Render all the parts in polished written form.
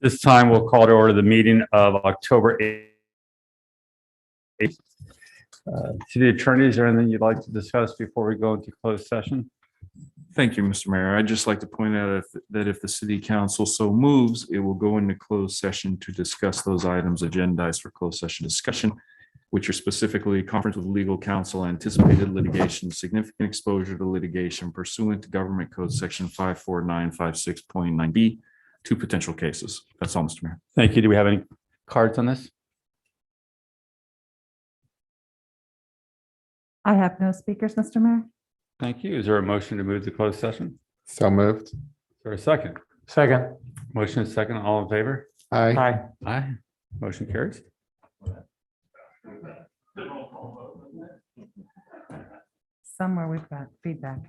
This time we'll call to order the meeting of October 8th. City Attorney, is there anything you'd like to discuss before we go into closed session? Thank you, Mr. Mayor. I'd just like to point out that if the city council so moves, it will go into closed session to discuss those items agendized for closed session discussion, which are specifically conference with legal counsel, anticipated litigation, significant exposure to litigation pursuant to Government Code Section 54956.9B, 2 potential cases. That's all, Mr. Mayor. Thank you. Do we have any cards on this? I have no speakers, Mr. Mayor. Thank you. Is there a motion to move to closed session? So moved. Is there a second? Second. Motion is second. All in favor? Aye. Aye. Motion carries. Somewhere we've got feedback.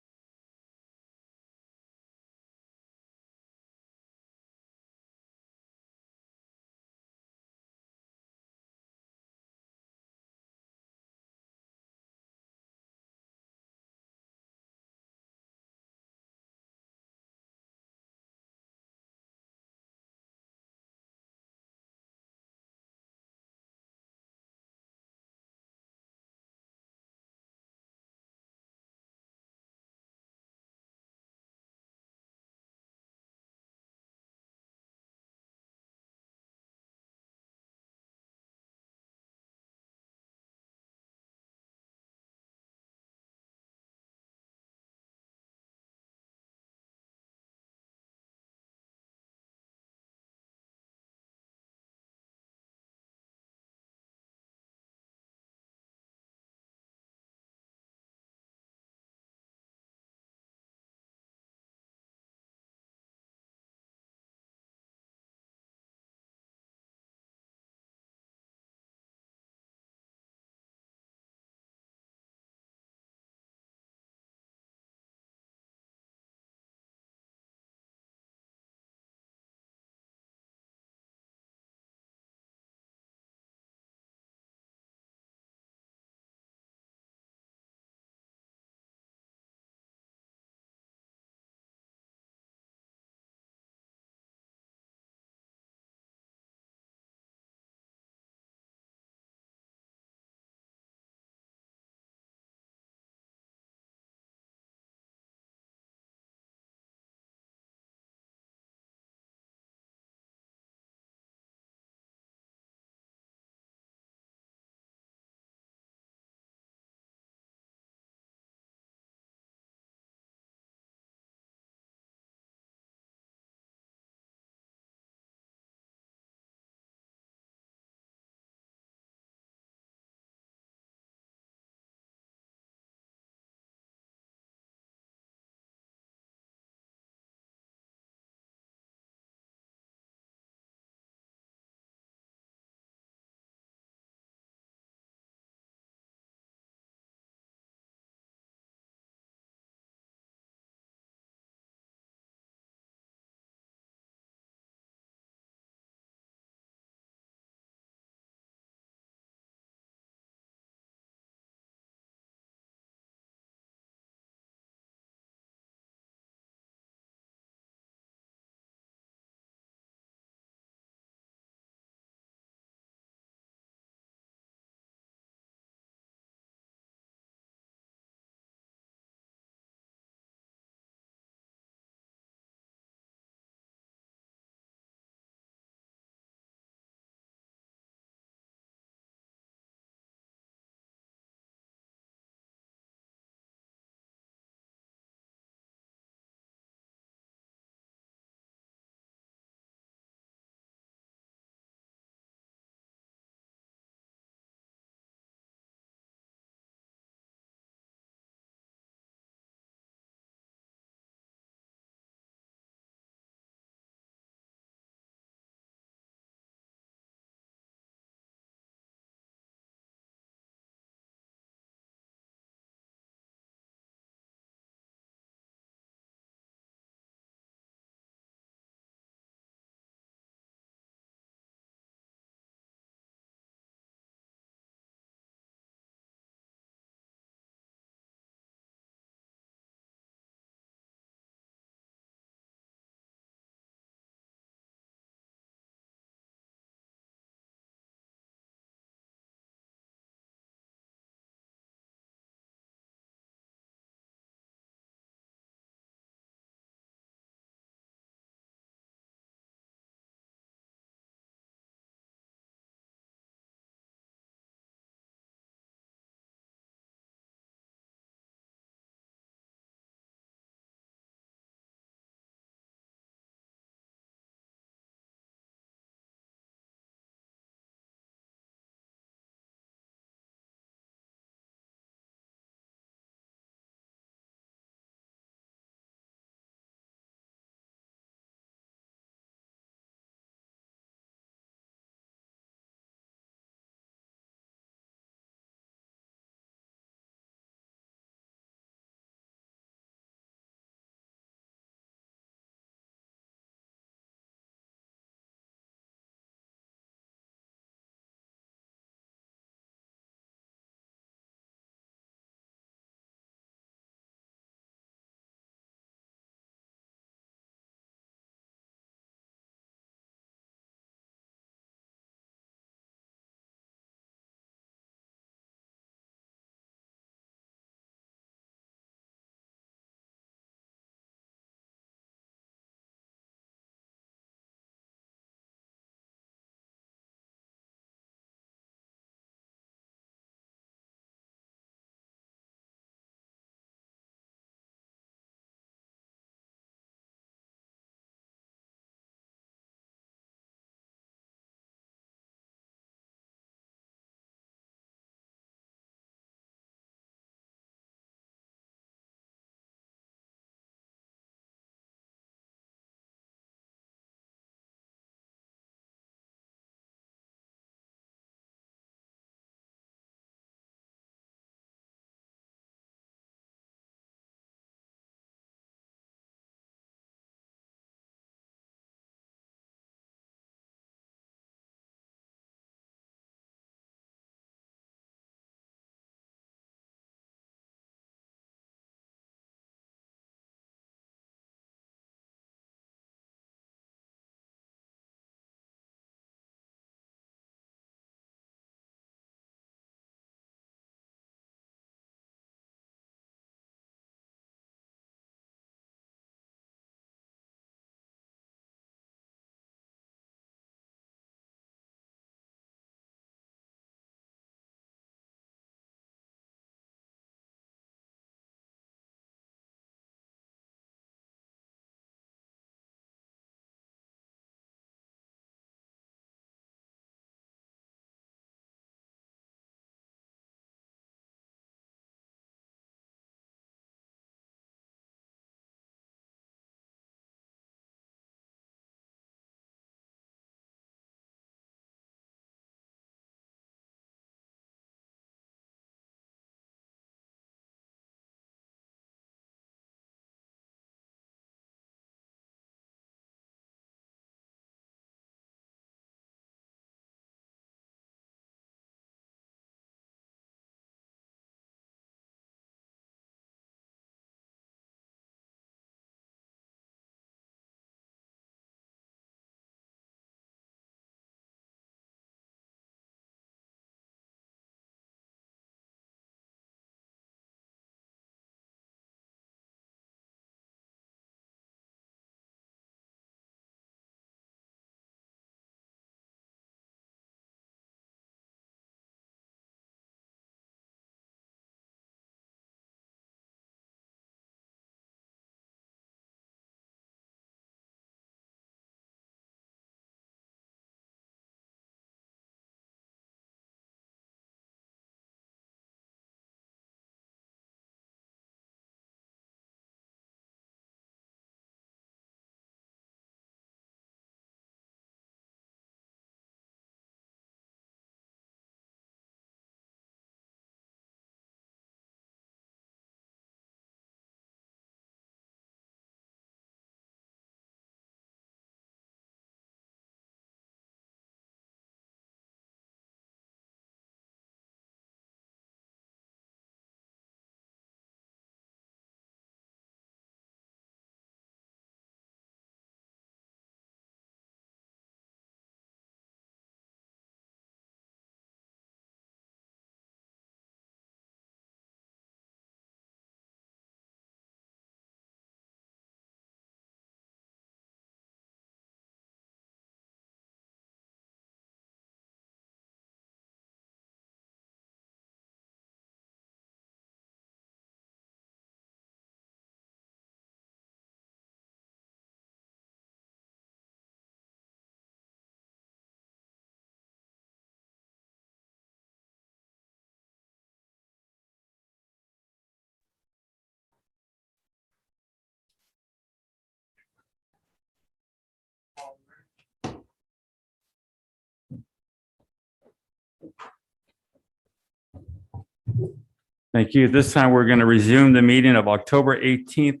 Thank you. This time, we're going to resume the meeting of October 18th,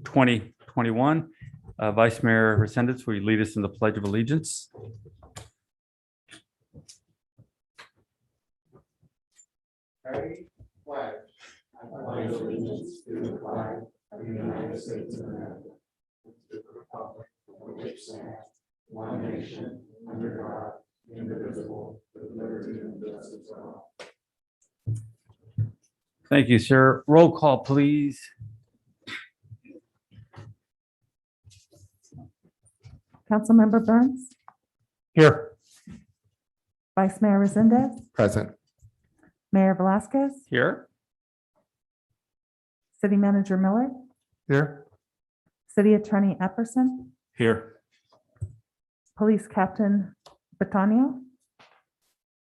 2021. Vice Mayor Resendez, will you lead us in the Pledge of Allegiance? I pledge allegiance to the flag of the United States of America, and to the republic for which stands one nation under God, indivisible, with liberty and justice for all. Thank you, sir. Roll call, please. Councilmember Burns, Here. Vice Mayor Resendez, Present. Mayor Velazquez, Here. City Manager Miller, Here. City Attorney Epperson, Here. Police Captain Batanio,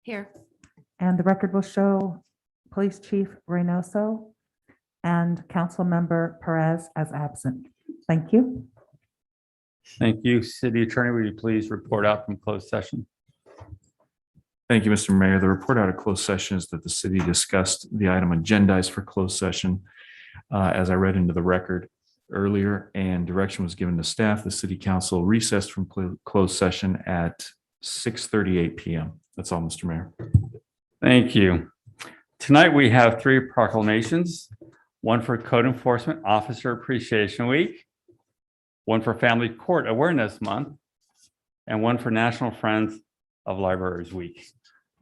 Here. and the record will show Police Chief Reynoso and Councilmember Perez as absent. Thank you. Thank you. City Attorney, will you please report out from closed session? Thank you, Mr. Mayor. The report out of closed session is that the city discussed the item agendized for closed session as I read into the record earlier, and direction was given to staff. The city council recessed from closed session at 6:38 p.m. That's all, Mr. Mayor. Thank you. Tonight, we have 3 proclamations, one for Code Enforcement Officer Appreciation Week, one for Family Court Awareness Month, and one for National Friends of Libraries Week.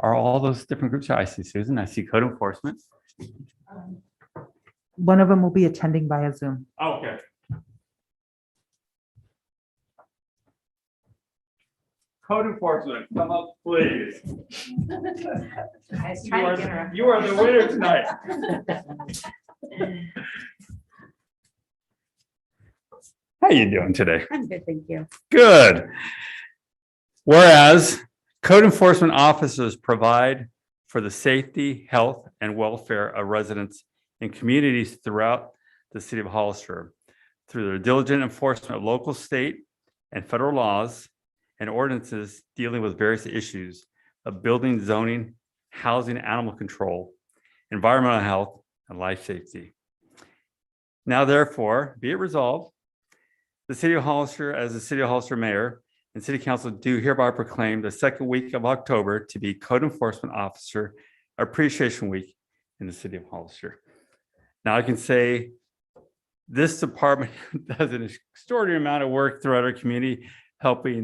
Are all those different groups? I see Susan, I see Code Enforcement. One of them will be attending via Zoom. Oh, okay. Code Enforcement, come up, please. You are the winner tonight. How you doing today? I'm good, thank you. Good. Whereas code enforcement officers provide for the safety, health, and welfare of residents and communities throughout the city of Hollister through their diligent enforcement of local, state, and federal laws and ordinances dealing with various issues of building, zoning, housing, animal control, environmental health, and life safety. Now, therefore, be it resolved, the city of Hollister, as the city of Hollister mayor and city council do hereby proclaim the second week of October to be Code Enforcement Officer Appreciation Week in the city of Hollister. Now, I can say this department does an extraordinary amount of work throughout our community, helping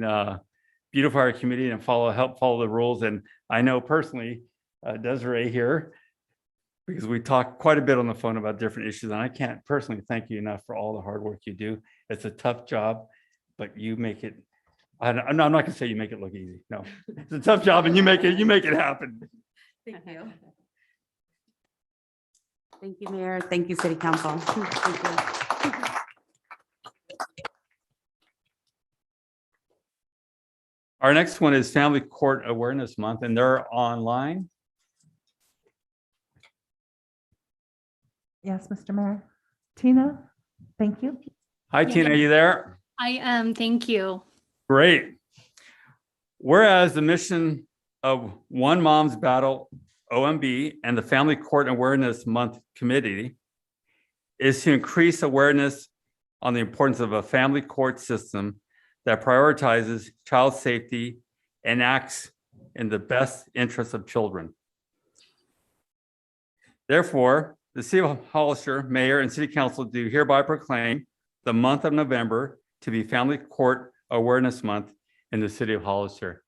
beautify our community and help follow the rules. And I know personally, Desiree here, because we talk quite a bit on the phone about different issues, and I can't personally thank you enough for all the hard work you do. It's a tough job, but you make it. I'm not going to say you make it look easy. No, it's a tough job, and you make it happen. Thank you. Thank you, Mayor. Thank you, City Council. Thank you. Our next one is Family Court Awareness Month, and they're online. Yes, Mr. Mayor. Tina, thank you. Hi, Tina, are you there? I am, thank you. Great. Whereas the mission of One Mom's Battle, OMB, and the Family Court Awareness Month Committee is to increase awareness on the importance of a family court system that prioritizes child safety and acts in the best interest of children. Therefore, the City of Hollister Mayor and City Council do hereby proclaim the month of November to be Family Court Awareness Month in the City of Hollister.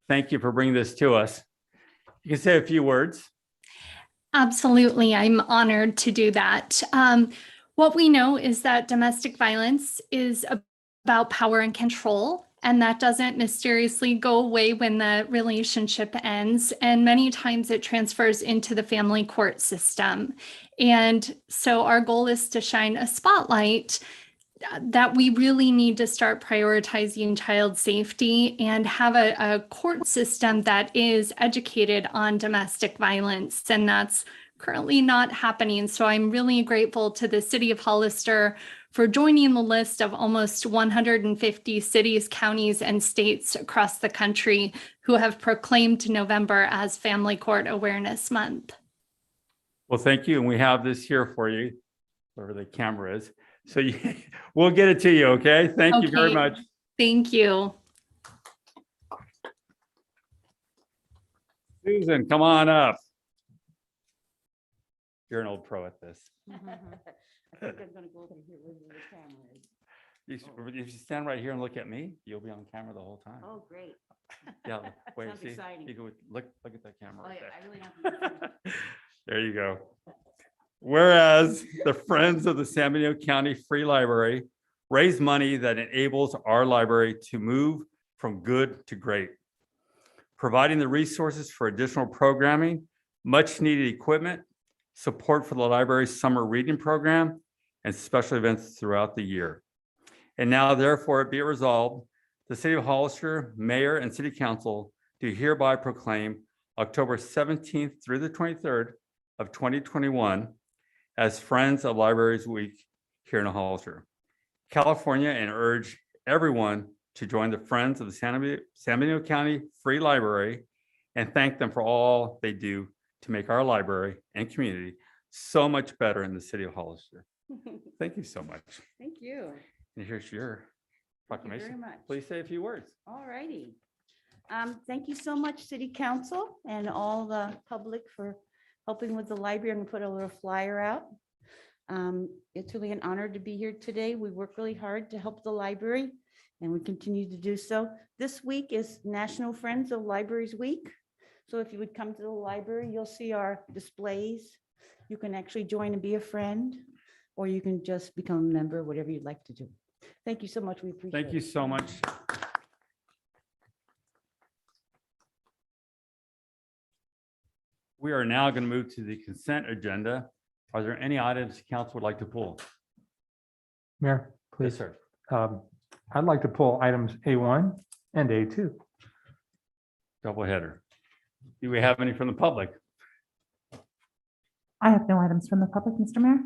Thank you for bringing this to us. You can say a few words. Absolutely, I'm honored to do that. What we know is that domestic violence is about power and control, and that doesn't mysteriously go away when the relationship ends. And many times it transfers into the family court system. And so our goal is to shine a spotlight that we really need to start prioritizing child safety and have a court system that is educated on domestic violence. And that's currently not happening. So I'm really grateful to the city of Hollister for joining the list of almost 150 cities, counties, and states across the country who have proclaimed November as Family Court Awareness Month. Well, thank you. And we have this here for you, wherever the camera is. So we'll get it to you, okay? Thank you very Okay. much. Thank you. Susan, come on up. You're an old pro at this. I think I'm gonna go over here where the camera is. If you stand right here and look at me, you'll be on camera the whole time. Oh, great. Yeah, wait, Sounds see, exciting. you go, look at that camera Oh, right yeah, there. I really have to. There you go. Whereas the Friends of the San Benito County Free Library raise money that enables our library to move from good to great, providing the resources for additional programming, much needed equipment, support for the library's summer reading program, and special events throughout the year. And now therefore be it resolved, the City of Hollister, Mayor and City Council do hereby proclaim October 17th through the 23rd of 2021 as Friends of Libraries Week here in Hollister, California, and urge everyone to join the Friends of the San Benito County Free Library and thank them for all they do to make our library and community so much better in the City of Hollister. Thank you so much. Thank you. And here's your Thank you very proclamation. much. Please say a few words. All righty. Thank you so much, City Council and all the public for helping with the library. I'm gonna put a little flyer out. It's really an honor to be here today. We work really hard to help the library and we continue to do so. This week is National Friends of Libraries Week. So if you would come to the library, you'll see our displays. You can actually join and be a friend, or you can just become a member, whatever you'd like to do. Thank you so much. We appreciate it. Thank you so much. We are now going to move to the consent agenda. Are there any items the council would like to pull? Mayor, Yes, please. sir. I'd like to pull items A1 and A2. Double header. Do we have any from the public? I have no items from the public, Mr. Mayor.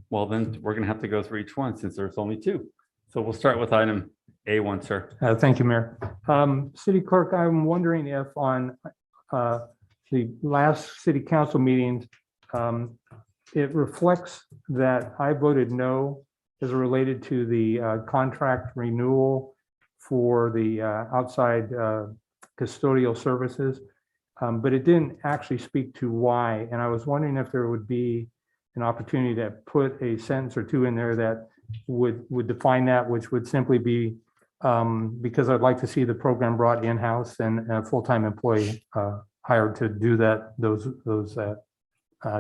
Well, then we're going to have to go through each one since there's only two. So we'll start with item A1, sir. Thank you, Mayor. City Clerk, I'm wondering if on the last city council meetings, it reflects that I voted no as related to the contract renewal for the outside custodial services. But it didn't actually speak to why. And I was wondering if there would be an opportunity to put a sentence or two in there that would define that, which would simply be because I'd like to see the program brought in-house and a full-time employee hired to do those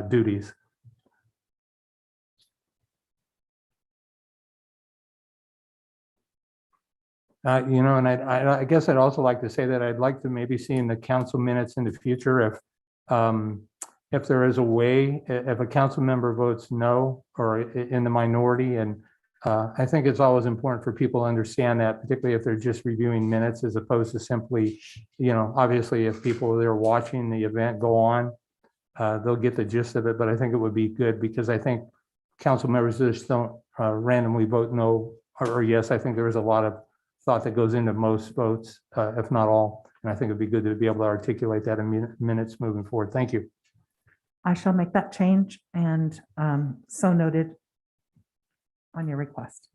duties. And I guess I'd also like to say that I'd like to maybe see in the council minutes in the future if there is a way, if a council member votes no or in the minority, and I think it's always important for people to understand that, particularly if they're just reviewing minutes as opposed to simply, obviously if people that are watching the event go on, they'll get the gist of it, but I think it would be good because I think council members just don't randomly vote no or yes. I think there is a lot of thought that goes into most votes, if not all. And I think it'd be good to be able to articulate that in minutes moving forward. Thank you. I shall make that change and so noted on your request.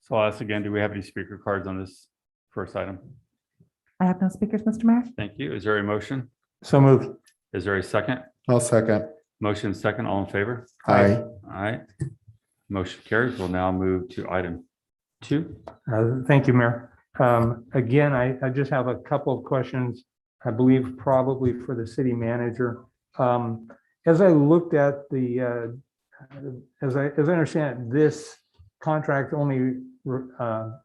So I'll ask again, do we have any speaker cards on this first item? I have no speakers, Mr. Mayor. Thank you. Is there a motion? So moved. Is there a second? I'll second. Motion second, all in favor? Aye. All right. Motion carries. We'll now move to item 2. Thank you, Mayor. Again, I just have a couple of questions, I believe probably for the city manager. As I looked at the, as I understand, this contract only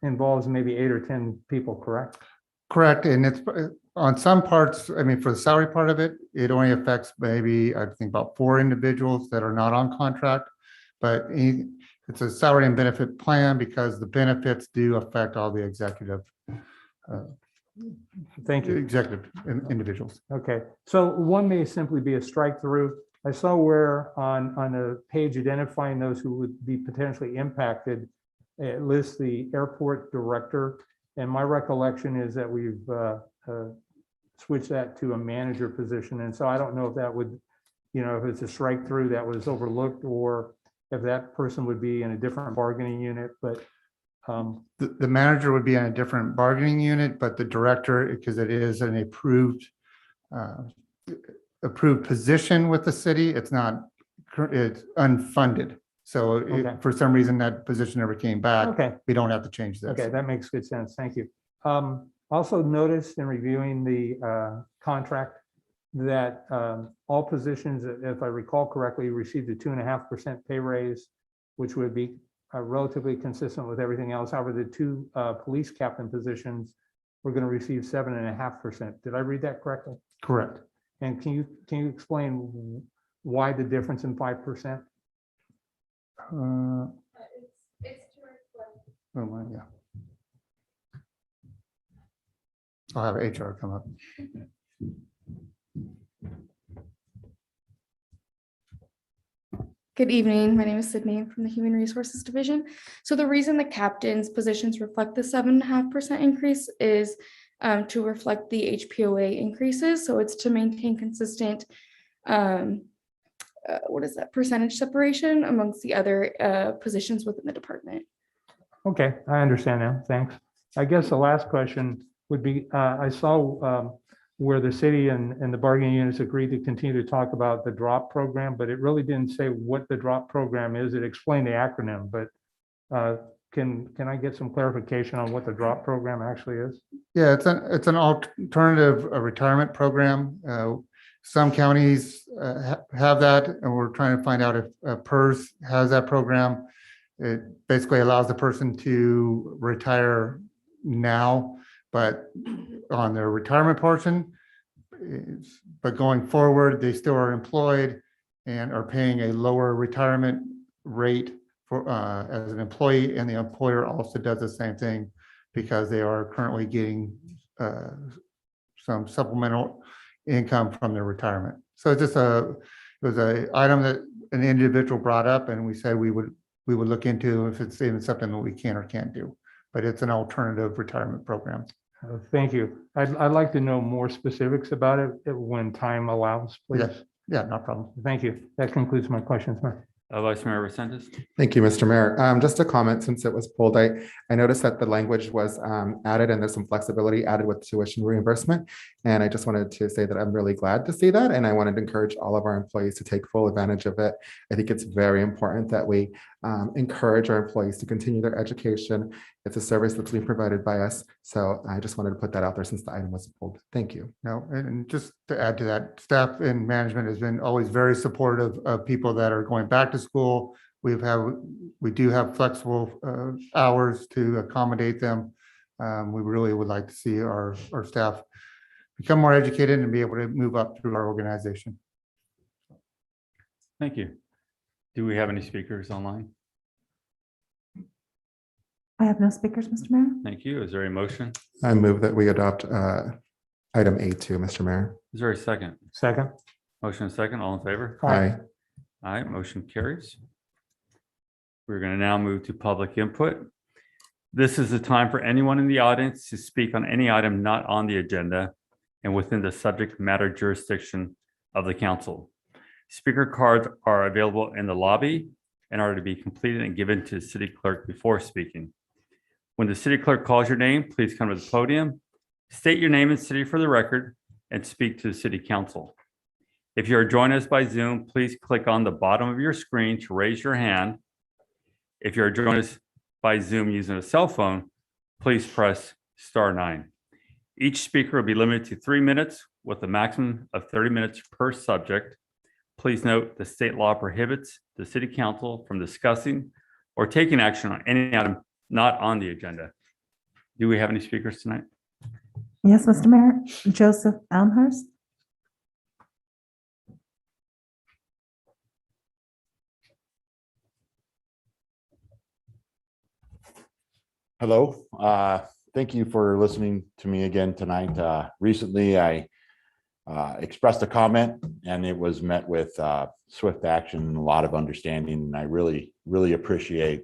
involves maybe 8 or 10 people, correct? Correct, and it's on some parts, I mean, for the salary part of it, it only affects maybe, I think about 4 individuals that are not on contract. But it's a salary and benefit plan because the benefits do affect all the executive Thank you. individuals. Okay, so one may simply be a strike through I saw where on a page identifying those who would be potentially impacted, it lists the airport director. And my recollection is that we've switched that to a manager position. And so I don't know if that would, if it's a strike through that was overlooked, or if that person would be in a different bargaining unit, but The manager would be in a different bargaining unit, but the director, because it is an approved position with the city, it's unfunded. So Okay. if for some reason that position never came back, okay. we don't have to change this. Okay, that makes good sense. Thank you. Also noticed in reviewing the contract that all positions, if I recall correctly, received a 2.5% pay raise, which would be relatively consistent with everything else. However, the two police captain positions were going to receive 7.5%. Did I read that correctly? Correct. And can you explain why the difference in 5%? Oh, my, yeah. I'll have HR come up. Good evening. My name is Sydney from the Human Resources Division. So the reason the captain's positions reflect the 7.5% increase is to reflect the HPOA increases. So it's to maintain consistent, percentage separation amongst the other positions within the department. Okay, I understand now. Thanks. I guess the last question would be, I saw where the city and the bargaining units agreed to continue to talk about the DROP program, but it really didn't say what the DROP program is. It explained the acronym, but can I get some clarification on what the DROP program actually is? Yeah, it's an alternative retirement program. Some counties have that, and we're trying to find out if PERS has that program. It basically allows the person to retire now, but on their retirement portion. But going forward, they still are employed and are paying a lower retirement rate for as an employee, and the employer also does the same thing because they are currently getting some supplemental income from their retirement. So it's just it was an item that an individual brought up, and we said we would look into if it's even something that we can or can't do. But it's an alternative retirement program. Thank you. I'd like to know more specifics about it when time allows, please. Yes. Yeah, no problem. Thank you. That concludes my questions, Mayor. Vice Mayor Resendez. Thank you, Mr. Mayor. Just a comment, since it was pulled, I noticed that the language was added and there's some flexibility added with tuition reimbursement. And I just wanted to say that I'm really glad to see that. And I wanted to encourage all of our employees to take full advantage of it. I think it's very important that we encourage our employees to continue their education. It's a service that's being provided by us. So I just wanted to put that out there since the item was pulled. Thank you. No, and just to add to that, staff and management has been always very supportive of people that are going back to school. We do have flexible hours to accommodate them. We really would like to see our staff become more educated and be able to move up through our organization. Thank you. Do we have any speakers online? I have no speakers, Mr. Mayor. Thank you. Is there a motion? I move that we adopt item A2, Mr. Mayor. Is there a second? Second. Motion and second, all in favor? Aye. Aye, motion carries. We're going to now move to public input. This is the time for anyone in the audience to speak on any item not on the agenda and within the subject matter jurisdiction of the council. Speaker cards are available in the lobby and are to be completed and given to the city clerk before speaking. When the city clerk calls your name, please come to the podium, state your name and city for the record, and speak to the city council. If you are joining us by Zoom, please click on the bottom of your screen to raise your hand. If you are joining us by Zoom using a cell phone, please press *9. Each speaker will be limited to 3 minutes with a maximum of 30 minutes per subject. Please note the state law prohibits the city council from discussing or taking action on any item not on the agenda. Do we have any speakers tonight? Yes, Mr. Mayor. Joseph Elmhurst. Hello, thank you for listening to me again tonight. Recently, I expressed a comment and it was met with swift action and a lot of understanding. And I really, really appreciate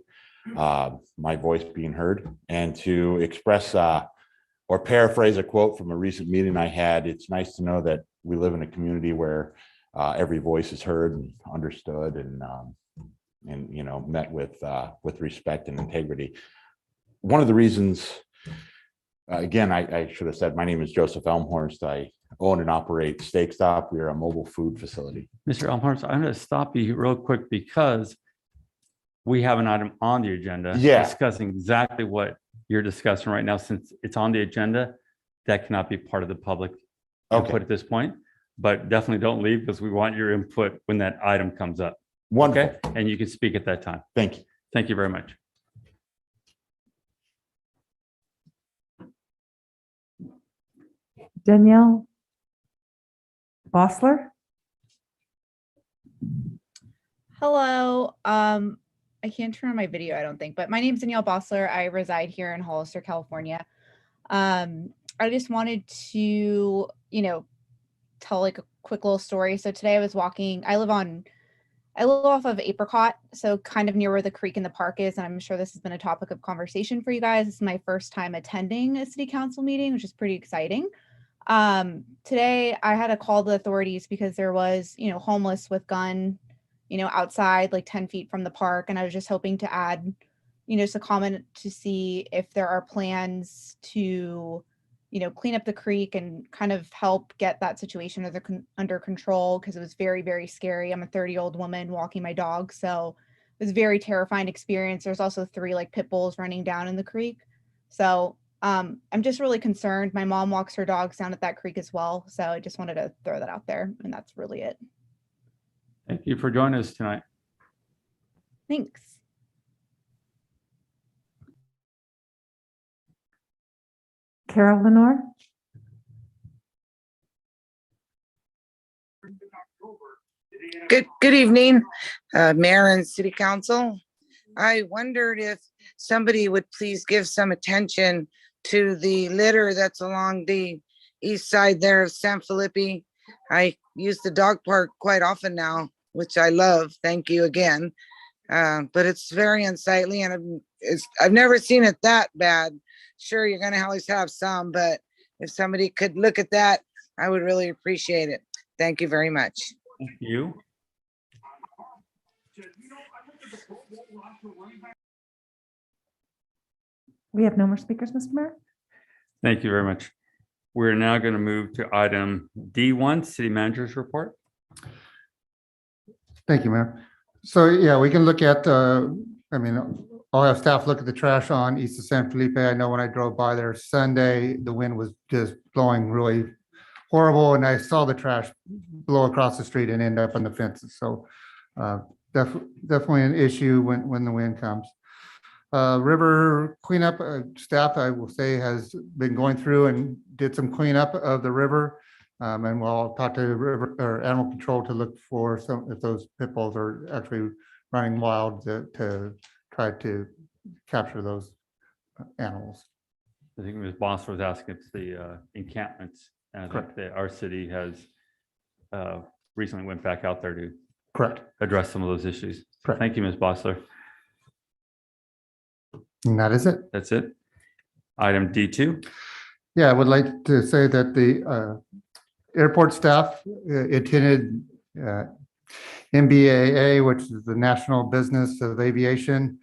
my voice being heard, and to express or paraphrase a quote from a recent meeting I had. It's nice to know that we live in a community where every voice is heard and understood, and met with respect and integrity. One of the reasons, again, I should have said, my name is Joseph Elmhorst. I own and operate Steak Stop. We are a mobile food facility. Mr. Elmhorst, I'm going to stop you real quick because we have an item on the agenda Yeah. discussing exactly what you're discussing right now. Since it's on the agenda, that cannot be part of the public input at this point. But definitely don't leave, because we want your input when that item comes up. Wonderful. Okay, and you can speak at that time. Thank you. Thank you very much. Danielle Bossler. Hello. I can't turn on my video, I don't think, but my name is Danielle Bossler. I reside here in Hollister, California. I just wanted to, tell like a quick little story. So today I was walking, I live off of Apricot, so kind of near where the creek in the park is. And I'm sure this has been a topic of conversation for you guys. This is my first time attending a city council meeting, which is pretty exciting. Today I had to call the authorities because there was, homeless with gun, outside like 10 feet from the park. And I was just hoping to add, just a comment to see if there are plans to, clean up the creek and kind of help get that situation under control, because it was very, very scary. I'm a 30-year-old woman walking my dog, so it was a very terrifying experience. There's also 3 like pit bulls running down in the creek. So I'm just really concerned. My mom walks her dogs down at that creek as well. So I just wanted to throw that out there, and that's really it. Thank you for joining us tonight. Thanks. Carol Lenore. Good evening, Mayor and City Council. I wondered if somebody would please give some attention to the litter that's along the east side there of San Felipe. I use the dog park quite often now, which I love. Thank you again. But it's very unsightly, and I've never seen it that bad. Sure, you're going to always have some, but if somebody could look at that, I would really appreciate it. Thank you very much. Thank you. We have no more speakers, Mr. Mayor. Thank you very much. We're now going to move to item D1, City Manager's Report. Thank you, Mayor. So, yeah, we can look at, I'll have staff look at the trash on east of San Felipe. I know when I drove by there Sunday, the wind was just blowing really horrible, and I saw the trash blow across the street and end up on the fences. So definitely an issue when the wind comes. River cleanup staff, I will say, has been going through and did some cleanup of the river. And we'll talk to river or animal control to look for if those pit bulls are actually running wild to try to capture those animals. I think Ms. Boss was asking if the encampments. And I think that our city has recently went back out there to address some of those issues. Thank you, Ms. Bossler. And that is it. That's it. Item D2. Yeah, I would like to say that the airport staff attended NBAA, which is the National Business of Aviation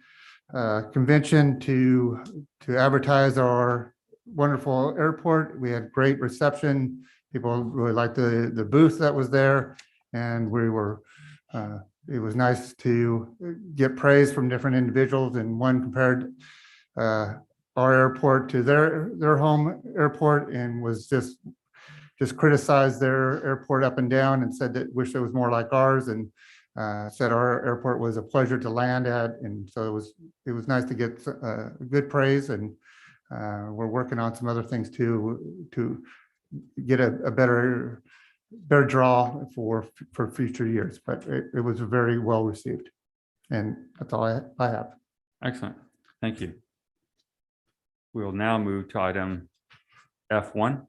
convention, to advertise our wonderful airport. We had great reception. People really liked the booth that was there, and we were it was nice to get praise from different individuals, and one compared our airport to their home airport and was just criticized their airport up and down and said that wish it was more like ours, and said our airport was a pleasure to land at. And so it was nice to get good praise, and we're working on some other things too to get a better draw for future years. But it was very well received, and that's all I have. Excellent. Thank you. We will now move to item F1.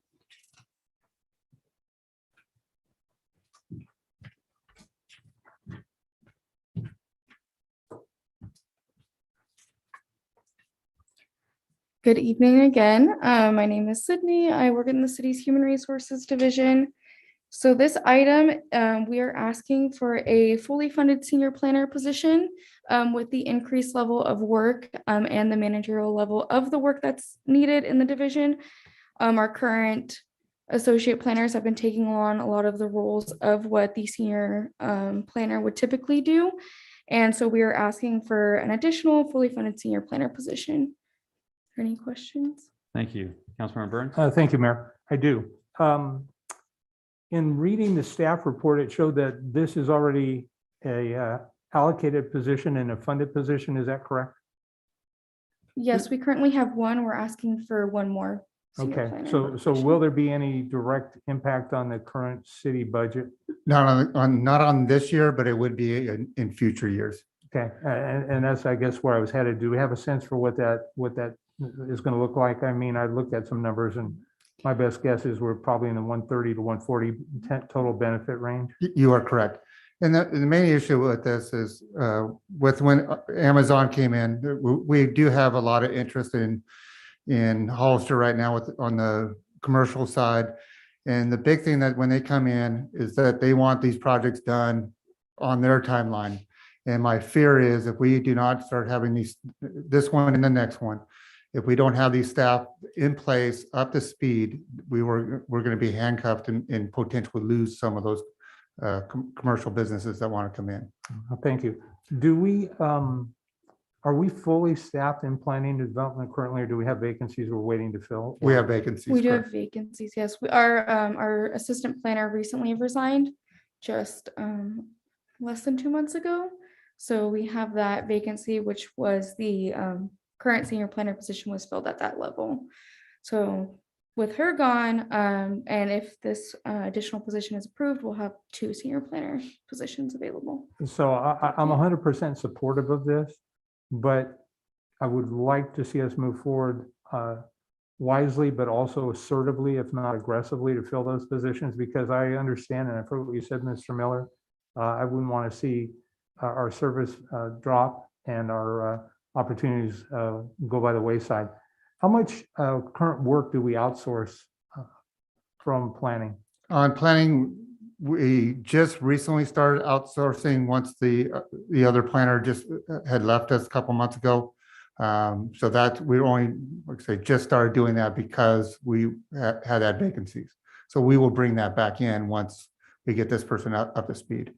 Good evening again. My name is Sydney. I work in the city's Human Resources Division. So this item, we are asking for a fully funded senior planner position with the increased level of work and the managerial level of the work that's needed in the division. Our current associate planners have been taking on a lot of the roles of what the senior planner would typically do. And so we are asking for an additional fully funded senior planner position. Any questions? Thank you. Councilmember Burns? Thank you, Mayor. I do. In reading the staff report, it showed that this is already a allocated position and a funded position. Is that correct? Yes, we currently have one. We're asking for one more. senior Okay, planner so position. will there be any direct impact on the current city budget? Not on this year, but it would be in future years. Okay, and that's, I guess, where I was headed. Do we have a sense for what that is going to look like? I mean, I looked at some numbers and my best guess is we're probably in the 130 to 140 total benefit range. You are correct. And the main issue with this is with when Amazon came in, we do have a lot of interest in Hollister right now on the commercial side. And the big thing that when they come in is that they want these projects done on their timeline. And my fear is if we do not start having this one and the next one, if we don't have these staff in place up to speed, we're going to be handcuffed and potentially lose some of those commercial businesses that want to come in. Thank you. Do we, are we fully staffed in planning and development currently, or do we have vacancies we're waiting to fill? We have vacancies. We do correct. have vacancies, yes. Our assistant planner recently resigned just less than 2 months ago. So we have that vacancy, which was the current senior planner position was filled at that level. So with her gone, and if this additional position is approved, we'll have 2 senior planner positions available. So I'm 100% supportive of this, but I would like to see us move forward wisely, but also assertively, if not aggressively, to fill those positions, because I understand, and I've heard what you said, Mr. Miller, I wouldn't want to see our service drop and our opportunities go by the wayside. How much current work do we outsource from planning? On planning, we just recently started outsourcing once the other planner just had left us a couple months ago. So that we only, like I say, just started doing that because we had that vacancies. So we will bring that back in once we get this person up to speed.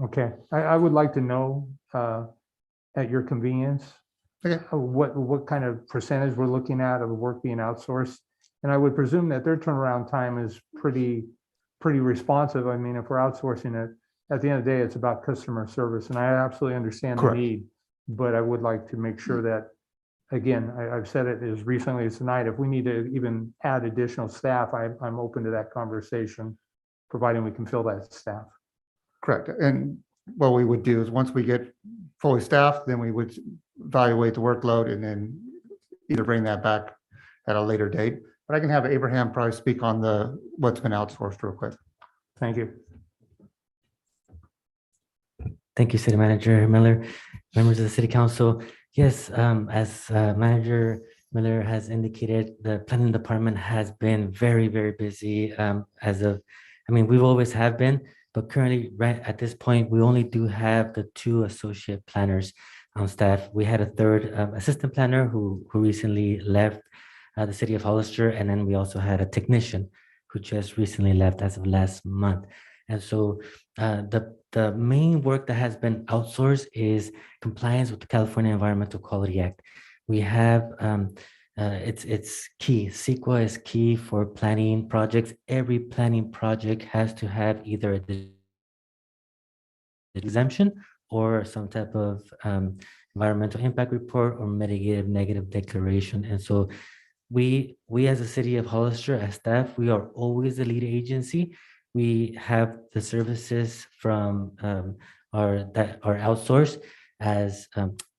Okay, I would like to know at your convenience, Okay. what kind of percentage we're looking at of the work being outsourced. And I would presume that their turnaround time is pretty responsive. I mean, if we're outsourcing it, at the end of the day, it's about customer service, and I absolutely understand the Correct. need. But I would like to make sure that, again, I've said it as recently as tonight, if we need to even add additional staff, I'm open to that conversation, providing we can fill that staff. Correct. And what we would do is once we get fully staffed, then we would evaluate the workload and then either bring that back at a later date. But I can have Abraham probably speak on what's been outsourced real quick. Thank you. Thank you, City Manager Miller, members of the City Council. Yes, as Manager Miller has indicated, the planning department has been very, very busy we've always have been, but currently right at this point, we only do have the 2 associate planners on staff. We had a 3rd assistant planner who recently left the city of Hollister, and then we also had a technician who just recently left as of last month. And so the main work that has been outsourced is compliance with the California Environmental Quality Act. We have it's key. CEQA is key for planning projects. Every planning project has to have either an exemption or some type of environmental impact report or mitigative negative declaration. And so we as a city of Hollister, as staff, we are always the lead agency. We have the services from that are outsourced as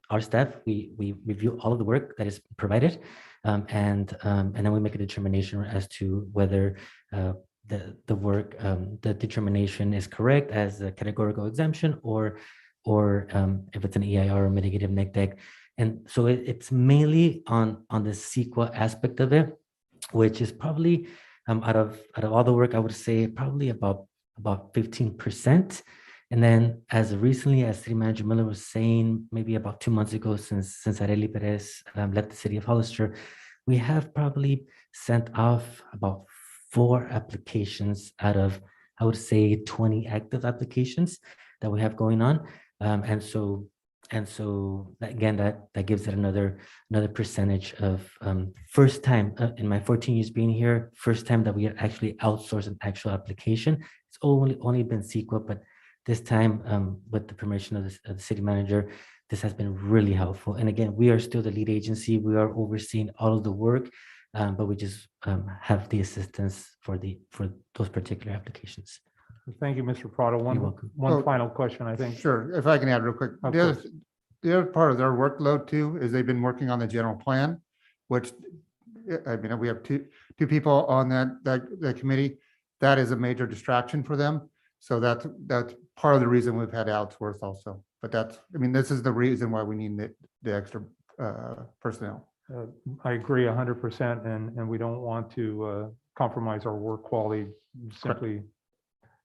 our staff. We review all of the work that is provided, and then we make a determination as to whether the work, the determination is correct as a categorical exemption or if it's an EIR or mitigative neg deck. And so it's mainly on the SQL aspect of it, which is probably out of all the work, I would say probably about 15%. And then as recently as City Manager Miller was saying, maybe about 2 months ago, since Arely Perez left the city of Hollister, we have probably sent off about 4 applications out of, I would say, 20 active applications that we have going on. And so again, that gives it another percentage of first time in my 14 years being here, first time that we actually outsourced an actual application. It's only been SQL, but this time with the permission of the city manager, this has been really helpful. And again, we are still the lead agency. We are overseeing all of the work, but we just have the assistance for those particular applications. Thank you, Mr. Prado. You're welcome. One final question, I think. Sure, if I can add real quick. Of The other part of their workload too is they've been working on the general plan, which, I mean, we have two people on that committee. That is a major distraction for them. So that's part of the reason we've had to outsource also. But this is the reason why we need the extra personnel. I agree 100%, and we don't want to compromise our work quality simply.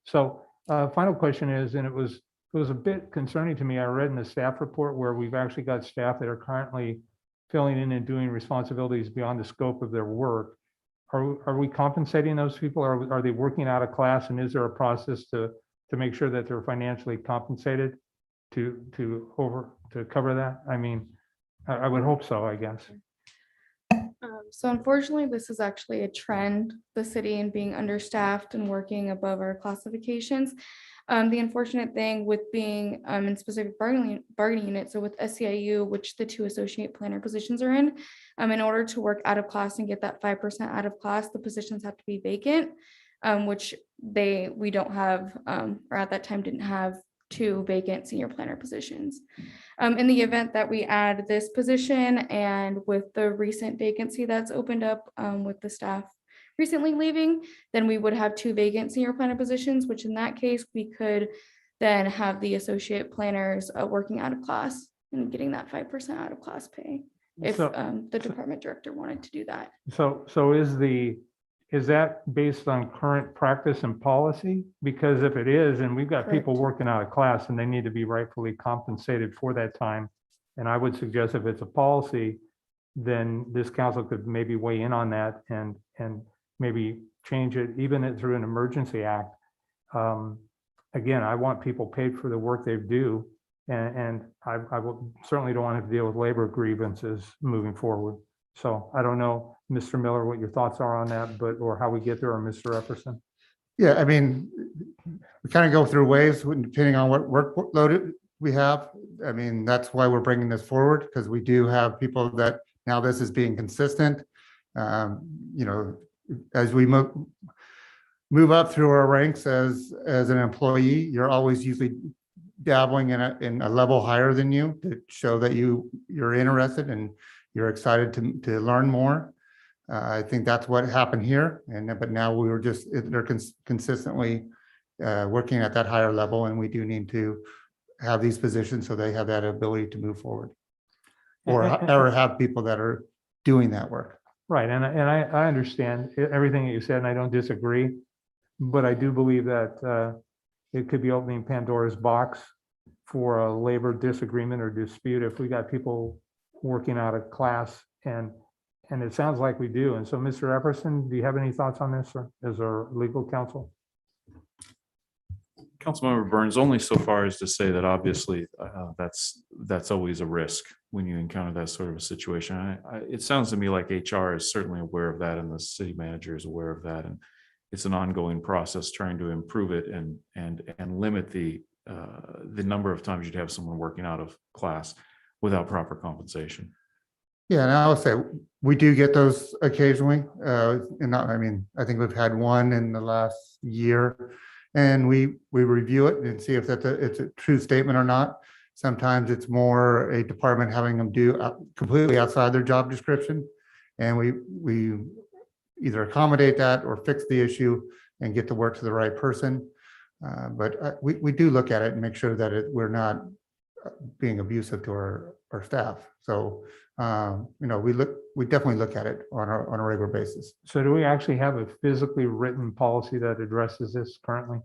So final question is, and it was a bit concerning to me. I read in the staff report where we've actually got staff that are currently filling in and doing responsibilities beyond the scope of their work. Are we compensating those people? Are they working out of class? And is there a process to make sure that they're financially compensated to cover that? I mean, I would hope so, I guess. So unfortunately, this is actually a trend, the city and being understaffed and working above our classifications. The unfortunate thing with being in specific bargaining units, so with SEIU, which the 2 associate planner positions are in order to work out of class and get that 5% out of class, the positions have to be vacant, which we don't have, or at that time didn't have 2 vacant senior planner positions. In the event that we add this position and with the recent vacancy that's opened up with the staff recently leaving, then we would have 2 vacant senior planner positions, which in that case, we could then have the associate planners working out of class and getting that 5% out of class pay if the department director wanted to do that. So is that based on current practice and policy? Because if it is, and we've got people Correct. working out of class and they need to be rightfully compensated for that time. And I would suggest if it's a policy, then this council could maybe weigh in on that and maybe change it even through an emergency act. Again, I want people paid for the work they do. And I will certainly don't want to deal with labor grievances moving forward. So I don't know, Mr. Miller, what your thoughts are on that, or how we get there, or Mr. Epperson. Yeah, I mean, we kind of go through waves depending on what workload we have. I mean, that's why we're bringing this forward, because we do have people that now this is being consistent. As we move up through our ranks as an employee, you're always usually dabbling in a level higher than you to show that you're interested and you're excited to learn more. I think that's what happened here. But now they're consistently working at that higher level, and we do need to have these positions so they have that ability to move forward, or have people that are doing that work. Right, and I understand everything that you said, and I don't disagree, but I do believe that it could be opening Pandora's box for a labor disagreement or dispute if we got people working out of class, and it sounds like we do. And so, Mr. Epperson, do you have any thoughts on this, or as our legal counsel? Councilmember Burns, only so far as to say that obviously that's always a risk when you encounter that sort of a situation. It sounds to me like HR is certainly aware of that, and the city manager is aware of that, and it's an ongoing process trying to improve it and limit the number of times you'd have someone working out of class without proper compensation. Yeah, and I would say we do get those occasionally. I think we've had one in the last year, and we review it and see if it's a true statement or not. Sometimes it's more a department having them do completely outside their job description, and we either accommodate that or fix the issue and get the work to the right person. But we do look at it and make sure that we're not being abusive to our staff. So, we definitely look at it on a regular basis. So do we actually have a physically written policy that addresses this currently?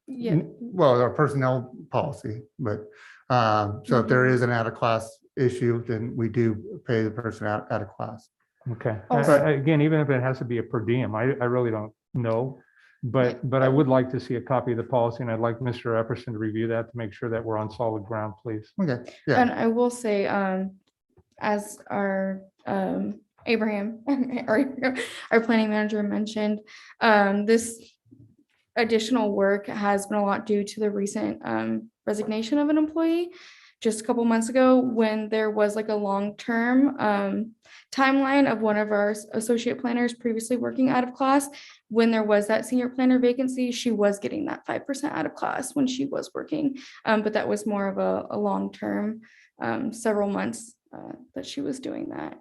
Yeah, Well, our personnel policy, but, so if there is an out of class issue, then we do pay the person out of class. Okay. Also- Again, even if it has to be a per diem, I really don't know. But I would like to see a copy of the policy, and I'd like Mr. Epperson to review that to make sure that we're on solid ground, please. Okay, yeah. and I will say, as our Abraham, our planning manager mentioned, this additional work has been a lot due to the recent resignation of an employee just a couple months ago, when there was like a long-term timeline of one of our associate planners previously working out of class. When there was that senior planner vacancy, she was getting that 5% out of class when she was working. But that was more of a long-term, several months that she was doing that.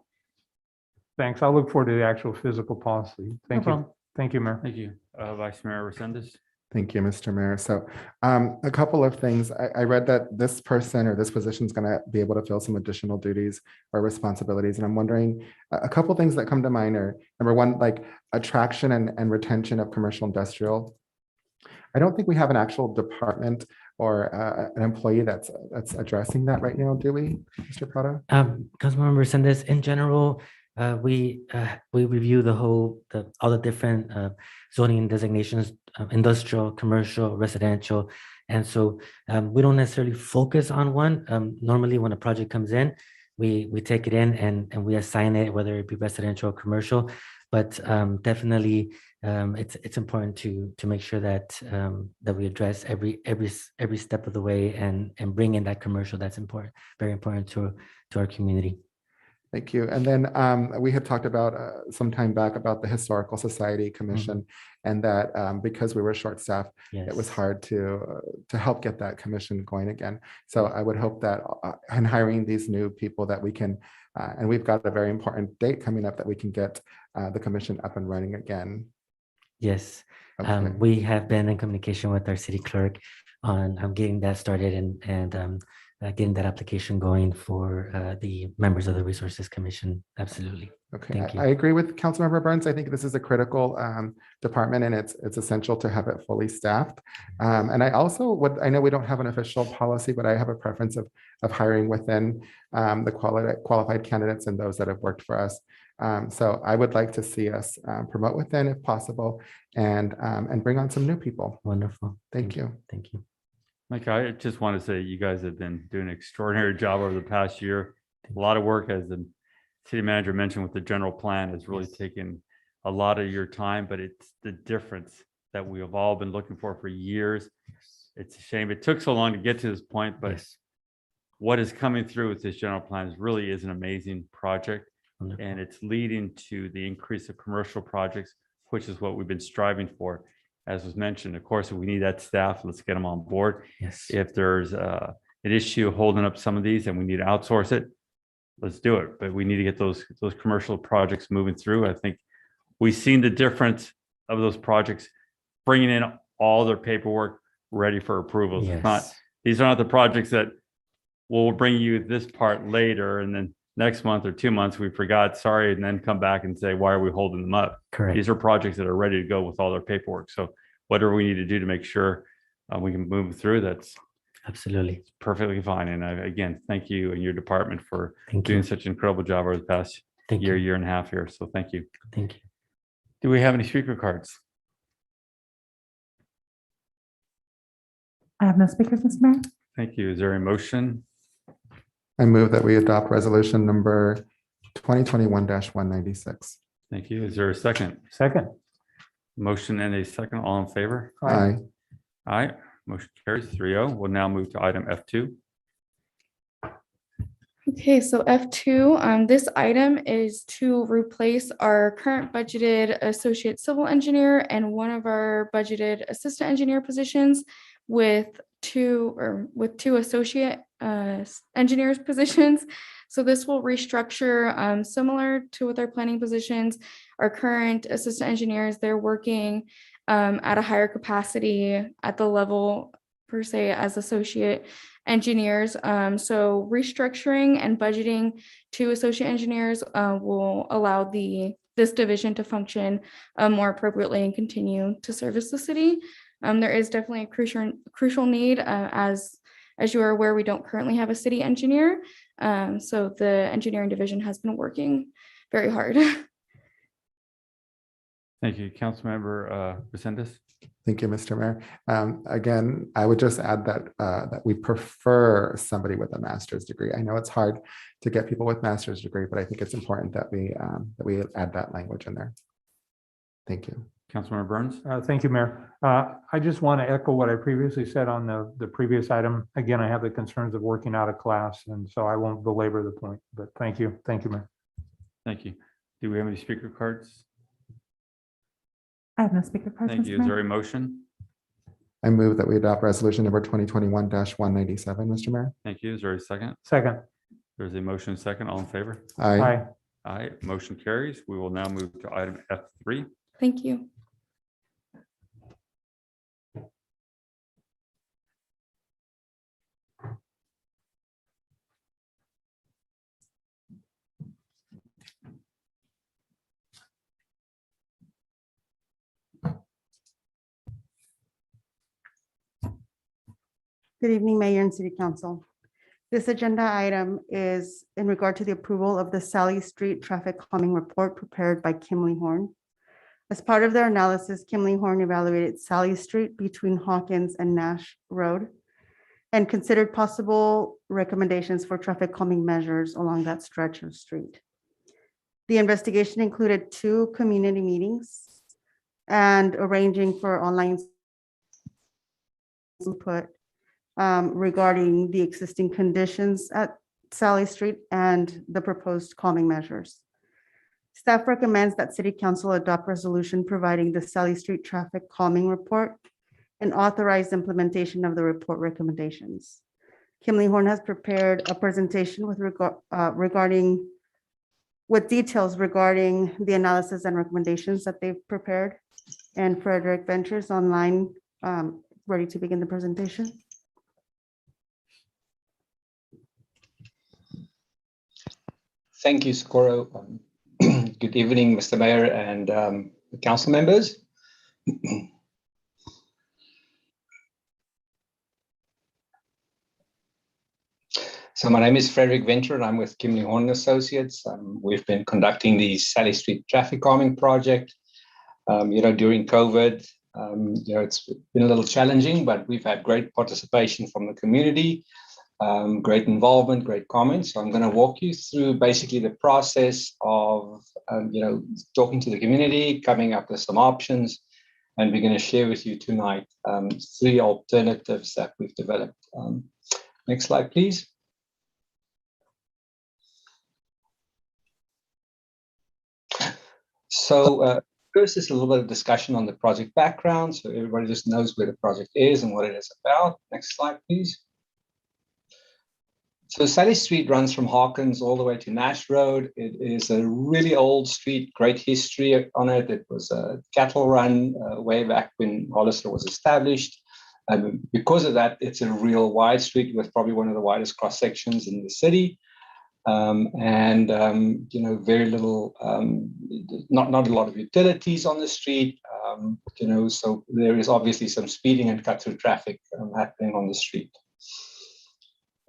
Thanks. I'll look forward to the actual physical policy. Thank you. problem. Thank you, Mayor. Thank you. Vice Mayor Resendez. Thank you, Mr. Mayor. So a couple of things. I read that this person or this position is going to be able to fill some additional duties or responsibilities. And I'm wondering, a couple things that come to mind are, number one, like attraction and retention of commercial industrial. I don't think we have an actual department or an employee that's addressing that right now, do we, Mr. Prado? Councilmember Sanders, in general, we review all the different zoning designations, industrial, commercial, residential. And so we don't necessarily focus on one. Normally when a project comes in, we take it in and we assign it, whether it be residential or commercial. But definitely it's important to make sure that that we address every step of the way and bring in that commercial. That's important, very important to our community. Thank you. And then we had talked about some time back about the Historical Society Commission, and that because we were short-staffed, it was hard to help get that commission going again. So I would hope that in hiring these new people that we can, and we've got a very important date coming up, that we can get the commission up and running again. Yes, Okay. we have been in communication with our city clerk on getting that started and getting that application going for the members of the Resources Commission. Absolutely. Okay, Thank you. I agree with Councilmember Burns. I think this is a critical department, and it's essential to have it fully staffed. And I also I know we don't have an official policy, but I have a preference of hiring within the qualified candidates and those that have worked for us. So I would like to see us promote within if possible, and bring on some new people. Wonderful. Thank you. Thank you. Mike, I just want to say you guys have been doing an extraordinary job over the past year. A lot of work, as the city manager mentioned, with the general plan has really taken a lot of your time, but it's the difference that we have all been looking for years. It's a shame it took so long to get to this point, but what is coming through with this general plan really is an amazing project. Wonderful. And it's leading to the increase of commercial projects, which is what we've been striving for. As was mentioned, of course, if we need that staff, let's get them on board. Yes. If there's an issue holding up some of these and we need to outsource it, let's do it. But we need to get those commercial projects moving through. I think we've seen the difference of those projects bringing in all their paperwork ready for approvals. It's not, these are not the projects that we'll bring you this part later, and then next month or 2 months, we forgot, sorry, and then come back and say, why are we holding them up? Correct. These are projects that are ready to go with all their paperwork. So whatever we need to do to make sure we can move through, that's Absolutely. perfectly fine. And again, thank you and your department for Thank doing you. such an incredible job over the past Thank year, you. year and a half here. So thank you. Thank you. Do we have any speaker cards? I have no speakers, Mr. Mayor. Thank you. Is there a motion? I move that we adopt resolution number 2021-196. Thank you. Is there a second? Second. Motion and a second. All in favor? Aye. Aye. Motion carries 3-0. We'll now move to item F2. Okay, so F2, this item is to replace our current budgeted associate civil engineer and one of our budgeted assistant engineer positions with two associate engineers positions. So this will restructure similar to with our planning positions. Our current assistant engineers, they're working at a higher capacity at the level per se as associate engineers. So restructuring and budgeting 2 associate engineers will allow this division to function more appropriately and continue to service the city. There is definitely a crucial need as you are aware, we don't currently have a city engineer. So the engineering division has been working very hard. Thank you. Councilmember Resendez. Thank you, Mr. Mayor. Again, I would just add that that we prefer somebody with a master's degree. I know it's hard to get people with master's degree, but I think it's important that we add that language in there. Thank you. Councilmember Burns. Thank you, Mayor. I just want to echo what I previously said on the previous item. Again, I have the concerns of working out of class, and so I won't belabor the point, but thank you. Thank you, Mayor. Thank you. Do we have any speaker cards? I have no speaker cards. Thank Mr. you. Is Mayor. there a motion? I move that we adopt resolution number 2021-197, Mr. Mayor. Thank you. Is there a second? Second. There's a motion second. All in favor? Aye. Aye. Aye. Motion carries. We will now move to item F3. Thank you. Good evening, Mayor and City Council. This agenda item is in regard to the approval of the Sally Street Traffic Calming Report prepared by Kimley Horn. As part of their analysis, Kimley Horn evaluated Sally Street between Hawkins and Nash Road and considered possible recommendations for traffic calming measures along that stretch of street. The investigation included 2 community meetings and arranging for online input regarding the existing conditions at Sally Street and the proposed calming measures. Staff recommends that City Council adopt resolution providing the Sally Street Traffic Calming Report and authorize implementation of the report recommendations. Kimley Horn has prepared a presentation with details regarding the analysis and recommendations that they've prepared. And Frederick Ventures online, ready to begin the presentation. Thank you, Socorro. Good evening, Mr. Mayor and council members. So my name is Frederick Venture and I'm with Kimley Horn Associates. We've been conducting the Sally Street Traffic Calming Project. During COVID, it's been a little challenging, but we've had great participation from the community. Great involvement, great comments. So I'm going to walk you through basically the process of, talking to the community, coming up with some options, and we're going to share with you tonight 3 alternatives that we've developed. Next slide, please. So first is a little bit of discussion on the project background, so everybody just knows where the project is and what it is about. Next slide, please. So Sally Street runs from Hawkins all the way to Nash Road. It is a really old street, great history on it. It was a cattle run way back when Hollister was established. Because of that, it's a real wide street with probably one of the widest cross sections in the city. Very little, not a lot of utilities on the street. So there is obviously some speeding and cut through traffic happening on the street.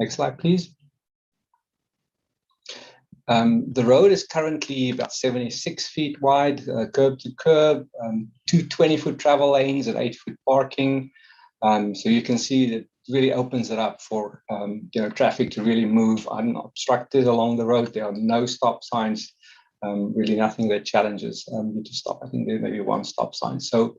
Next slide, please. The road is currently about 76 feet wide, curb to curb, 2 20-foot travel lanes and 8-foot parking. So you can see that really opens it up for traffic to really move unobstructed along the road. There are no stop signs, really nothing that challenges you to stop. I think there may be 1 stop sign. So,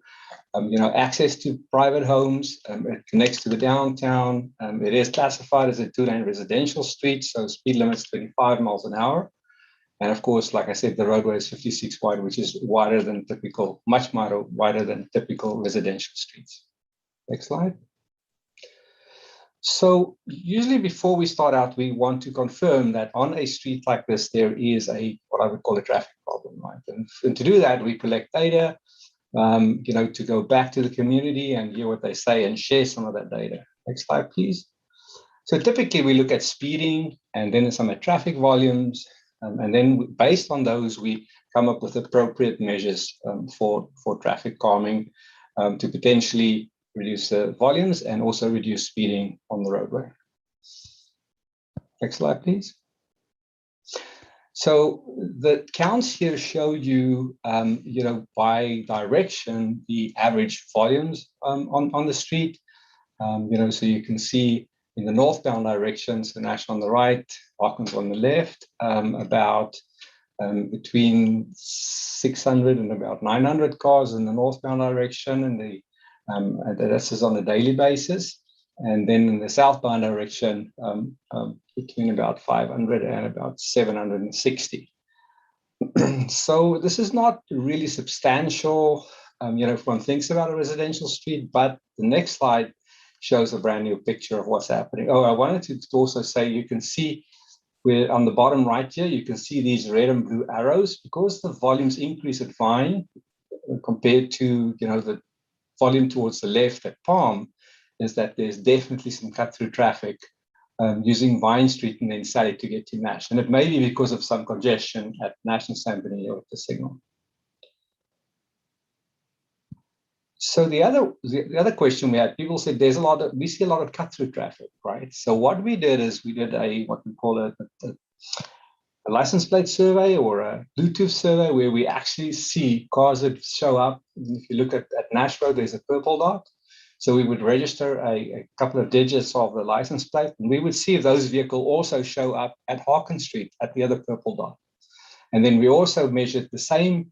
access to private homes, it connects to the downtown. It is classified as a 2-lane residential street, so speed limit's 25 miles an hour. And of course, like I said, the roadway is 56 wide, which is wider than typical, much wider than typical residential streets. Next slide. So usually before we start out, we want to confirm that on a street like this, there is what I would call a traffic problem, right? And to do that, we collect data, to go back to the community and hear what they say and share some of that data. Next slide, please. So typically we look at speeding and then some at traffic volumes. And then based on those, we come up with appropriate measures for traffic calming to potentially reduce the volumes and also reduce speeding on the roadway. Next slide, please. So the counts here show you, by direction, the average volumes on the street. So you can see in the northbound direction, so National on the right, Hawkins on the left, about between 600 and about 900 cars in the northbound direction, and this is on a daily basis. And then in the southbound direction, between about 500 and about 760. So this is not really substantial, if one thinks about a residential street, but the next slide shows a brand new picture of what's happening. Oh, I wanted to also say, you can see where on the bottom right here, you can see these red and blue arrows. Because the volumes increase at Vine compared to, the volume towards the left at Palm, is that there's definitely some cut-through traffic using Vine Street and then Sally to get to Nash. And it may be because of some congestion at Nash and San Benito at the signal. So the other question we had, people said we see a lot of cut-through traffic, right? So what we did is we did what we call a license plate survey or a Bluetooth survey, where we actually see cars that show up. If you look at Nash Road, there's a purple dot. So we would register a couple of digits of the license plate, and we would see if those vehicles also show up at Hawkins Street at the other purple dot. And then we also measured the same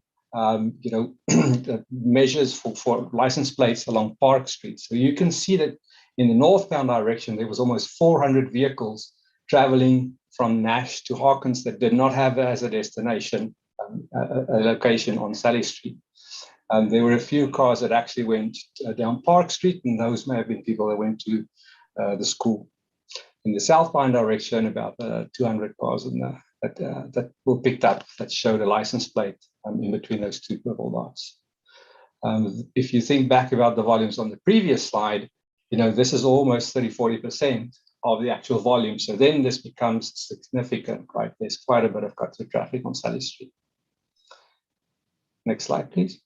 measures for license plates along Park Street. So you can see that in the northbound direction, there was almost 400 vehicles traveling from Nash to Hawkins that did not have as a destination a location on Sally Street. There were a few cars that actually went down Park Street, and those may have been people that went to the school. In the southbound direction, about 200 cars that were picked up that showed a license plate in between those two purple dots. If you think back about the volumes on the previous slide, this is almost 30–40% of the actual volume. So then this becomes significant, right? There's quite a bit of cut-through traffic on Sally Street. Next slide, please.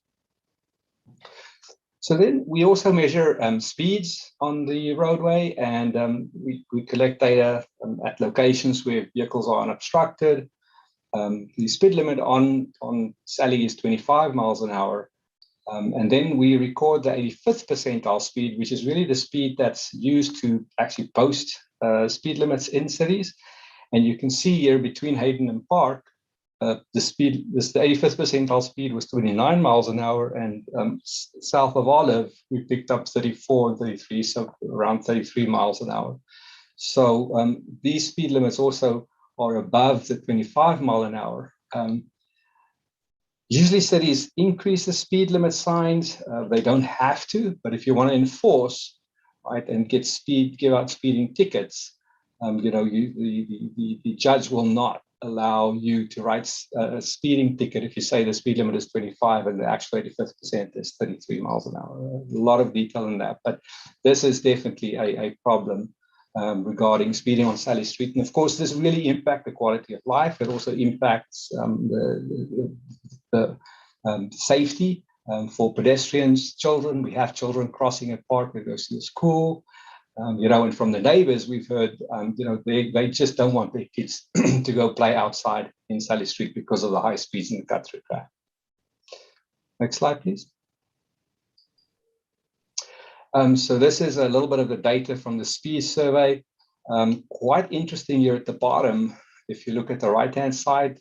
So then we also measure speeds on the roadway, and we collect data at locations where vehicles are unobstructed. The speed limit on Sally is 25 miles an hour. And then we record the 85th percentile speed, which is really the speed that's used to actually post speed limits in cities. And you can see here between Hayden and Park, the 85th percentile speed was 29 miles an hour, and south of Olive, we picked up 34 and 33, so around 33 miles an hour. So these speed limits also are above the 25 mile an hour. Usually cities increase the speed limit signs. They don't have to, but if you want to enforce, right, and give out speeding tickets, the judge will not allow you to write a speeding ticket if you say the speed limit is 25 and the actual 85th percent is 33 miles an hour. A lot of detail in that, but this is definitely a problem regarding speeding on Sally Street. And of course, this really impacts the quality of life. It also impacts the safety for pedestrians, children. We have children crossing at Park that goes to the school. And from the neighbors, we've heard, they just don't want their kids to go play outside in Sally Street because of the high speeds and the cut-through traffic. Next slide, please. So this is a little bit of the data from the speed survey. Quite interesting here at the bottom, if you look at the right-hand side,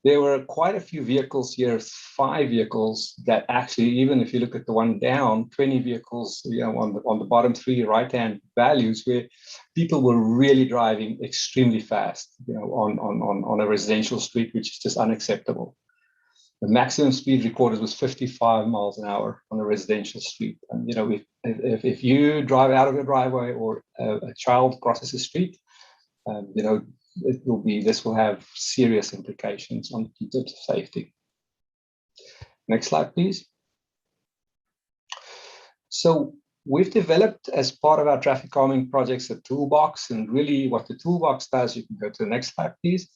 there were quite a few vehicles here, 5 vehicles that actually, even if you look at the one down, 20 vehicles, on the bottom 3 right-hand values, where people were really driving extremely fast, on a residential street, which is just unacceptable. The maximum speed recorded was 55 miles an hour on a residential street. And if you drive out of your driveway or a child crosses the street, this will have serious implications on terms of safety. Next slide, please. So We've developed, as part of our traffic calming projects, a toolbox, and really what the toolbox does, you can go to the next slide, please,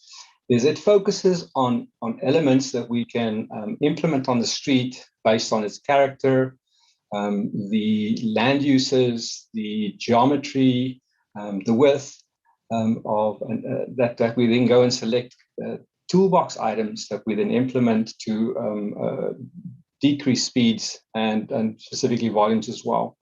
is it focuses on elements that we can implement on the street based on its character, the land uses, the geometry, the width that we then go and select toolbox items that we then implement to decrease speeds and specifically volumes as well.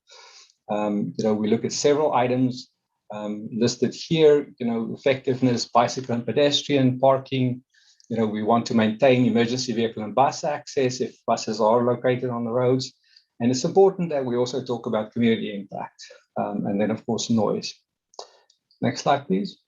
We look at several items listed here, effectiveness, bicycle and pedestrian parking. We want to maintain emergency vehicle and bus access if buses are located on the roads. And it's important that we also talk about community impact and then, of course, noise. Next slide, please.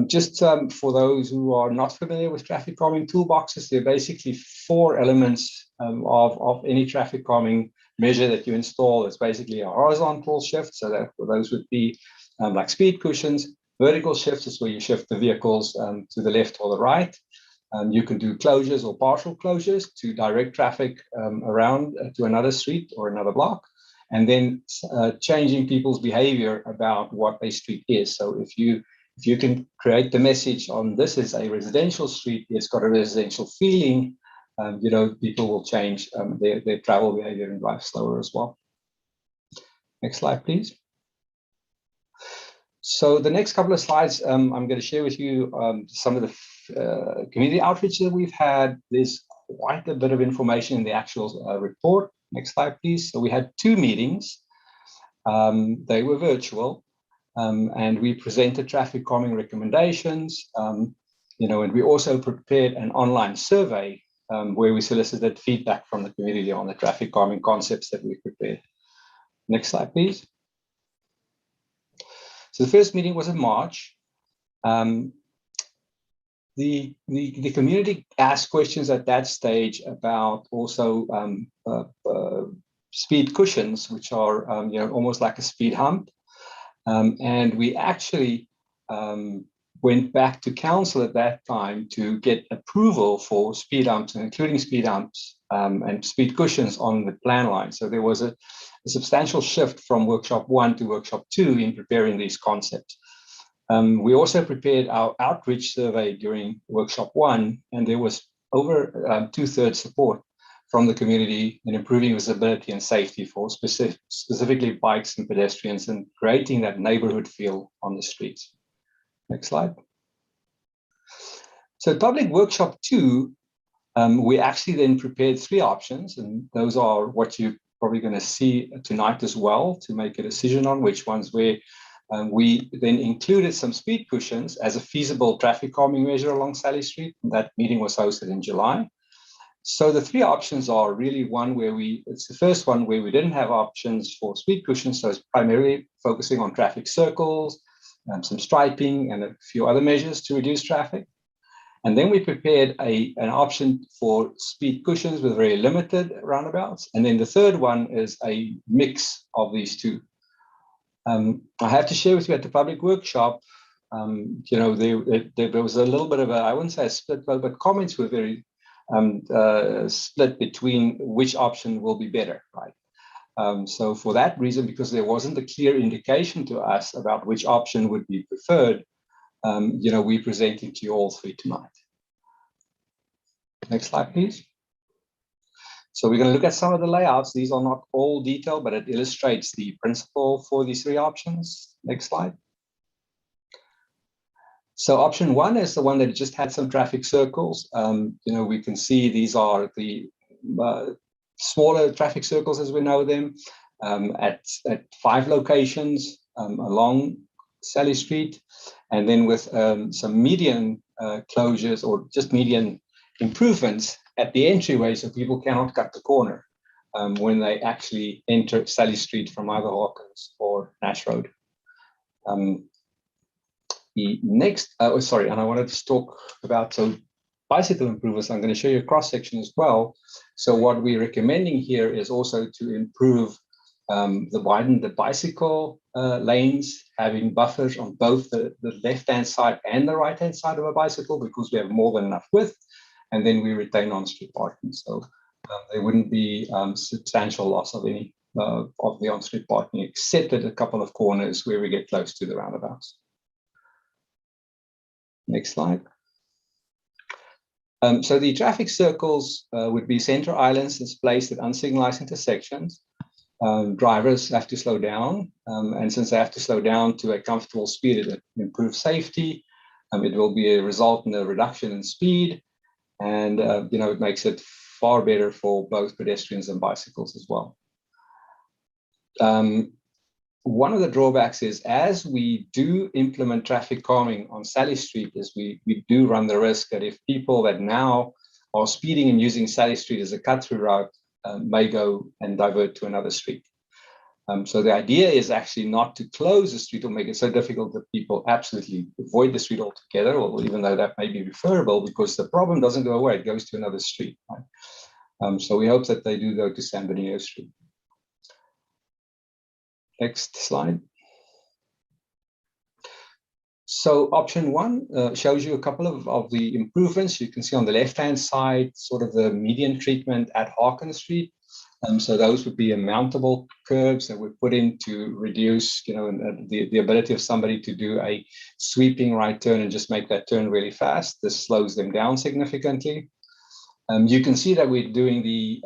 Just for those who are not familiar with traffic calming toolboxes, they're basically 4 elements of any traffic calming measure that you install. It's basically a horizontal shift, so that those would be like speed cushions. Vertical shifts is where you shift the vehicles to the left or the right. You can do closures or partial closures to direct traffic around to another street or another block, and then changing people's behavior about what a street is. So if you can create the message on this is a residential street, it's got a residential feeling, people will change their travel behavior and drive slower as well. Next slide, please. So the next couple of slides, I'm going to share with you some of the community outreach that we've had. There's quite a bit of information in the actual report. Next slide, please. So we had 2 meetings. They were virtual. And we presented traffic calming recommendations, and we also prepared an online survey where we solicited feedback from the community on the traffic calming concepts that we prepared. Next slide, please. So the first meeting was in March. The community asked questions at that stage about also speed cushions, which are almost like a speed hump. And we actually went back to council at that time to get approval for speed humps, including speed humps and speed cushions on the plan line. So there was a substantial shift from workshop 1 to workshop 2 in preparing these concepts. We also prepared our outreach survey during workshop 1, and there was over 2/3 support from the community in improving visibility and safety for specifically bikes and pedestrians and creating that neighborhood feel on the streets. Next slide. So public workshop 2, we actually then prepared 3 options, and those are what you're probably going to see tonight as well to make a decision on which ones where we then included some speed cushions as a feasible traffic calming measure along Sally Street. That meeting was hosted in July. So the 3 options are really one where it's the first one where we didn't have options for speed cushions. So it's primarily focusing on traffic circles, some striping and a few other measures to reduce traffic. And then we prepared an option for speed cushions with very limited roundabouts. And then the third one is a mix of these 2. I have to share with you at the public workshop, there was a little bit of I wouldn't say a split vote, but comments were very split between which option will be better, right? So for that reason, because there wasn't a clear indication to us about which option would be preferred, we presented to you all 3 tonight. Next slide, please. So we're going to look at some of the layouts. These are not all detailed, but it illustrates the principle for these 3 options. Next slide. So option 1 is the one that just had some traffic circles. We can see these are the smaller traffic circles as we know them at 5 locations along Sally Street, and then with some median closures or just median improvements at the entryway so people cannot cut the corner when they actually enter Sally Street from either Hawkins or Nash Road. The next, and I wanted to talk about bicycle improvements. I'm going to show you a cross section as well. So what we're recommending here is also to improve widen the bicycle lanes, having buffers on both the left-hand side and the right-hand side of a bicycle because we have more than enough width, and then we retain on-street parking. So there wouldn't be substantial loss of any of the on-street parking, except at a couple of corners where we get close to the roundabouts. Next slide. So the traffic circles would be center islands that's placed at unsignalized intersections. Drivers have to slow down, and since they have to slow down to a comfortable speed, it improves safety. It will be a result in a reduction in speed, and it makes it far better for both pedestrians and bicycles as well. One of the drawbacks is, as we do implement traffic calming on Sally Street, is we do run the risk that if people that now are speeding and using Sally Street as a cut-through route may go and divert to another street. So the idea is actually not to close the street or make it so difficult that people absolutely avoid the street altogether, or even though that may be preferable, because the problem doesn't go away, it goes to another street. Right? So we hope that they do go to San Benito Street. Next slide. So option one shows you a couple of the improvements. You can see on the left-hand side, sort of the median treatment at Harkin Street. So those would be mountable curbs that we put in to reduce, the ability of somebody to do a sweeping right turn and just make that turn really fast. This slows them down significantly. You can see that we're doing the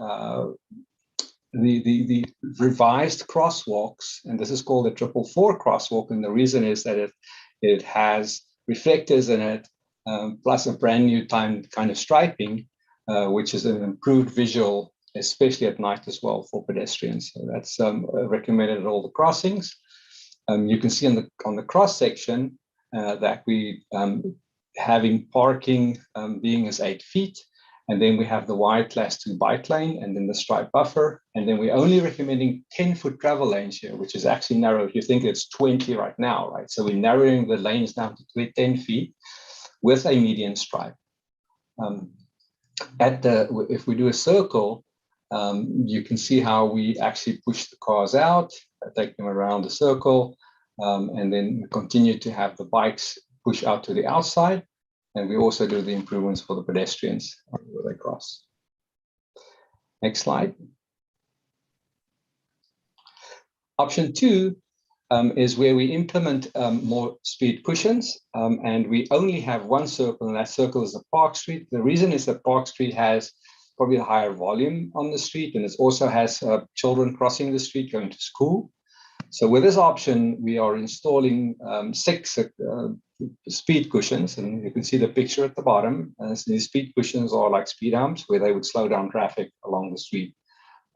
revised crosswalks, and this is called the 444 crosswalk, and the reason is that it has reflectors in it, plus a brand new kind of striping, which is an improved visual, especially at night as well for pedestrians. So that's recommended at all the crossings. You can see on the cross section that we having parking being as 8 feet. And then we have the wide class 2 bike lane, and then the stripe buffer. And then we're only recommending 10-foot travel lanes here, which is actually narrow. If you think it's 20 right now, right? So we're narrowing the lanes down to 10 feet with a median stripe. If we do a circle, you can see how we actually push the cars out, take them around the circle, and then continue to have the bikes push out to the outside. And we also do the improvements for the pedestrians where they cross. Next slide. Option 2 is where we implement more speed cushions, and we only have one circle, and that circle is the Park Street. The reason is that Park Street has probably a higher volume on the street, and it also has children crossing the street going to school. So with this option, we are installing 6 speed cushions, and you can see the picture at the bottom. So these speed cushions are like speed humps where they would slow down traffic along the street,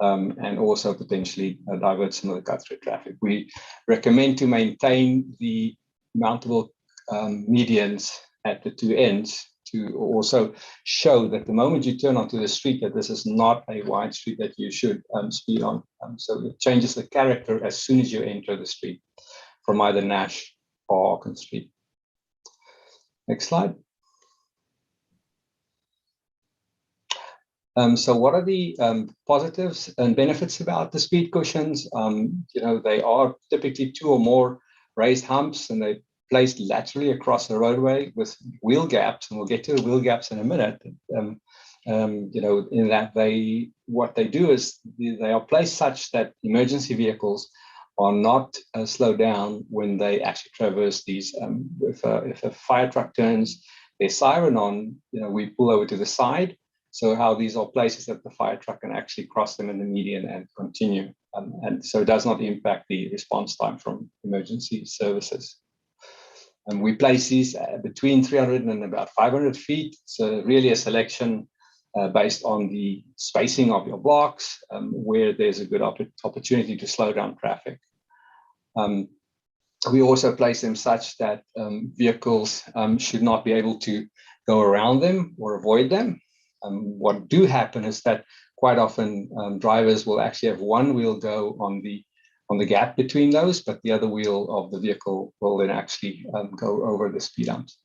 and also potentially divert some of the cut-through traffic. We recommend to maintain the mountable medians at the 2 ends to also show that the moment you turn onto the street, that this is not a wide street that you should speed on. So it changes the character as soon as you enter the street from either Nash or Harkin Street. Next slide. So what are the positives and benefits about the speed cushions? They are typically 2 or more raised humps, and they placed laterally across the roadway with wheel gaps, and we'll get to the wheel gaps in a minute. In that what they do is they are placed such that emergency vehicles are not slowed down when they actually traverse these. If a fire truck turns their siren on, we pull over to the side. So how these are places that the fire truck can actually cross them in the median and continue. And so it does not impact the response time from emergency services. And we place these between 300 and about 500 feet. So really a selection based on the spacing of your blocks, where there's a good opportunity to slow down traffic. We also place them such that vehicles should not be able to go around them or avoid them. What do happen is that quite often drivers will actually have one wheel go on the gap between those, but the other wheel of the vehicle will then actually go over the speed humps.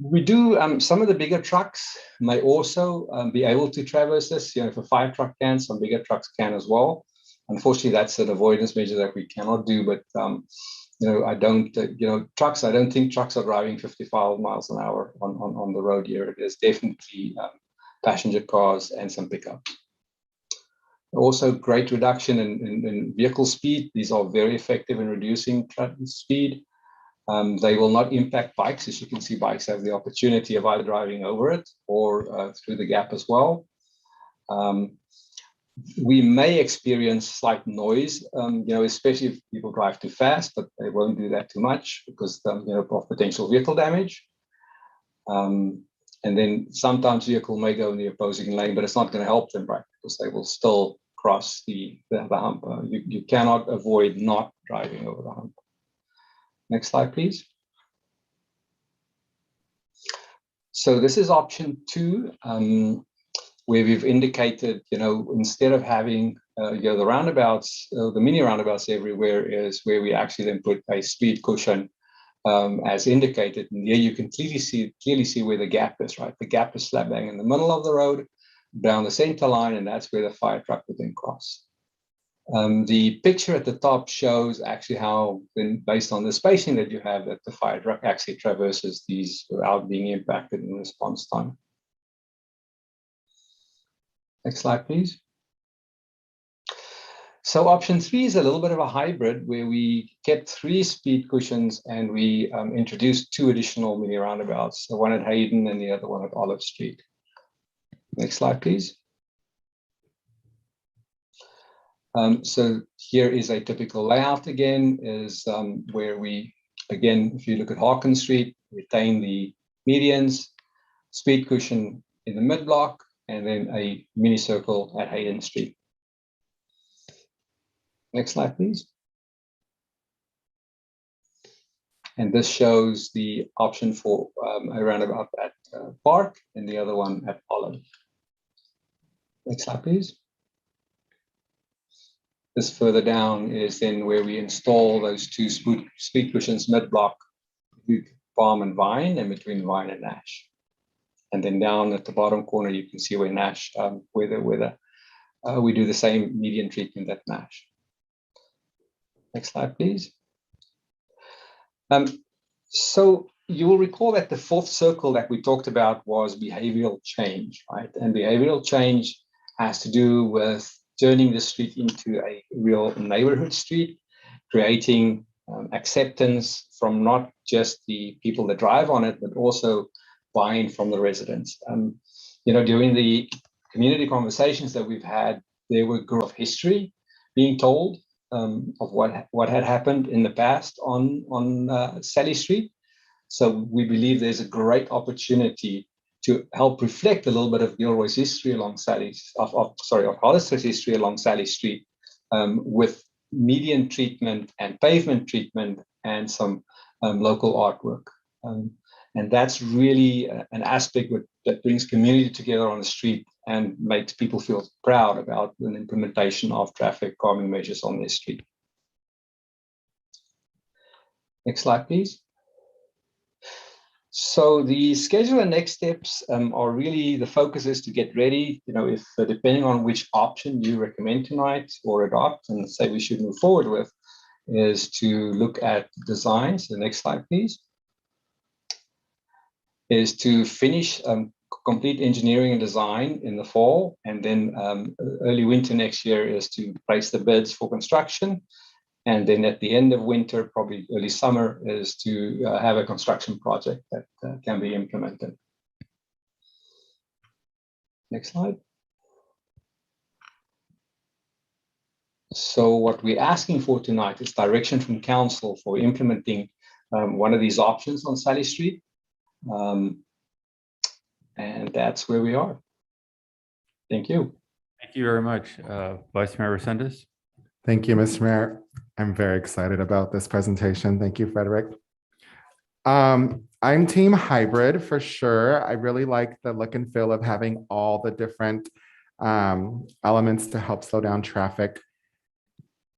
We do, some of the bigger trucks may also be able to traverse this. If a fire truck can, some bigger trucks can as well. Unfortunately, that's an avoidance measure that we cannot do, but I don't think trucks are driving 55 miles an hour on the road here. There's definitely passenger cars, and some pickups. Also, great reduction in vehicle speed. These are very effective in reducing speed. They will not impact bikes. As you can see, bikes have the opportunity of either driving over it or through the gap as well. We may experience slight noise, especially if people drive too fast, but they won't do that too much because of potential vehicle damage. And then sometimes vehicle may go in the opposing lane, but it's not going to help them, right? Because they will still cross the hump. You cannot avoid not driving over the hump. Next slide, please. So this is option 2, where we've indicated, instead of having the roundabouts, the mini roundabouts everywhere, is where we actually then put a speed cushion as indicated. And here you can clearly see where the gap is, right? The gap is slap bang in the middle of the road, down the center line, and that's where the fire truck would then cross. The picture at the top shows actually how, then based on the spacing that you have, that the fire truck actually traverses these without being impacted in response time. Next slide, please. So option 3 is a little bit of a hybrid where we kept 3 speed cushions and we introduced 2 additional mini roundabouts, the one at Hayden and the other one at Olive Street. Next slide, please. So here is a typical layout again, is where we, again, if you look at Hawkins Street, retain the medians, speed cushion in the mid block, and then a mini circle at Hayden Street. Next slide, please. And this shows the option for a roundabout at Park and the other one at Olive. Next slide, please. This further down is then where we install those 2 speed cushions mid-block, Palm and Vine, and between Vine and Nash. And then down at the bottom corner, you can see where Nash, we do the same median treatment at Nash. Next slide, please. So you will recall that the 4th circle that we talked about was behavioral change, right? And behavioral change has to do with turning the street into a real neighborhood street, creating acceptance from not just the people that drive on it, but also buy-in from the residents. During the community conversations that we've had, there were of history being told of what had happened in the past on Sally Street. So we believe there's a great opportunity to help reflect a little bit of Gilroy's history along of Hollister's history along Sally Street, with median treatment and pavement treatment and some local artwork. And that's really an aspect that brings community together on the street and makes people feel proud about the implementation of traffic calming measures on their street. Next slide, please. So the schedule and next steps are really, the focus is to get ready, if depending on which option you recommend tonight or adopt and say we should move forward with, is to look at designs. The next slide, please. Is to finish complete engineering and design in the fall, and then early winter next year is to place the bids for construction. And then at the end of winter, probably early summer, is to have a construction project that can be implemented. Next slide. So what we're asking for tonight is direction from council for implementing one of these options on Sally Street. And that's where we are. Thank you. Thank you very much, Vice Mayor Resendez. Thank you, Mr. Mayor. I'm very excited about this presentation. Thank you, Frederick. I'm team hybrid for sure. I really like the look and feel of having all the different elements to help slow down traffic.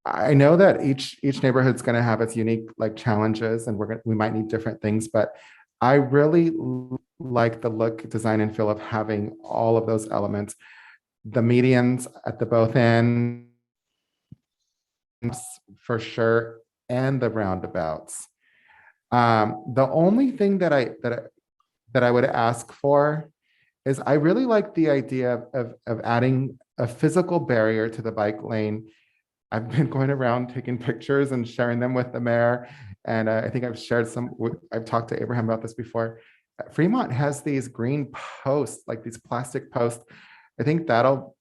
I know that each neighborhood is going to have its unique challenges, and we might need different things, but I really like the look, design, and feel of having all of those elements. The medians at the both ends, for sure, and the roundabouts. The only thing that I would ask for is I really like the idea of adding a physical barrier to the bike lane. I've been going around taking pictures and sharing them with the mayor. And I think I've shared I've talked to Abraham about this before. Fremont has these green posts, like these plastic posts. I think that'll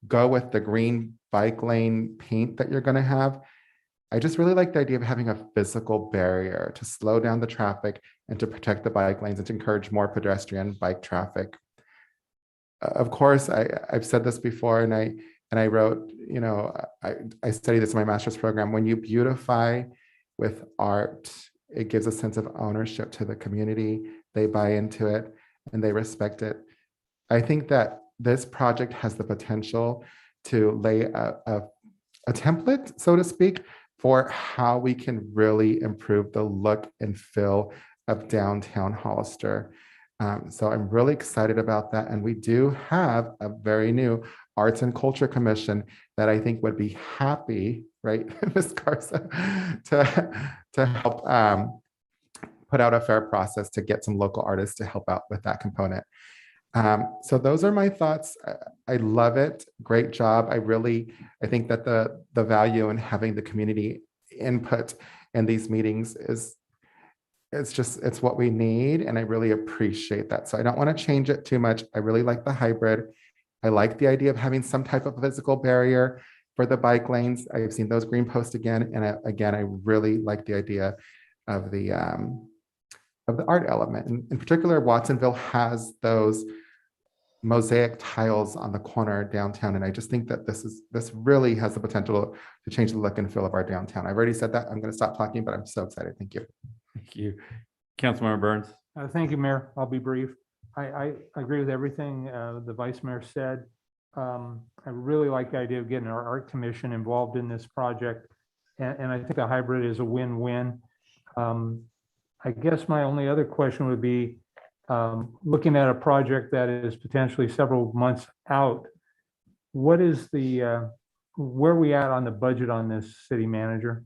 go with the green bike lane paint that you're going to have. I just really like the idea of having a physical barrier to slow down the traffic and to protect the bike lanes and to encourage more pedestrian bike traffic. Of course, I've said this before, and I wrote, I studied this in my master's program. When you beautify with art, it gives a sense of ownership to the community. They buy into it and they respect it. I think that this project has the potential to lay a template, so to speak, for how we can really improve the look and feel of downtown Hollister. So I'm really excited about that. And we do have a very new Arts and Culture Commission that I think would be happy, right, Ms. Garza, to help put out a fair process to get some local artists to help out with that component. So those are my thoughts. I love it. Great job. I think that the value in having the community input in these meetings it's what we need. And I really appreciate that. So I don't want to change it too much. I really like the hybrid. I like the idea of having some type of physical barrier for the bike lanes. I've seen those green posts again. And I really like the idea of the art element. In particular, Watsonville has those mosaic tiles on the corner downtown. And I just think that this really has the potential to change the look and feel of our downtown. I've already said that. I'm going to stop talking, but I'm so excited. Thank you. Thank you. Councilmember Burns. Thank you, Mayor. I'll be brief. I agree with everything the Vice Mayor said. I really like the idea of getting our art commission involved in this project. And I think the hybrid is a win-win. I guess my only other question would be, looking at a project that is potentially several months out, what is where are we at on the budget on this, City Manager?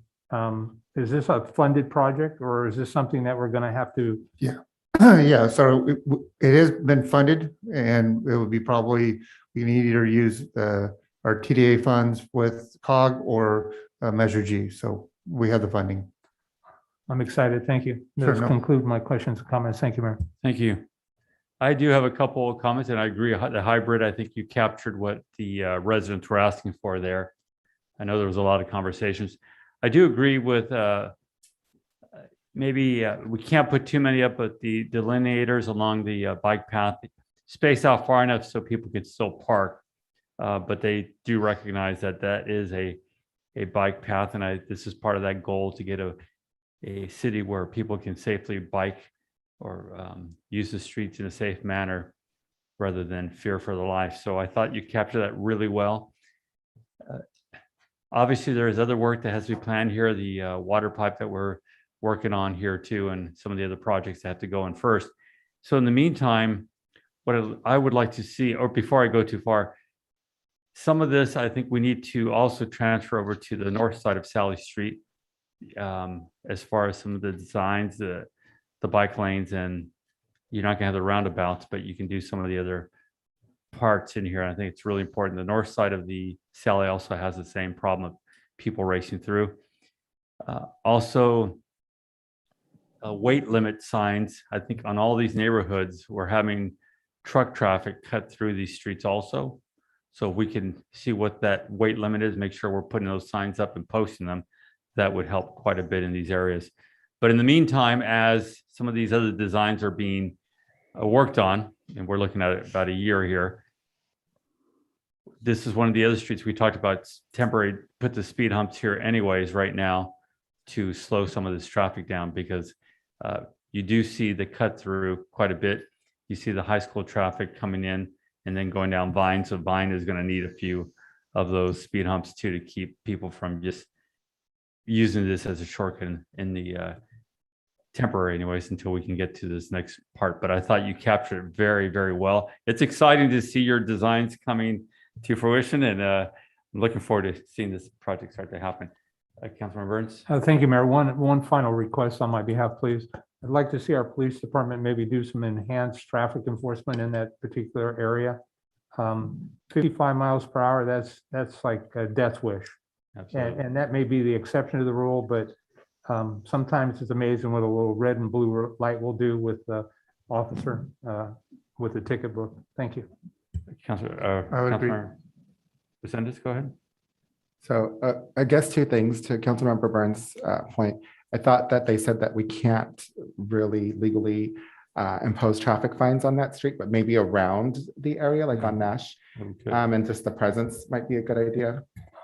Is this a funded project, or is this something that we're going to have to? Yeah, so it has been funded, and it would be probably, we need to either use our TDA funds with COG or Measure G. So we have the funding. I'm excited. Thank you. Sure, Let's conclude my questions and comments. Thank you, Mayor. Thank you. I do have a couple of comments, and I agree. The hybrid, I think you captured what the residents were asking for there. I know there was a lot of conversations. I do agree with maybe we can't put too many up, but the delineators along the bike path space out far enough so people could still park. But they do recognize that that is a bike path, and this is part of that goal to get a city where people can safely bike or use the streets in a safe manner rather than fear for their life. So I thought you captured that really well. Obviously, there is other work that has to be planned here, the water pipe that we're working on here too, and some of the other projects that have to go in first. So in the meantime, what I would like to see, or before I go too far, some of this, I think we need to also transfer over to the north side of Sally Street, as far as some of the designs, the bike lanes, and you're not gonna have the roundabouts, but you can do some of the other parts in here. I think it's really important. The north side of the Sally also has the same problem of people racing through. Also, weight limit signs. I think on all these neighborhoods, we're having truck traffic cut through these streets also. So we can see what that weight limit is, make sure we're putting those signs up and posting them. That would help quite a bit in these areas. But in the meantime, as some of these other designs are being worked on, and we're looking at about a year here, this is one of the other streets we talked about, temporary, put the speed humps here anyways right now to slow some of this traffic down, because you do see the cut through quite a bit. You see the high school traffic coming in and then going down Vine. So Vine is going to need a few of those speed humps too, to keep people from just using this as a shortcut in the temporary anyways, until we can get to this next part. But I thought you captured it very, very well. It's exciting to see your designs coming to fruition, and I'm looking forward to seeing this project start to happen. Councilmember Burns. Thank you, Mayor. One final request on my behalf, please. I'd like to see our police department maybe do some enhanced traffic enforcement in that particular area. 55 miles per hour, that's like a death wish. Absolutely. And that may be the exception to the rule, but sometimes it's amazing what a little red and blue light will do with the officer with the ticket book. Thank you. Councilor, I would agree. Councilor Resendez, go ahead. So I guess two things to Councilmember Burns' point. I thought that they said that we can't really legally impose traffic fines on that street, but maybe around the area, like on Nash. Okay. And just the presence might be a good idea.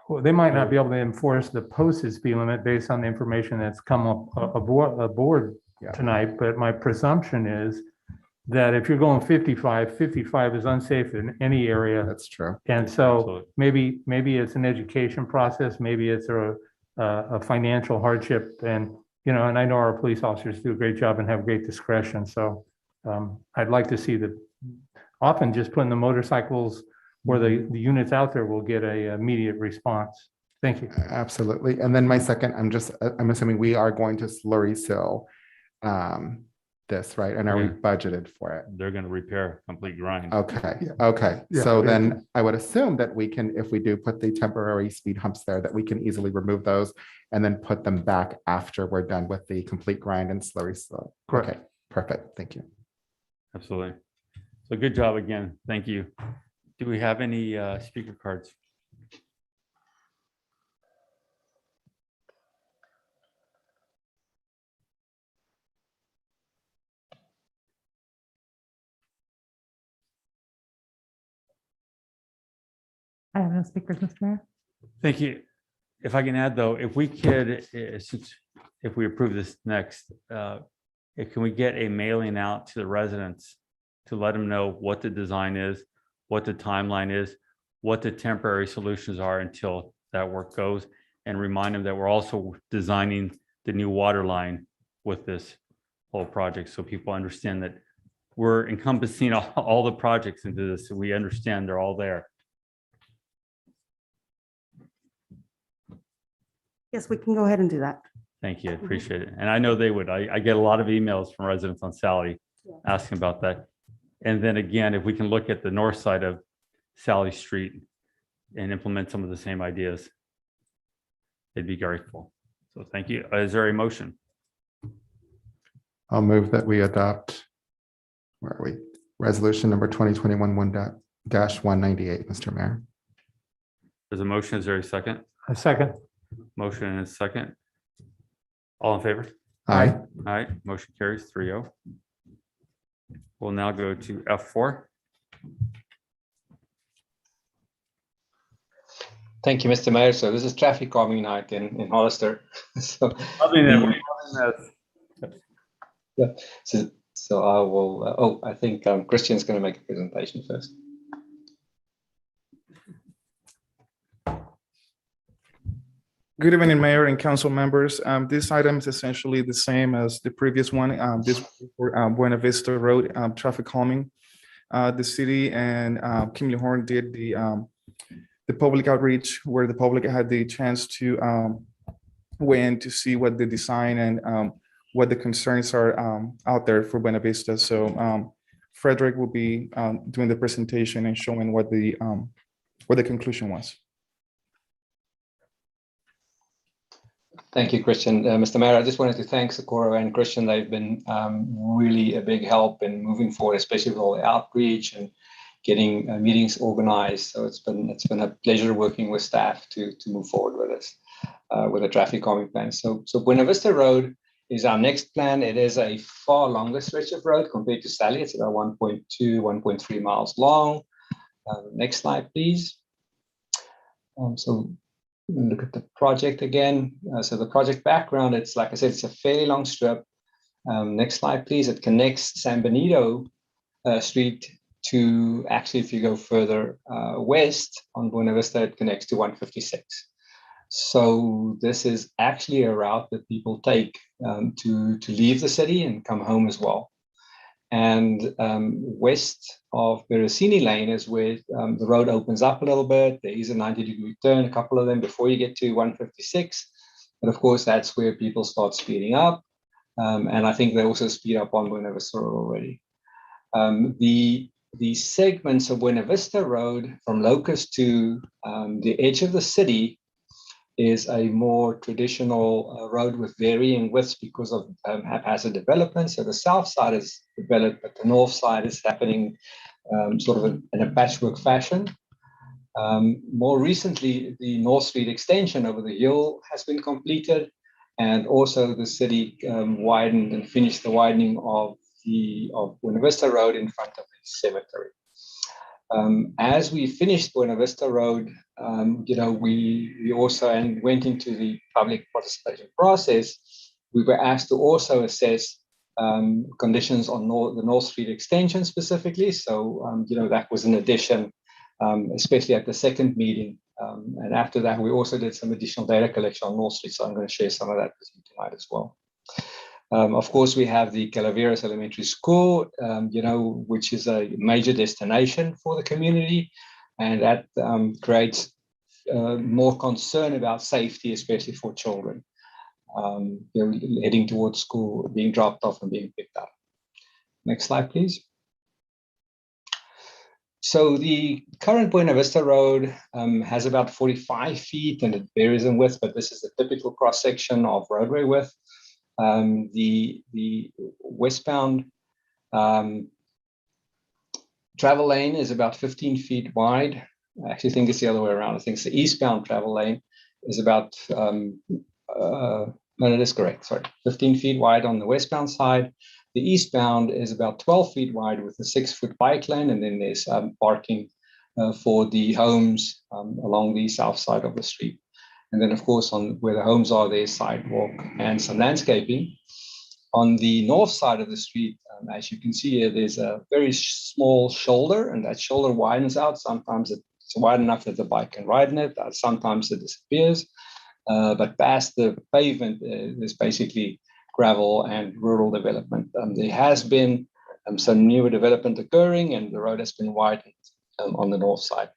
Well, they might not be able to enforce the posted speed limit based on the information that's come up aboard Yeah. tonight, but my presumption is that if you're going 55, 55 is unsafe in any area. That's true. And so Absolutely. maybe it's an education process, maybe it's a financial hardship. And, and I know our police officers do a great job and have great discretion. So I'd like to see that often just putting the motorcycles or the units out there will get a immediate response. Thank you. Absolutely. And then my second, I'm assuming we are going to slurry seal this, right? And are we Yeah. budgeted for it? They're going to repair complete grind. Okay, okay. Yeah. So then I would assume that we can, if we do put the temporary speed humps there, that we can easily remove those and then put them back after we're done with the complete grind and slurry seal. Correct. Okay, perfect. Thank you. Absolutely. So good job again. Thank you. Do we have any speaker cards? I have no speakers, Mr. Mayor. Thank you. If I can add, though, if we could, since if we approve this next, can we get a mailing out to the residents to let them know what the design is, what the timeline is, what the temporary solutions are until that work goes, and remind them that we're also designing the new water line with this whole project, so people understand that we're encompassing all the projects into this, so we understand they're all there. Yes, we can go ahead and do that. Thank you. I appreciate it. And I know they would. I get a lot of emails from residents on Sally asking about that. And then again, if we can look at the north side of Sally Street and implement some of the same ideas, they'd be grateful. So thank you. Is there a motion? I'll move that we adopt, where are we? Resolution number 2021-198, Mr. Mayor. There's a motion. Is there a second? A second. Motion and a second. All in favor? Aye. All right, motion carries 3-0. We'll now go to F4. Thank you, Mr. Mayor. So this is traffic calming night in Hollister. So so I will, I think Christian's going to make a presentation first. Good evening, Mayor and council members. This item is essentially the same as the previous one. This for Buena Vista Road traffic calming. The city and Kimley Horn did the public outreach where the public had the chance to weigh in to see what the design and what the concerns are out there for Buena Vista. So Frederick will be doing the presentation and showing what the conclusion was. Thank you, Christian. Mr. Mayor, I just wanted to thank Socorro and Christian. They've been really a big help in moving forward, especially with all the outreach and getting meetings organized. So it's been a pleasure working with staff to move forward with this, with the traffic calming plan. So Buena Vista Road is our next plan. It is a far longer stretch of road compared to Sally. It's about 1.2, 1.3 miles long. Next slide, please. So look at the project again. So the project background, it's like I said, it's a fairly long strip. Next slide, please. It connects San Benito Street to, actually, if you go further west on Buena Vista, it connects to 156. So this is actually a route that people take to leave the city and come home as well. And west of Berasini Lane is where the road opens up a little bit. There is a 90-degree turn, a couple of them before you get to 156. But of course, that's where people start speeding up. And I think they also speed up on Buena Vista Road already. The segments of Buena Vista Road from Locust to the edge of the city is a more traditional road with varying widths because of haphazard development. So the south side is developed, but the north side is happening sort of in a patchwork fashion. More recently, the North Street extension over the hill has been completed, and also the city widened and finished the widening of Buena Vista Road in front of the cemetery. As we finished Buena Vista Road, we also went into the public participation process. We were asked to also assess conditions on the North Street extension specifically. So, that was an addition, especially at the second meeting. And after that, we also did some additional data collection on North Street. So I'm going to share some of that with you tonight as well. Of course, we have the Calaveras Elementary School, which is a major destination for the community. And that creates more concern about safety, especially for children. Heading towards school, being dropped off and being picked up. Next slide, please. So the current Buena Vista Road has about 45 feet and it varies in width, but this is the typical cross-section of roadway width. The westbound travel lane is about 15 feet wide. I actually think it's the other way around. I think it's the eastbound travel lane is about, no, that is correct, sorry, 15 feet wide on the westbound side. The eastbound is about 12 feet wide with a 6-foot bike lane, and then there's parking for the homes along the south side of the street. And then, of course, on where the homes are, there's sidewalk and some landscaping. On the north side of the street, as you can see here, there's a very small shoulder, and that shoulder widens out. Sometimes it's wide enough that the bike can ride in it. Sometimes it disappears. But past the pavement, there's basically gravel and rural development. There has been some newer development occurring, and the road has been widened on the north side.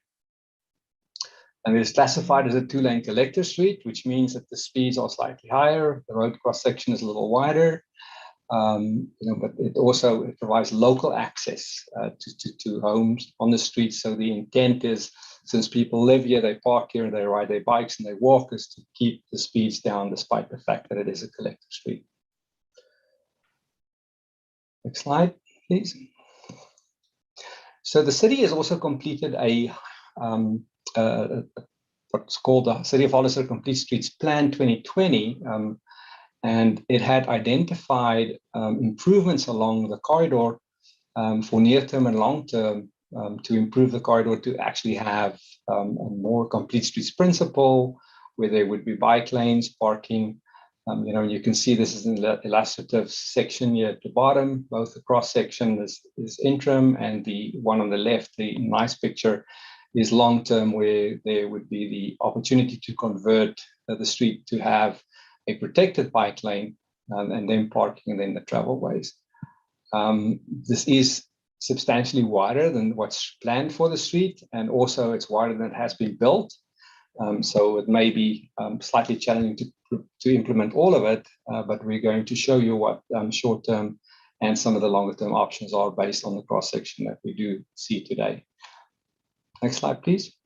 And it is classified as a 2-lane collector street, which means that the speeds are slightly higher. The road cross-section is a little wider, but it provides local access to homes on the street. So the intent is, since people live here, they park here, they ride their bikes and they walk, is to keep the speeds down despite the fact that it is a collector street. Next slide, please. So the city has also completed what's called the City of Hollister Complete Streets Plan 2020, and it had identified improvements along the corridor for near-term and long-term to improve the corridor to actually have a more complete streets principle, where there would be bike lanes, parking. You can see this is an illustrative section here at the bottom. Both the cross section is interim, and the one on the left, the nice picture, is long-term, where there would be the opportunity to convert the street to have a protected bike lane and then parking and then the travel ways. This is substantially wider than what's planned for the street, and also it's wider than it has been built. So it may be slightly challenging to implement all of it, but we're going to show you what short-term and some of the longer-term options are based on the cross-section that we do see today. Next slide, please.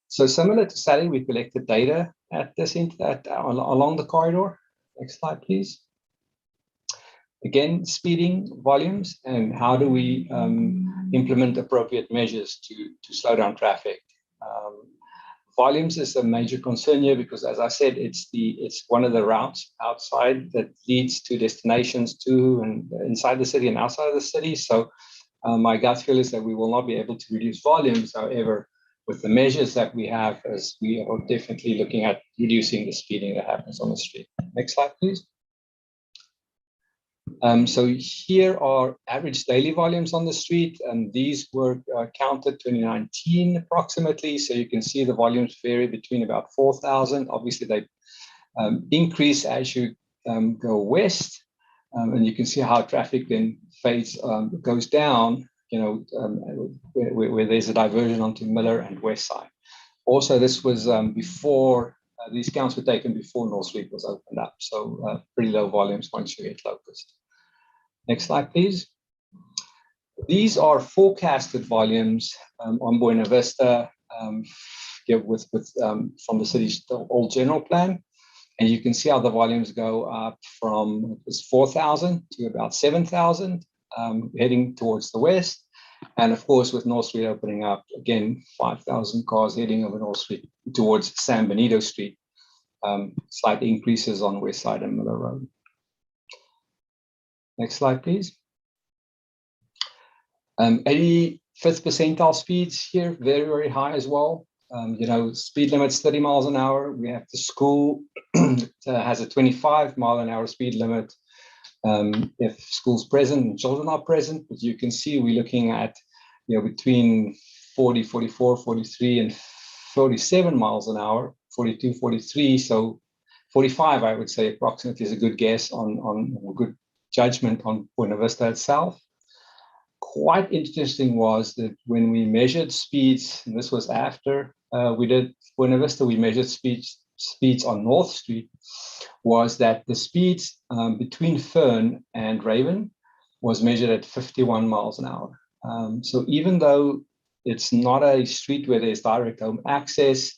So similar to Sally, we collected data at this along the corridor. Next slide, please. Again, speeding volumes and how do we implement appropriate measures to slow down traffic. Volumes is a major concern here because, as I said, it's one of the routes outside that leads to destinations to and inside the city and outside of the city. So my gut feel is that we will not be able to reduce volumes. However, with the measures that we have, as we are definitely looking at reducing the speeding that happens on the street. Next slide, please. So here are average daily volumes on the street, and these were counted 2019 approximately. So you can see the volumes vary between about 4,000. Obviously, they increase as you go west, and you can see how traffic then goes down, where there's a diversion onto Miller and West Side. Also, this was before These counts were taken before North Street was opened up, so pretty low volumes once you hit Locust. Next slide, please. These are forecasted volumes on Buena Vista from the city's old general plan. And you can see how the volumes go up from it was 4,000 to about 7,000, heading towards the west. And of course, with North Street opening up, again, 5,000 cars heading over North Street towards San Benito Street. Slight increases on West Side and Miller Road. Next slide, please. 85th percentile speeds here, very, very high as well. Speed limits 30 miles an hour. We have the school has a 25-mile-an-hour speed limit if school's present and children are present. But you can see we're looking at between 40, 44, 43, and 47 miles an hour, 42, 43. So 45, I would say, approximately is a good guess on a good judgment on Buena Vista itself. Quite interesting was that when we measured speeds, and this was after we did Buena Vista, we measured speeds on North Street, was that the speeds between Fern and Raven was measured at 51 miles an hour. So even though it's not a street where there's direct home access,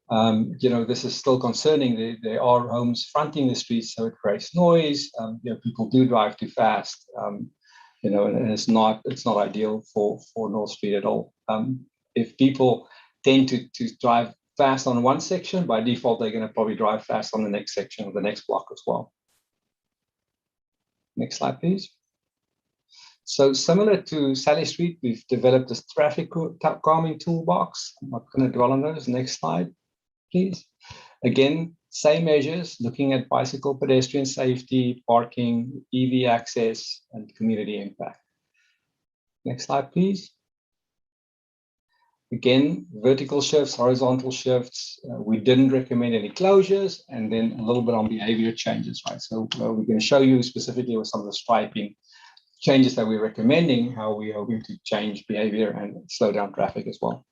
this is still concerning. There are homes fronting the streets, so it creates noise. People do drive too fast. And it's not ideal for North Street at all. If people tend to drive fast on one section, by default, they're going to probably drive fast on the next section or the next block as well. Next slide, please. So similar to Sally Street, we've developed this traffic calming toolbox. I'm not going to dwell on those. Next slide, please. Again, same measures, looking at bicycle pedestrian safety, parking, EV access, and community impact. Next slide, please. Again, vertical shifts, horizontal shifts. We didn't recommend any closures, and then a little bit on behavior changes, right? So we're going to show you specifically with some of the striping changes that we're recommending, how we are going to change behavior and slow down traffic as well.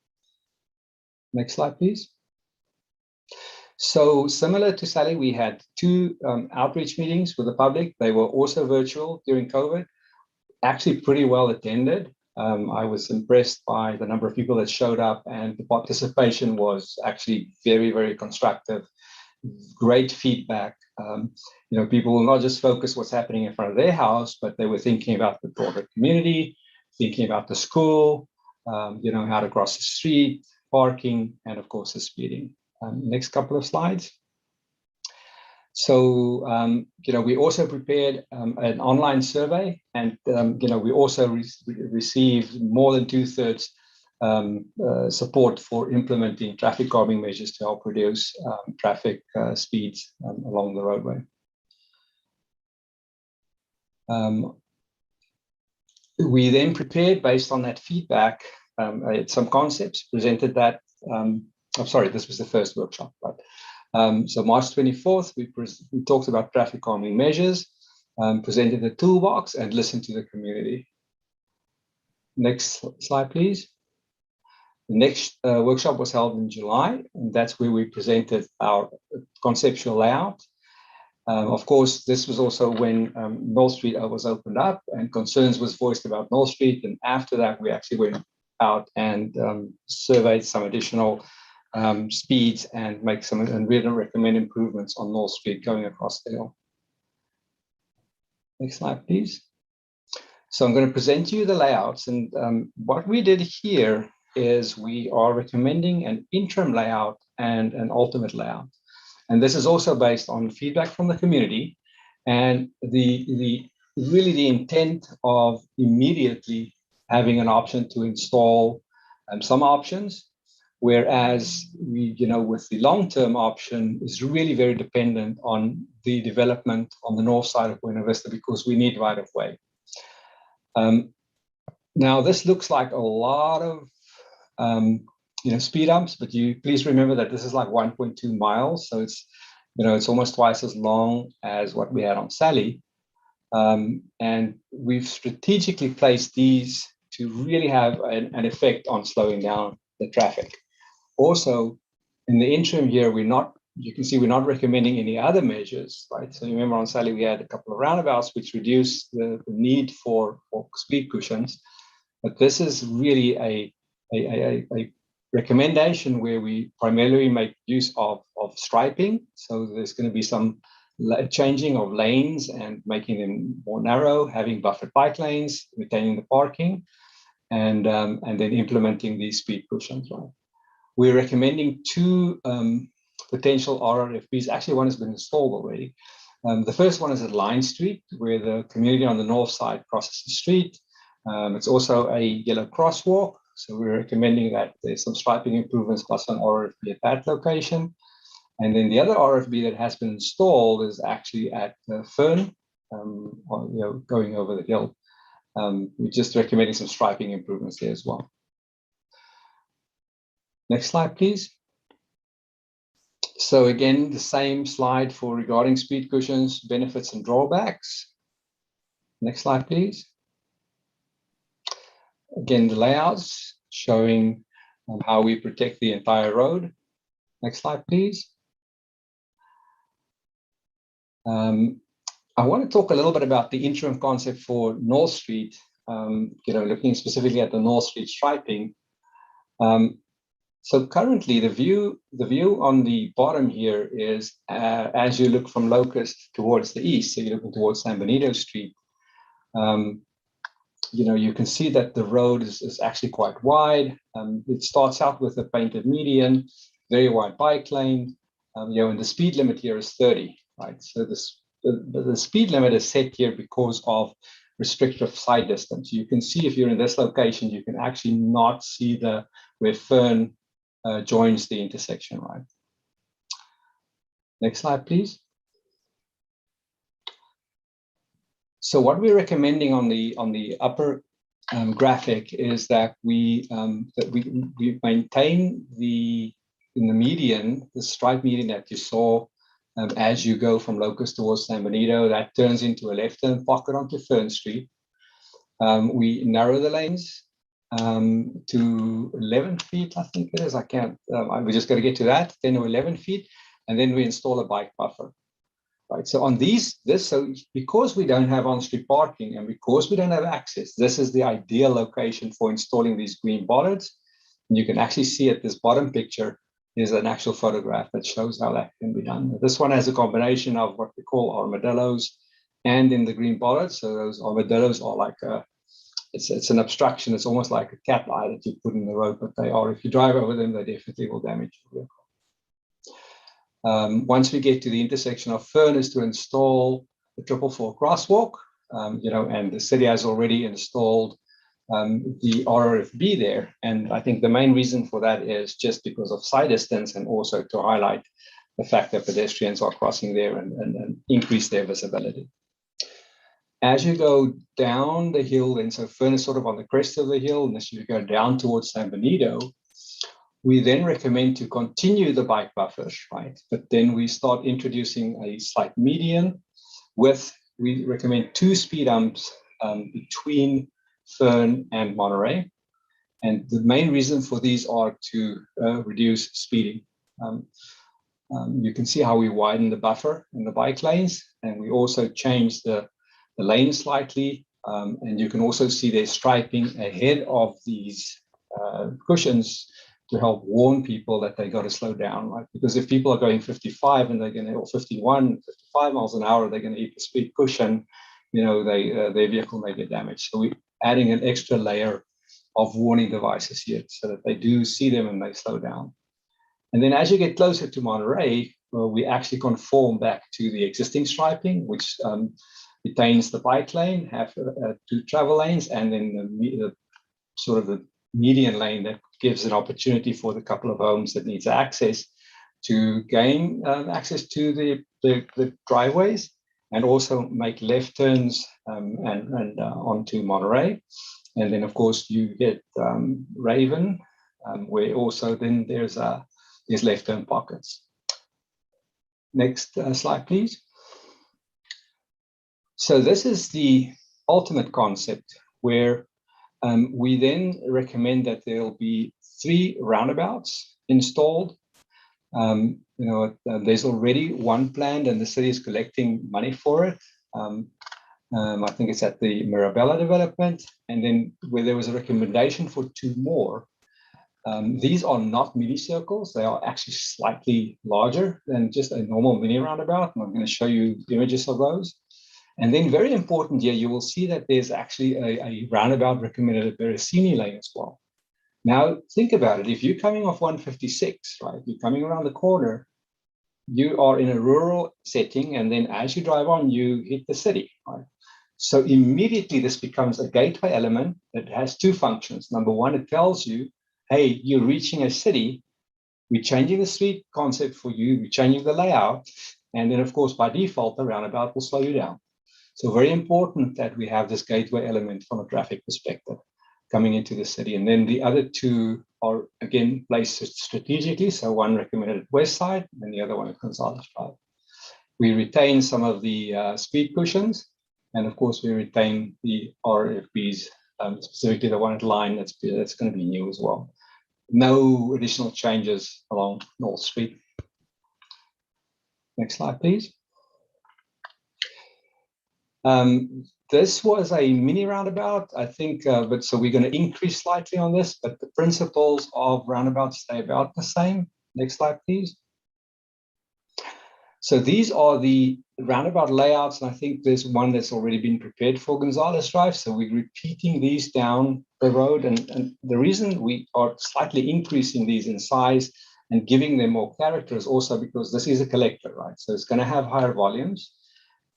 Next slide, please. So similar to Sally, we had two outreach meetings with the public. They were also virtual during COVID, actually pretty well attended. I was impressed by the number of people that showed up, and the participation was actually very, very constructive. Great feedback. People will not just focus what's happening in front of their house, but they were thinking about the broader community, thinking about the school, how to cross the street, parking, and of course the speeding. Next couple of slides. So, we also prepared an online survey, and, we also received more than 2/3 support for implementing traffic calming measures to help reduce traffic speeds along the roadway. We then prepared, based on that feedback, some concepts, presented that. I'm sorry, this was the first workshop, right? So March 24th, we talked about traffic calming measures, presented the toolbox, and listened to the community. Next slide, please. The next workshop was held in July, and that's where we presented our conceptual layout. Of course, this was also when North Street was opened up and concerns was voiced about North Street. And after that, we actually went out and surveyed some additional speeds and we recommend improvements on North Street going across the hill. Next slide, please. So I'm going to present you the layouts, and what we did here is we are recommending an interim layout and an ultimate layout. And this is also based on feedback from the community and the intent of immediately having an option to install some options. Whereas with the long-term option is really very dependent on the development on the north side of Buena Vista, because we need right of way. Now this looks like a lot of speed bumps, but please remember that this is like 1.2 miles, so it's almost twice as long as what we had on Sally, and we've strategically placed these to really have an effect on slowing down the traffic. Also, in the interim here, we're not You can see we're not recommending any other measures, right? So remember on Sally, we had a couple of roundabouts which reduce the need for speed cushions. But this is really a recommendation where we primarily make use of striping. So there's going to be some changing of lanes and making them more narrow, having buffered bike lanes, retaining the parking, and then implementing these speed cushions. Right? We're recommending two potential RRFBs. Actually, one has been installed already. The first one is at Line Street, where the community on the north side crosses the street. It's also a yellow crosswalk. So we're recommending that there's some striping improvements plus an RFB at that location. And then the other RFB that has been installed is actually at Fern, going over the hill. We're just recommending some striping improvements there as well. Next slide, please. So again, the same slide for regarding speed cushions, benefits and drawbacks. Next slide, please. Again, the layouts showing how we protect the entire road. Next slide, please. I want to talk a little bit about the interim concept for North Street, looking specifically at the North Street striping. So currently the view on the bottom here is as you look from Locust towards the east, so you're looking towards San Benito Street, you can see that the road is actually quite wide. It starts out with a painted median, very wide bike lane, and the speed limit here is 30, right? So the speed limit is set here because of restrictive side distance. You can see if you're in this location, you can actually not see where Fern joins the intersection, right? Next slide, please. So what we're recommending on the upper graphic is that we maintain in the median, the stripe median that you saw as you go from Locust towards San Benito, that turns into a left-turn pocket onto Fern Street. We narrow the lanes to 11 feet, I think it is. I can't, we're just going to get to that, 10 or 11 feet, and then we install a bike buffer. Right, so on so because we don't have on-street parking and because we don't have access, this is the ideal location for installing these green bollards. And you can actually see at this bottom picture is an actual photograph that shows how that can be done. This one has a combination of what we call armadillos and in the green bollards. So those armadillos are like it's an obstruction. It's almost like a cat eye that you put in the road, but they are, if you drive over them, they definitely will damage your vehicle. Once we get to the intersection of Fern is to install the 444 crosswalk, and the city has already installed the RRFB there. And I think the main reason for that is just because of side distance and also to highlight the fact that pedestrians are crossing there and increase their visibility. As you go down the hill, and so Fern is sort of on the crest of the hill, and as you go down towards San Benito, we then recommend to continue the bike buffers, right? But then we start introducing a slight median we recommend 2 speed humps between Fern and Monterey. And the main reason for these are to reduce speeding. You can see how we widen the buffer in the bike lanes, and we also change the lane slightly. And you can also see there's striping ahead of these cushions to help warn people that they got to slow down, right? Because if people are going 55 and they're going to, or 51, 55 miles an hour, they're going to hit the speed cushion, their vehicle may get damaged. So we're adding an extra layer of warning devices here so that they do see them and they slow down. And then as you get closer to Monterey, we actually conform back to the existing striping, which retains the bike lane, have 2 travel lanes, and then the sort of the median lane that gives an opportunity for the couple of homes that needs access to gain access to the driveways and also make left turns and onto Monterey. And then of course you get Raven, where also then there's left turn pockets. Next slide, please. So this is the ultimate concept where we then recommend that there will be 3 roundabouts installed. There's already one planned and the city is collecting money for it. I think it's at the Mirabella development. And then where there was a recommendation for 2 more. These are not mini circles. They are actually slightly larger than just a normal mini roundabout. And I'm going to show you images of those. And then very important here, you will see that there's actually a roundabout recommended at Beresini Lane as well. Now, think about it. If you're coming off 156, right, you're coming around the corner, you are in a rural setting, and then as you drive on, you hit the city, right? So immediately this becomes a gateway element that has 2 functions. Number one, it tells you, hey, you're reaching a city. We're changing the street concept for you. We're changing the layout. And then, of course, by default, the roundabout will slow you down. So very important that we have this gateway element from a traffic perspective coming into the city. And then the other 2 are, again, placed strategically. So one recommended at West Side and the other one at Gonzalez Drive. We retain some of the speed cushions. And of course, we retain the RFBs, specifically the one at Line that's going to be new as well. No additional changes along North Street. Next slide, please. This was a mini roundabout, I think, but so we're going to increase slightly on this, but the principles of roundabouts stay about the same. Next slide, please. So these are the roundabout layouts, and I think there's one that's already been prepared for Gonzalez Drive. So we're repeating these down the road, and the reason we are slightly increasing these in size and giving them more character is also because this is a collector, right? So it's going to have higher volumes,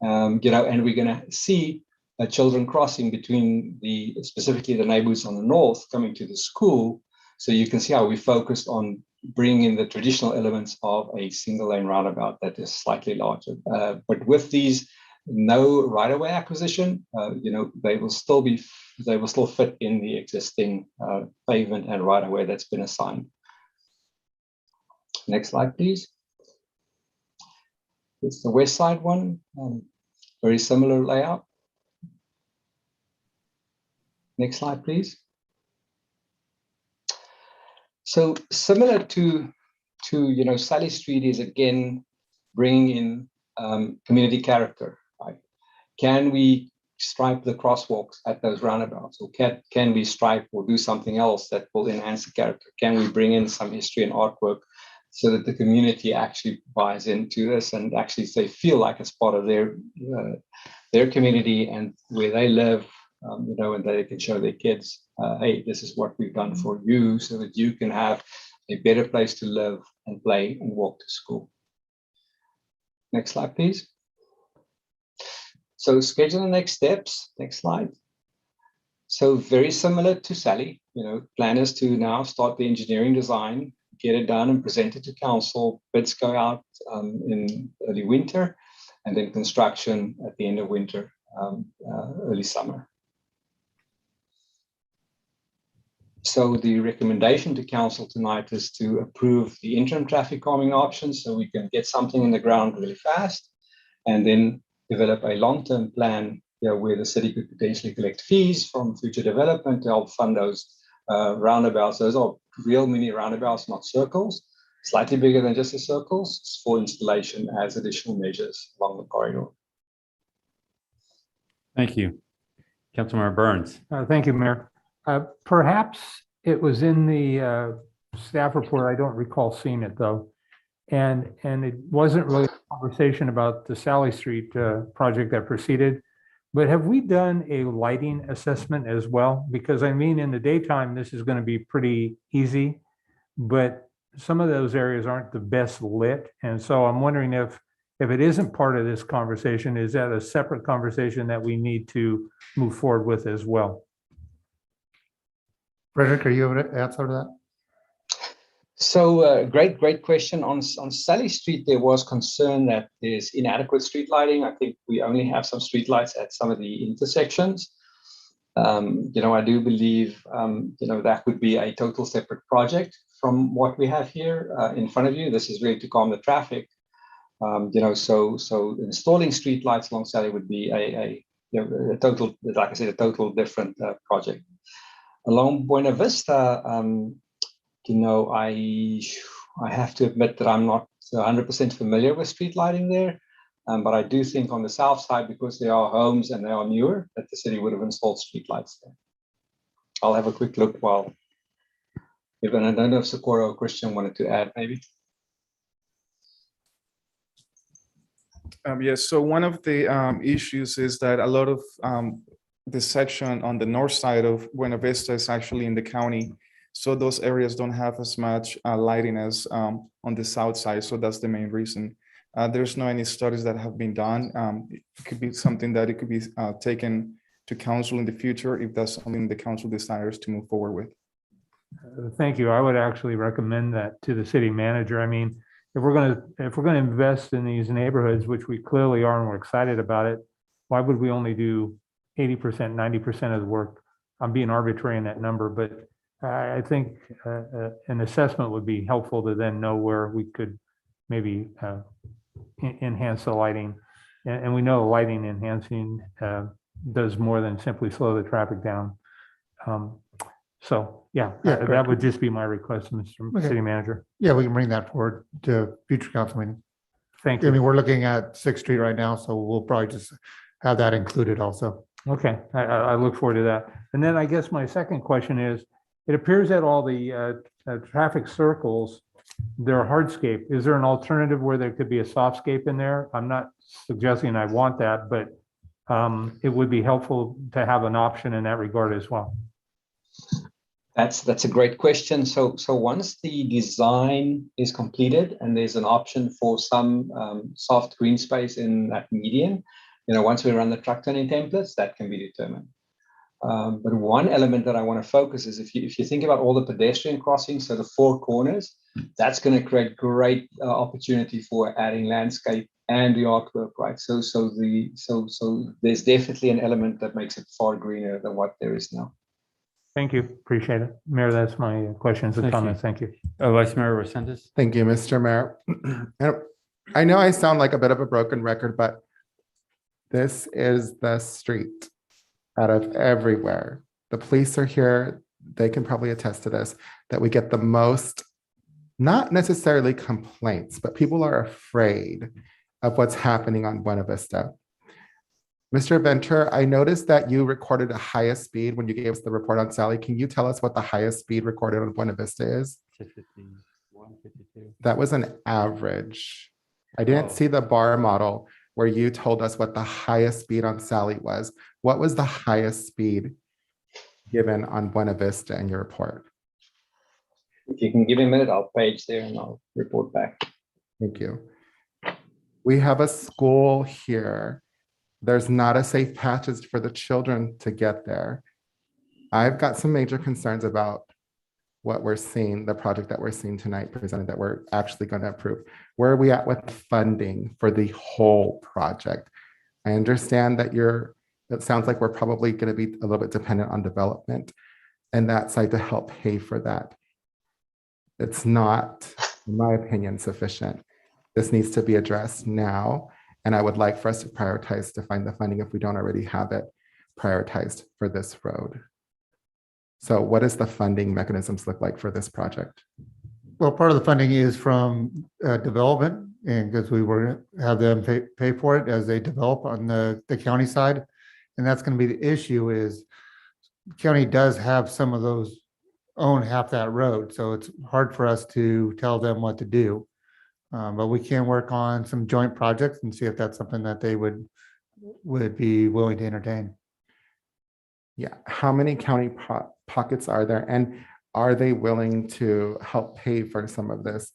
and we're going to see children crossing between specifically the neighborhoods on the north coming to the school. So you can see how we focused on bringing in the traditional elements of a single lane roundabout that is slightly larger. But with these, no right-of-way acquisition, they will still fit in the existing pavement and right-of-way that's been assigned. Next slide, please. It's the West Side one, very similar layout. Next slide, please. So similar to Sally Street is again bringing in community character, right? Can we stripe the crosswalks at those roundabouts, or can we stripe or do something else that will enhance the character? Can we bring in some history and artwork so that the community actually buys into this and actually they feel like it's part of their community and where they live, and they can show their kids, hey, this is what we've done for you so that you can have a better place to live and play and walk to school. Next slide, please. So schedule the next steps. Next slide. So very similar to Sally, plan is to now start the engineering design, get it done and present it to council. Bids go out in early winter, and then construction at the end of winter, early summer. So the recommendation to council tonight is to approve the interim traffic calming options so we can get something in the ground really fast, and then develop a long-term plan where the city could potentially collect fees from future development to help fund those roundabouts. Those are real mini roundabouts, not circles, slightly bigger than just the circles, for installation as additional measures along the corridor. Thank you. Councilmember Burns. Thank you, Mayor. Perhaps it was in the staff report. I don't recall seeing it though. And it wasn't really a conversation about the Sally Street project that proceeded, but have we done a lighting assessment as well? Because I mean, in the daytime, this is going to be pretty easy, but some of those areas aren't the best lit. And so I'm wondering if it isn't part of this conversation, is that a separate conversation that we need to move forward with as well? Frederick, are you able to answer that? So great question. On Sally Street, there was concern that there's inadequate street lighting. I think we only have some street lights at some of the intersections. I do believe, that would be a total separate project from what we have here in front of you. This is really to calm the traffic. So installing street lights along Sally would be a total, like I said, a total different project. Along Buena Vista, I have to admit that I'm not 100% familiar with street lighting there. But I do think on the south side, because there are homes and they are newer, that the city would have installed street lights there. I'll have a quick look while, even I don't know if Socorro or Christian wanted to add maybe. Yes, so one of the issues is that a lot of the section on the north side of Buena Vista is actually in the county. So those areas don't have as much lighting as on the south side. So that's the main reason. There's no any studies that have been done. It could be something that it could be taken to council in the future if that's something the council desires to move forward with. Thank you. I would actually recommend that to the city manager. I mean, if we're gonna invest in these neighborhoods, which we clearly are and we're excited about it, why would we only do 80%, 90% of the work? I'm being arbitrary in that number, but I think an assessment would be helpful to then know where we could maybe enhance the lighting. And we know lighting enhancing does more than simply slow the traffic down. So, yeah, that would just be my request, Mr. Okay. City Manager. Yeah, we can bring that forward to future council meeting. Thank I mean, you. we're looking at Sixth Street right now, so we'll probably just have that included also. Okay, I look forward to that. And then I guess my second question is, it appears that all the traffic circles, they're hardscape. Is there an alternative where there could be a softscape in there? I'm not suggesting I want that, but it would be helpful to have an option in that regard as well. That's a great question. So once the design is completed and there's an option for some soft green space in that median, once we run the truck turning templates, that can be determined. But one element that I want to focus is if you think about all the pedestrian crossings, so the four corners, that's going to create great opportunity for adding landscape and the artwork, right? So there's definitely an element that makes it far greener than what there is now. Thank you. Appreciate it. Mayor, that's my questions and Thank you. comments. Thank you. Vice Mayor Resendez. Thank you, Mr. Mayor. I know I sound like a bit of a broken record, but this is the street out of everywhere. The police are here. They can probably attest to this, that we get the most, not necessarily complaints, but people are afraid of what's happening on Buena Vista. Mr. Venter, I noticed that you recorded a highest speed when you gave us the report on Sally. Can you tell us what the highest speed recorded on Buena Vista is? 51, 52. That was an average. I didn't see the bar model where you told us what the highest speed on Sally was. What was the highest speed given on Buena Vista in your report? If you can give me a minute, I'll page there and I'll report back. Thank you. We have a school here. There's not a safe passage for the children to get there. I've got some major concerns about what we're seeing, the project that we're seeing tonight presented that we're actually going to approve. Where are we at with funding for the whole project? I understand that it sounds like we're probably going to be a little bit dependent on development and that side to help pay for that. It's not, in my opinion, sufficient. This needs to be addressed now. And I would like for us to prioritize to find the funding if we don't already have it prioritized for this road. So what does the funding mechanisms look like for this project? Well, part of the funding is from development, and because we were gonna have them pay for it as they develop on the county side. And that's going to be the issue is county does have some of those own half that road. So it's hard for us to tell them what to do. But we can work on some joint projects and see if that's something that they would be willing to entertain. Yeah, how many county pockets are there? And are they willing to help pay for some of this?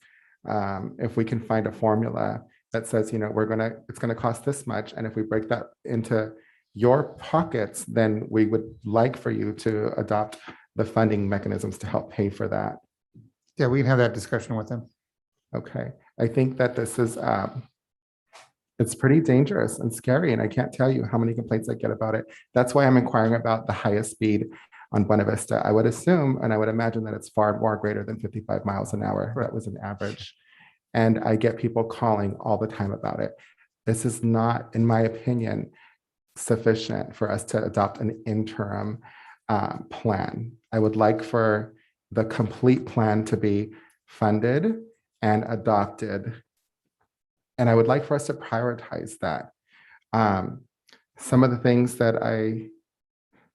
If we can find a formula that says, it's gonna cost this much. And if we break that into your pockets, then we would like for you to adopt the funding mechanisms to help pay for that. Yeah, we can have that discussion with them. Okay, I think that this is, it's pretty dangerous and scary, and I can't tell you how many complaints I get about it. That's why I'm inquiring about the highest speed on Buena Vista. I would assume, and I would imagine that it's far more greater than 55 miles an hour. That was an average. And I get people calling all the time about it. This is not, in my opinion, sufficient for us to adopt an interim plan. I would like for the complete plan to be funded and adopted. And I would like for us to prioritize that. Some of the things that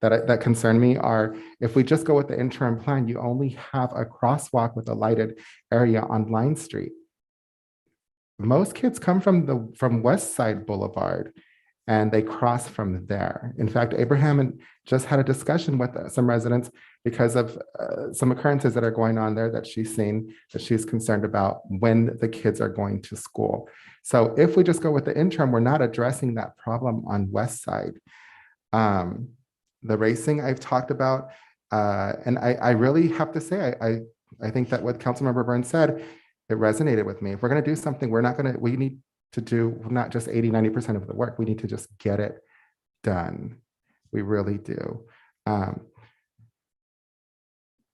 that concern me are, if we just go with the interim plan, you only have a crosswalk with a lighted area on Line Street. Most kids come from West Side Boulevard and they cross from there. In fact, Abraham just had a discussion with some residents because of some occurrences that are going on there that she's seen, that she's concerned about when the kids are going to school. So if we just go with the interim, we're not addressing that problem on West Side. The racing I've talked about, and I really have to say, I think that what Councilmember Burns said, it resonated with me. If we're gonna do something, we need to do not just 80, 90% of the work, we need to just get it done. We really do.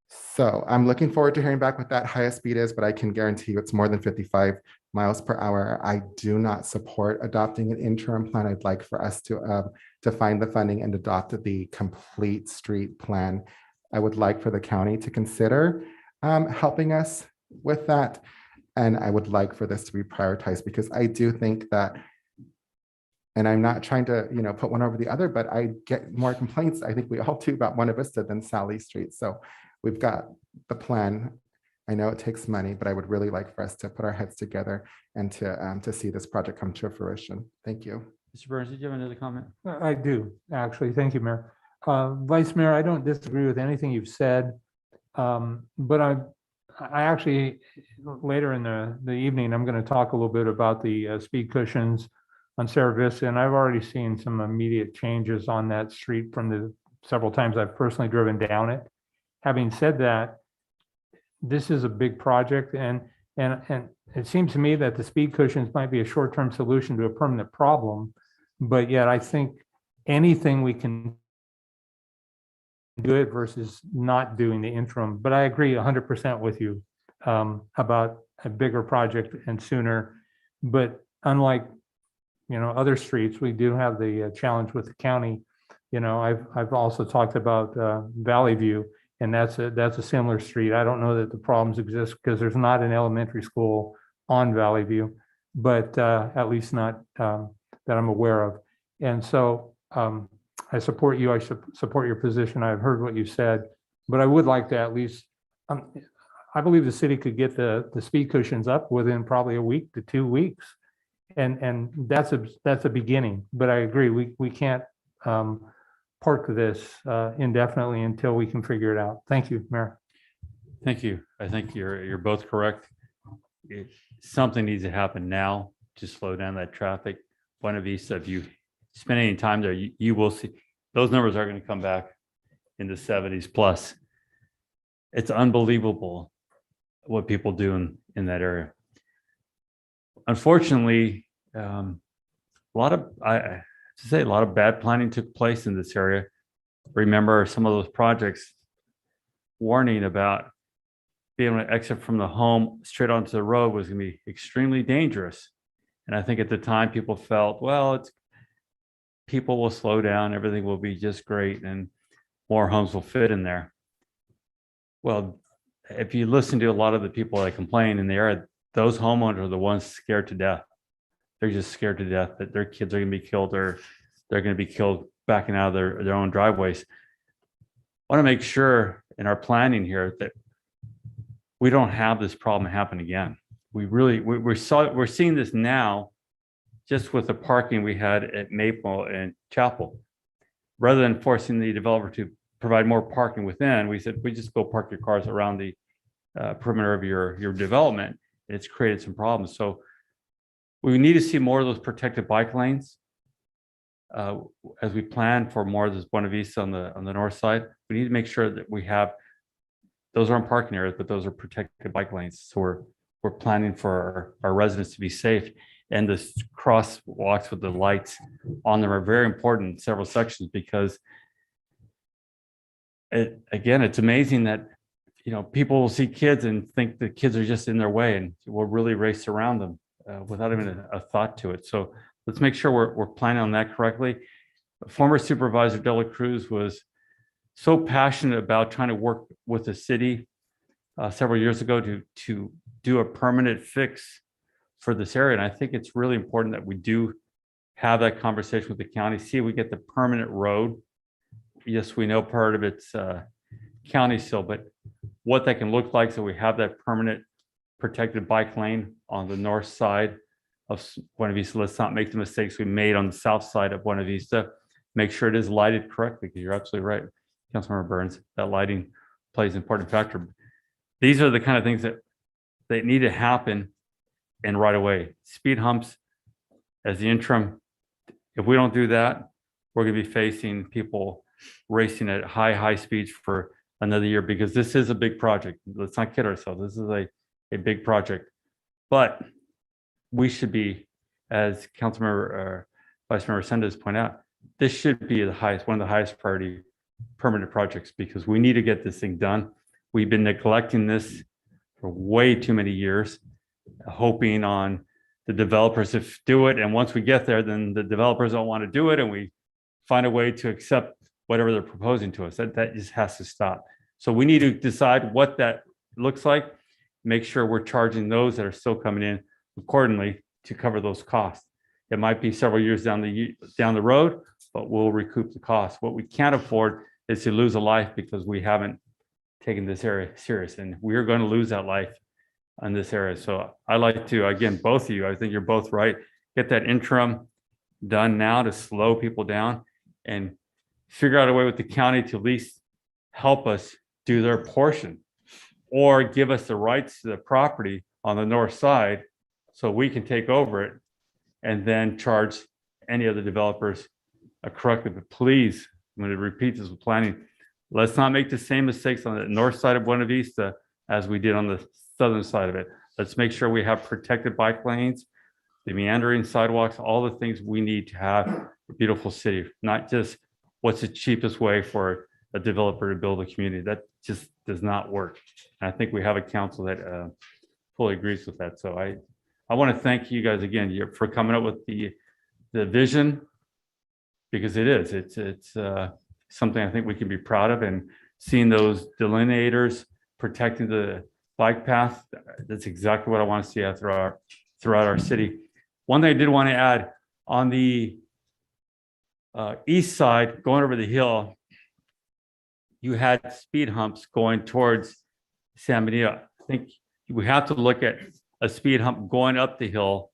So I'm looking forward to hearing back what that highest speed is, but I can guarantee you it's more than 55 miles per hour. I do not support adopting an interim plan. I'd like for us to find the funding and adopt the complete street plan. I would like for the county to consider helping us with that. And I would like for this to be prioritized because I do think that, and I'm not trying to, put one over the other, but I get more complaints, I think we all do, about Buena Vista than Sally Street. So we've got the plan. I know it takes money, but I would really like for us to put our heads together and to see this project come to fruition. Thank you. Mr. Burns, did you have another comment? I do, actually. Thank you, Mayor. Vice Mayor, I don't disagree with anything you've said. But I actually, later in the evening, I'm going to talk a little bit about the speed cushions on Sierra Vista, and I've already seen some immediate changes on that street from the several times I've personally driven down it. Having said that, this is a big project, and it seems to me that the speed cushions might be a short-term solution to a permanent problem, but yet I think anything we can do it versus not doing the interim. But I agree 100% with you about a bigger project and sooner. But unlike other streets, we do have the challenge with the county. I've also talked about Valley View, and that's a similar street. I don't know that the problems exist because there's not an elementary school on Valley View, but at least not that I'm aware of. And so I support you. I support your position. I've heard what you said, but I would like to at least, I believe the city could get the speed cushions up within probably a week to 2 weeks. And that's a beginning, but I agree, we can't park this indefinitely until we can figure it out. Thank you, Mayor. Thank you. I think you're both correct. Something needs to happen now to slow down that traffic. Buena Vista, if you spend any time there, you will see those numbers are going to come back in the 70s plus. It's unbelievable what people do in that area. Unfortunately, a lot of bad planning took place in this area. Remember some of those projects warning about being able to exit from the home straight onto the road was going to be extremely dangerous. And I think at the time people felt, well, people will slow down, everything will be just great, and more homes will fit in there. Well, if you listen to a lot of the people that complain in the area, those homeowners are the ones scared to death. They're just scared to death that their kids are going to be killed, or they're going to be killed backing out of their own driveways. I want to make sure in our planning here that we don't have this problem happen again. We're seeing this now just with the parking we had at Maple and Chapel. Rather than forcing the developer to provide more parking within, we said, we just go park your cars around the perimeter of your development. It's created some problems. So we need to see more of those protected bike lanes as we plan for more of this Buena Vista on the north side. We need to make sure that we have, those aren't parking areas, but those are protected bike lanes. So we're planning for our residents to be safe. And the crosswalks with the lights on them are very important in several sections, because it's amazing that people will see kids and think the kids are just in their way and will really race around them without even a thought to it. So let's make sure we're planning on that correctly. Former Supervisor Dela Cruz was so passionate about trying to work with the city several years ago to do a permanent fix for this area. And I think it's really important that we do have that conversation with the county, see if we get the permanent road. Yes, we know part of it's county still, but what that can look like so we have that permanent protected bike lane on the north side of Buena Vista. Let's not make the mistakes we made on the south side of Buena Vista. Make sure it is lighted correctly, because you're absolutely right, Councilmember Burns, that lighting plays an important factor. These are the kind of things that need to happen and right away. Speed humps as the interim. If we don't do that, we're gonna be facing people racing at high speeds for another year, because this is a big project. Let's not kid ourselves. This is a big project. But we should be, as Councilmember Vice Mayor Resendez pointed out, this should be one of the highest priority permanent projects, because we need to get this thing done. We've been neglecting this for way too many years, hoping on the developers to do it. And once we get there, then the developers don't want to do it, and we find a way to accept whatever they're proposing to us. That just has to stop. So we need to decide what that looks like, make sure we're charging those that are still coming in accordingly to cover those costs. It might be several years down the road, but we'll recoup the cost. What we can't afford is to lose a life because we haven't taken this area serious, and we're going to lose that life in this area. So I like to, again, both of you, I think you're both right, get that interim done now to slow people down and figure out a way with the county to at least help us do their portion, or give us the rights to the property on the north side so we can take over it and then charge any of the developers correctly. But please, I'm going to repeat this with planning, let's not make the same mistakes on the north side of Buena Vista as we did on the southern side of it. Let's make sure we have protected bike lanes, the meandering sidewalks, all the things we need to have a beautiful city, not just what's the cheapest way for a developer to build a community. That just does not work. And I think we have a council that fully agrees with that. So I want to thank you guys again for coming up with the vision, because it's something I think we can be proud of, and seeing those delineators protecting the bike path, that's exactly what I want to see throughout our city. One thing I did want to add, on the east side, going over the hill, you had speed humps going towards San Benito. I think we have to look at a speed hump going up the hill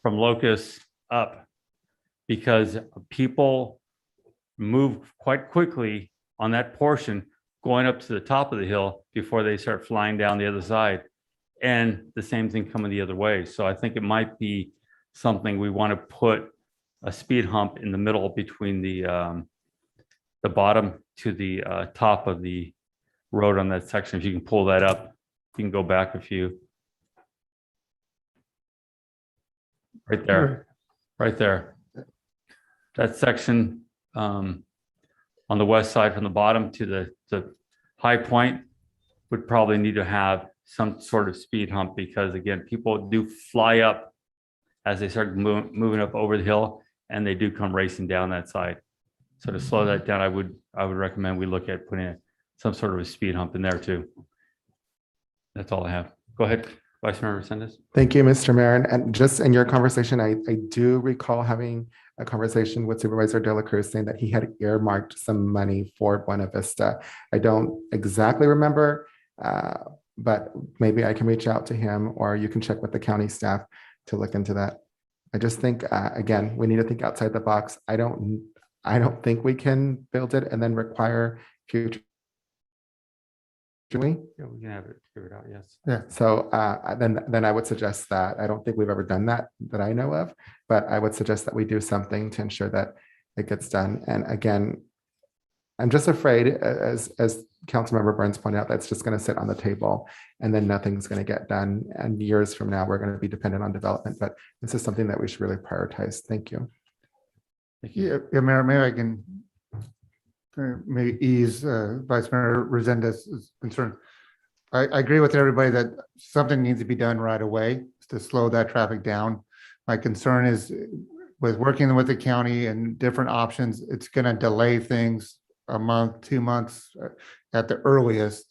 from Locust up, because people move quite quickly on that portion going up to the top of the hill before they start flying down the other side, and the same thing coming the other way. So I think it might be something we want to put a speed hump in the middle between the bottom to the top of the road on that section. If you can pull that up, you can go back a few. Right there, right there. That section on the west side from the bottom to the high point would probably need to have some sort of speed hump, because again, people do fly up as they start moving up over the hill, and they do come racing down that side. So to slow that down, I would recommend we look at putting some sort of a speed hump in there too. That's all I have. Go ahead, Vice Mayor Resendez. Thank you, Mr. Mayor. And just in your conversation, I do recall having a conversation with Supervisor De La Cruz saying that he had earmarked some money for Buena Vista. I don't exactly remember, but maybe I can reach out to him, or you can check with the county staff to look into that. I just think, again, we need to think outside the box. I don't think we can build it and then require future. Yeah, we can have it figured out, yes. Yeah, so then I would suggest that, I don't think we've ever done that I know of, but I would suggest that we do something to ensure that it gets done. And again, I'm just afraid, as Councilmember Burns pointed out, that's just going to sit on the table and then nothing's going to get done. And years from now, we're going to be dependent on development, but this is something that we should really prioritize. Thank you. Thank you. Yeah, Mayor, I can maybe ease Vice Mayor Resendez's concern. I agree with everybody that something needs to be done right away to slow that traffic down. My concern is with working with the county and different options, it's going to delay things a month, 2 months at the earliest.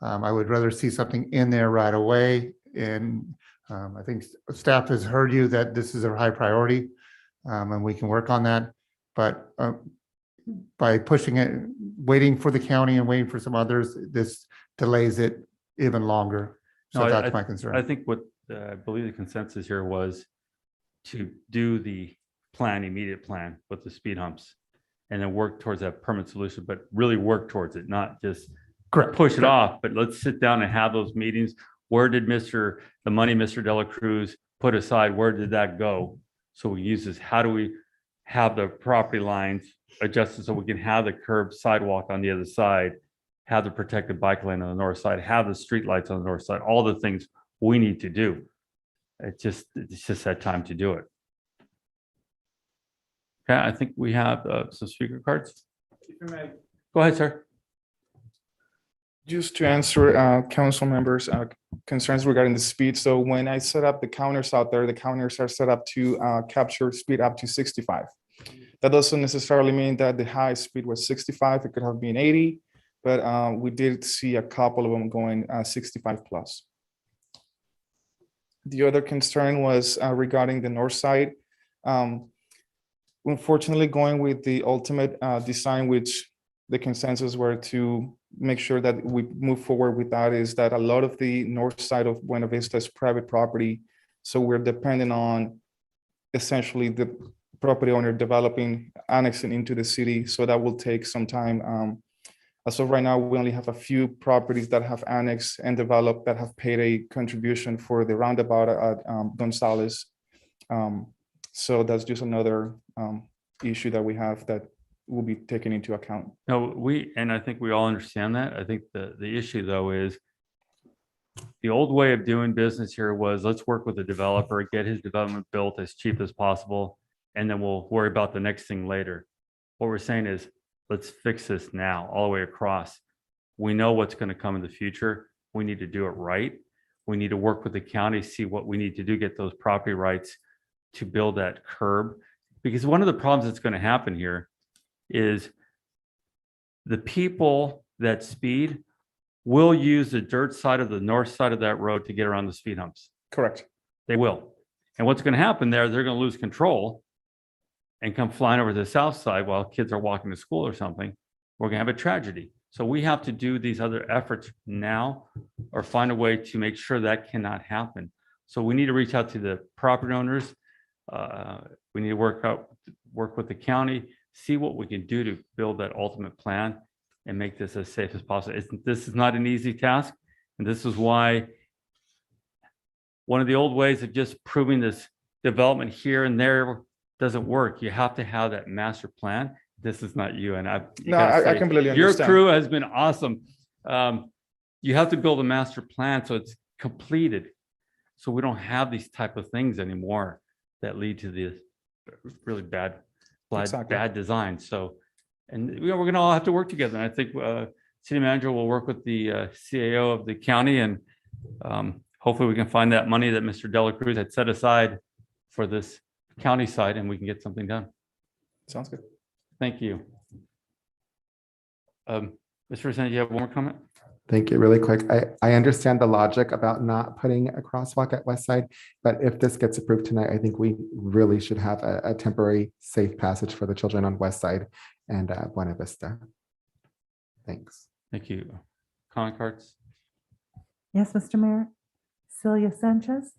I would rather see something in there right away And I think staff has heard you that this is a high priority, and we can work on that. But by pushing it, waiting for the county and waiting for some others, this delays it even longer. So No, that's my concern. I think what I believe the consensus here was to do the immediate plan with the speed humps and then work towards that permanent solution, but really work towards it, not just Correct. push it off, but let's sit down and have those meetings. Where did the money Mr. Dela Cruz put aside, where did that go? So we use this, how do we have the property lines adjusted so we can have the curb sidewalk on the other side, have the protected bike lane on the north side, have the street lights on the north side, all the things we need to do. It's just that time to do it. Okay, I think we have some speaker cards. Go ahead, sir. Just to answer council members' concerns regarding the speed. So when I set up the counters out there, the counters are set up to capture speed up to 65. That doesn't necessarily mean that the high speed was 65. It could have been 80, but we did see a couple of them going 65 plus. The other concern was regarding the north side. Unfortunately, going with the ultimate design, which the consensus were to make sure that we move forward with that, is that a lot of the north side of Buena Vista is private property. So we're dependent on essentially the property owner developing, annexing into the city. So that will take some time. As of right now, we only have a few properties that have annexed and developed that have paid a contribution for the roundabout at Gonzales. So that's just another issue that we have that will be taken into account. No, and I think we all understand that. I think the issue though is the old way of doing business here was let's work with the developer, get his development built as cheap as possible, and then we'll worry about the next thing later. What we're saying is let's fix this now all the way across. We know what's going to come in the future. We need to do it right. We need to work with the county, see what we need to do, get those property rights to build that curb. Because one of the problems that's going to happen here is the people that speed will use the dirt side of the north side of that road to get around the speed humps. Correct. They will. And what's going to happen there, they're going to lose control and come flying over to the south side while kids are walking to school or something. We're going to have a tragedy. So we have to do these other efforts now or find a way to make sure that cannot happen. So we need to reach out to the property owners. We need to work with the county, see what we can do to build that ultimate plan and make this as safe as possible. This is not an easy task. And this is why one of the old ways of just proving this development here and there doesn't work. You have to have that master plan. This is not you. And I completely understand. Your crew has been awesome. You have to build a master plan so it's completed. So we don't have these type of things anymore that lead to this really bad design. So, and we're going to all have to work together. And I think city manager will work with the CAO of the county, and hopefully we can find that money that Mr. Dela Cruz had set aside for this county side, and we can get something done. Sounds good. Thank you. Mr. Resendez, you have one more comment? Thank you. Really quick. I understand the logic about not putting a crosswalk at West Side, but if this gets approved tonight, I think we really should have a temporary safe passage for the children on West Side and Buena Vista. Thanks. Thank you. Comment cards? Yes, Mr. Mayor. Celia Sanchez.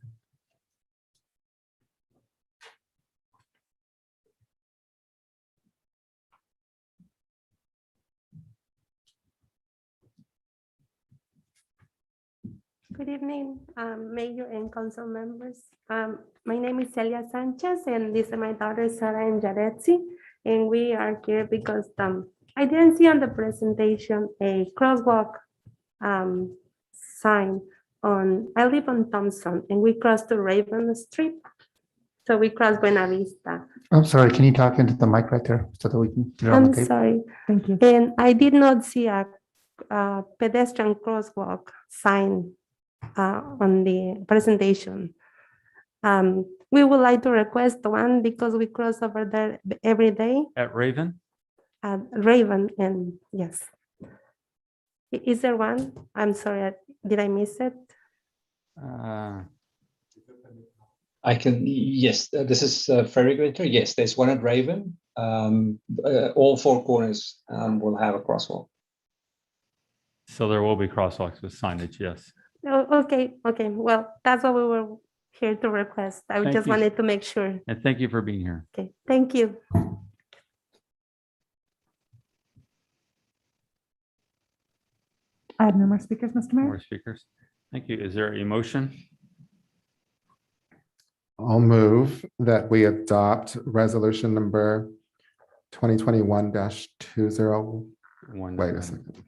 Good evening, Mayor and council members. My name is Celia Sanchez, and this is my daughter Sarah and Jaretsi, and we are here because I didn't see on the presentation a crosswalk sign on. I live on Thompson, and we cross to Raven Street, so we cross Buena Vista. I'm sorry, can you talk into the mic right there so that we can get it on the I'm tape? sorry. Thank you. And I did not see a pedestrian crosswalk sign on the presentation. We would like to request one because we cross over there every day At Raven? at Raven, and yes. Is there one? I'm sorry, did I miss it? I can, yes, this is Ferry Winter. Yes, there's one at Raven. All four corners will have a crosswalk. So there will be crosswalks with signage, yes. Oh, okay, okay. Well, that's what we were here to request. I Thank just you. wanted to make sure. And thank you for being here. Okay, thank you. I have no more speakers, Mr. More Mayor. speakers. Thank you. Is there a motion? I'll move that we adopt resolution number 2021-20, wait a second,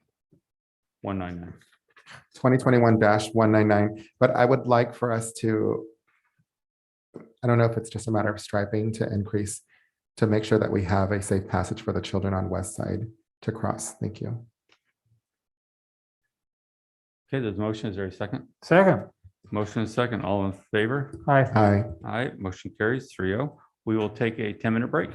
199. 2021-199, but I would like for us to, I don't know if it's just a matter of striping to increase, to make sure that we have a safe passage for the children on West Side to cross. Thank you. Okay, there's a motion. Is there a second? Second. Motion is second. All in favor? Aye. Aye. Aye, motion carries 3-0. We will take a 10-minute break.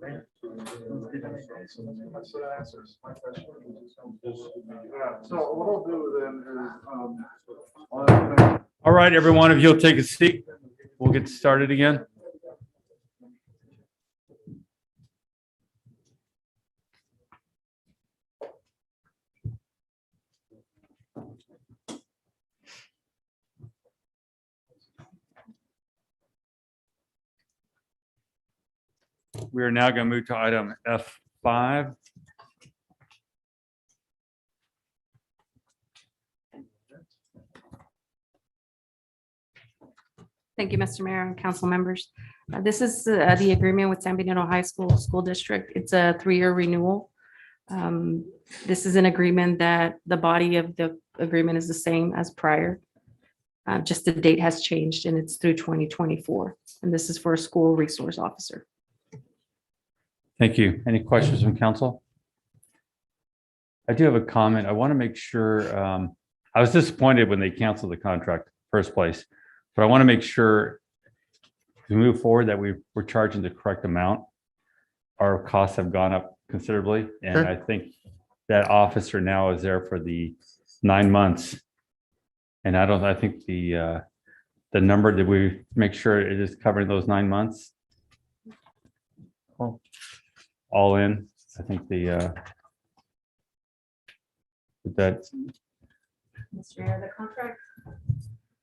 So what I'll do then is, All right, everyone, if you'll take a seat, we'll get started again. We are now going to move to item F5. Thank you, Mr. Mayor and council members. This is the agreement with San Benito High School School District. It's a 3-year renewal. This is an agreement that the body of the agreement is the same as prior. Just the date has changed and it's through 2024. And this is for a school resource officer. Thank you. Any questions from council? I do have a comment. I want to make sure, I was disappointed when they canceled the contract in the first place, but I want to make sure as we move forward that we're charging the correct amount. Our costs have gone up considerably, and Sure. I think that officer now is there for the 9 months. And I think the number, did we make sure it is covering those 9 months? All in, I think that, Mr. Mayor,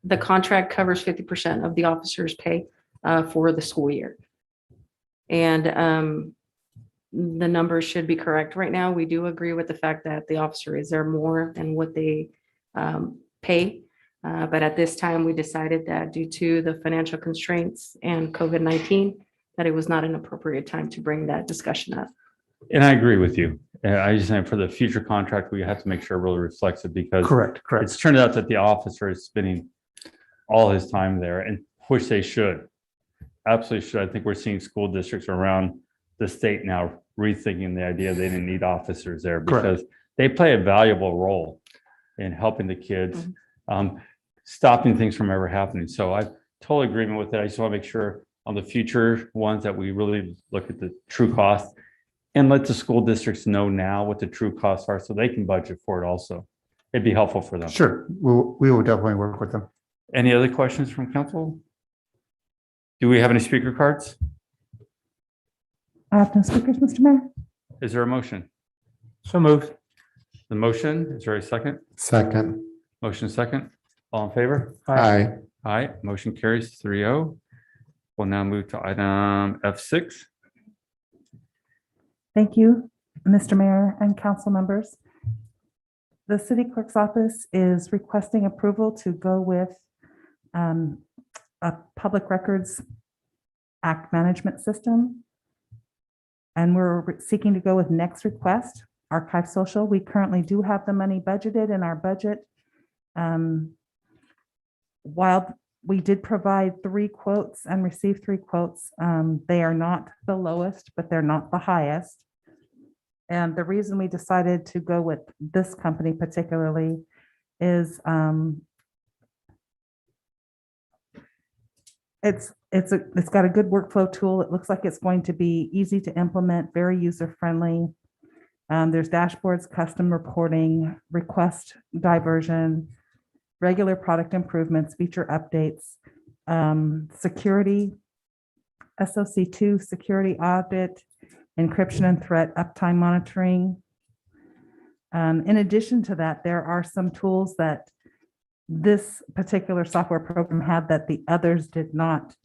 the contract covers 50% of the officer's pay for the school year. And the numbers should be correct. Right now, we do agree with the fact that the officer is there more than what they pay. But at this time, we decided that due to the financial constraints and COVID-19, that it was not an appropriate time to bring that discussion up. and I agree with you. I just think for the future contract, we have to make sure it really reflects it because Correct. it's turned out that the officer is spending all his time there, and which they should. Absolutely should. I think we're seeing school districts around the state now rethinking the idea they didn't need officers there because they play a valuable role in helping the kids, stopping things from ever happening. So I totally agreement with that. I just want to make sure on the future ones that we really look at the true cost and let the school districts know now what the true costs are so they can budget for it also. It'd be helpful for them. Sure, we will definitely work with them. Any other questions from council? Do we have any speaker cards? I have no speakers, Mr. Mayor. Is there a motion? So moved. The motion, is there a second? Second. Motion second. All in favor? Aye. Aye, motion carries 3-0. We'll now move to item F6. Thank you, Mr. Mayor and council members. The city clerk's office is requesting approval to go with a Public Records Act management system. And we're seeking to go with Next Request, Archive Social. We currently do have the money budgeted in our budget. While we did provide 3 quotes and received 3 quotes, they are not the lowest, but they're not the highest. And the reason we decided to go with this company particularly is it's got a good workflow tool. It looks like it's going to be easy to implement, very user-friendly. There's dashboards, custom reporting, request diversion, regular product improvements, feature updates, security, SOC2 security audit, encryption and threat uptime monitoring. In addition to that, there are some tools that this particular software program had that the others did not.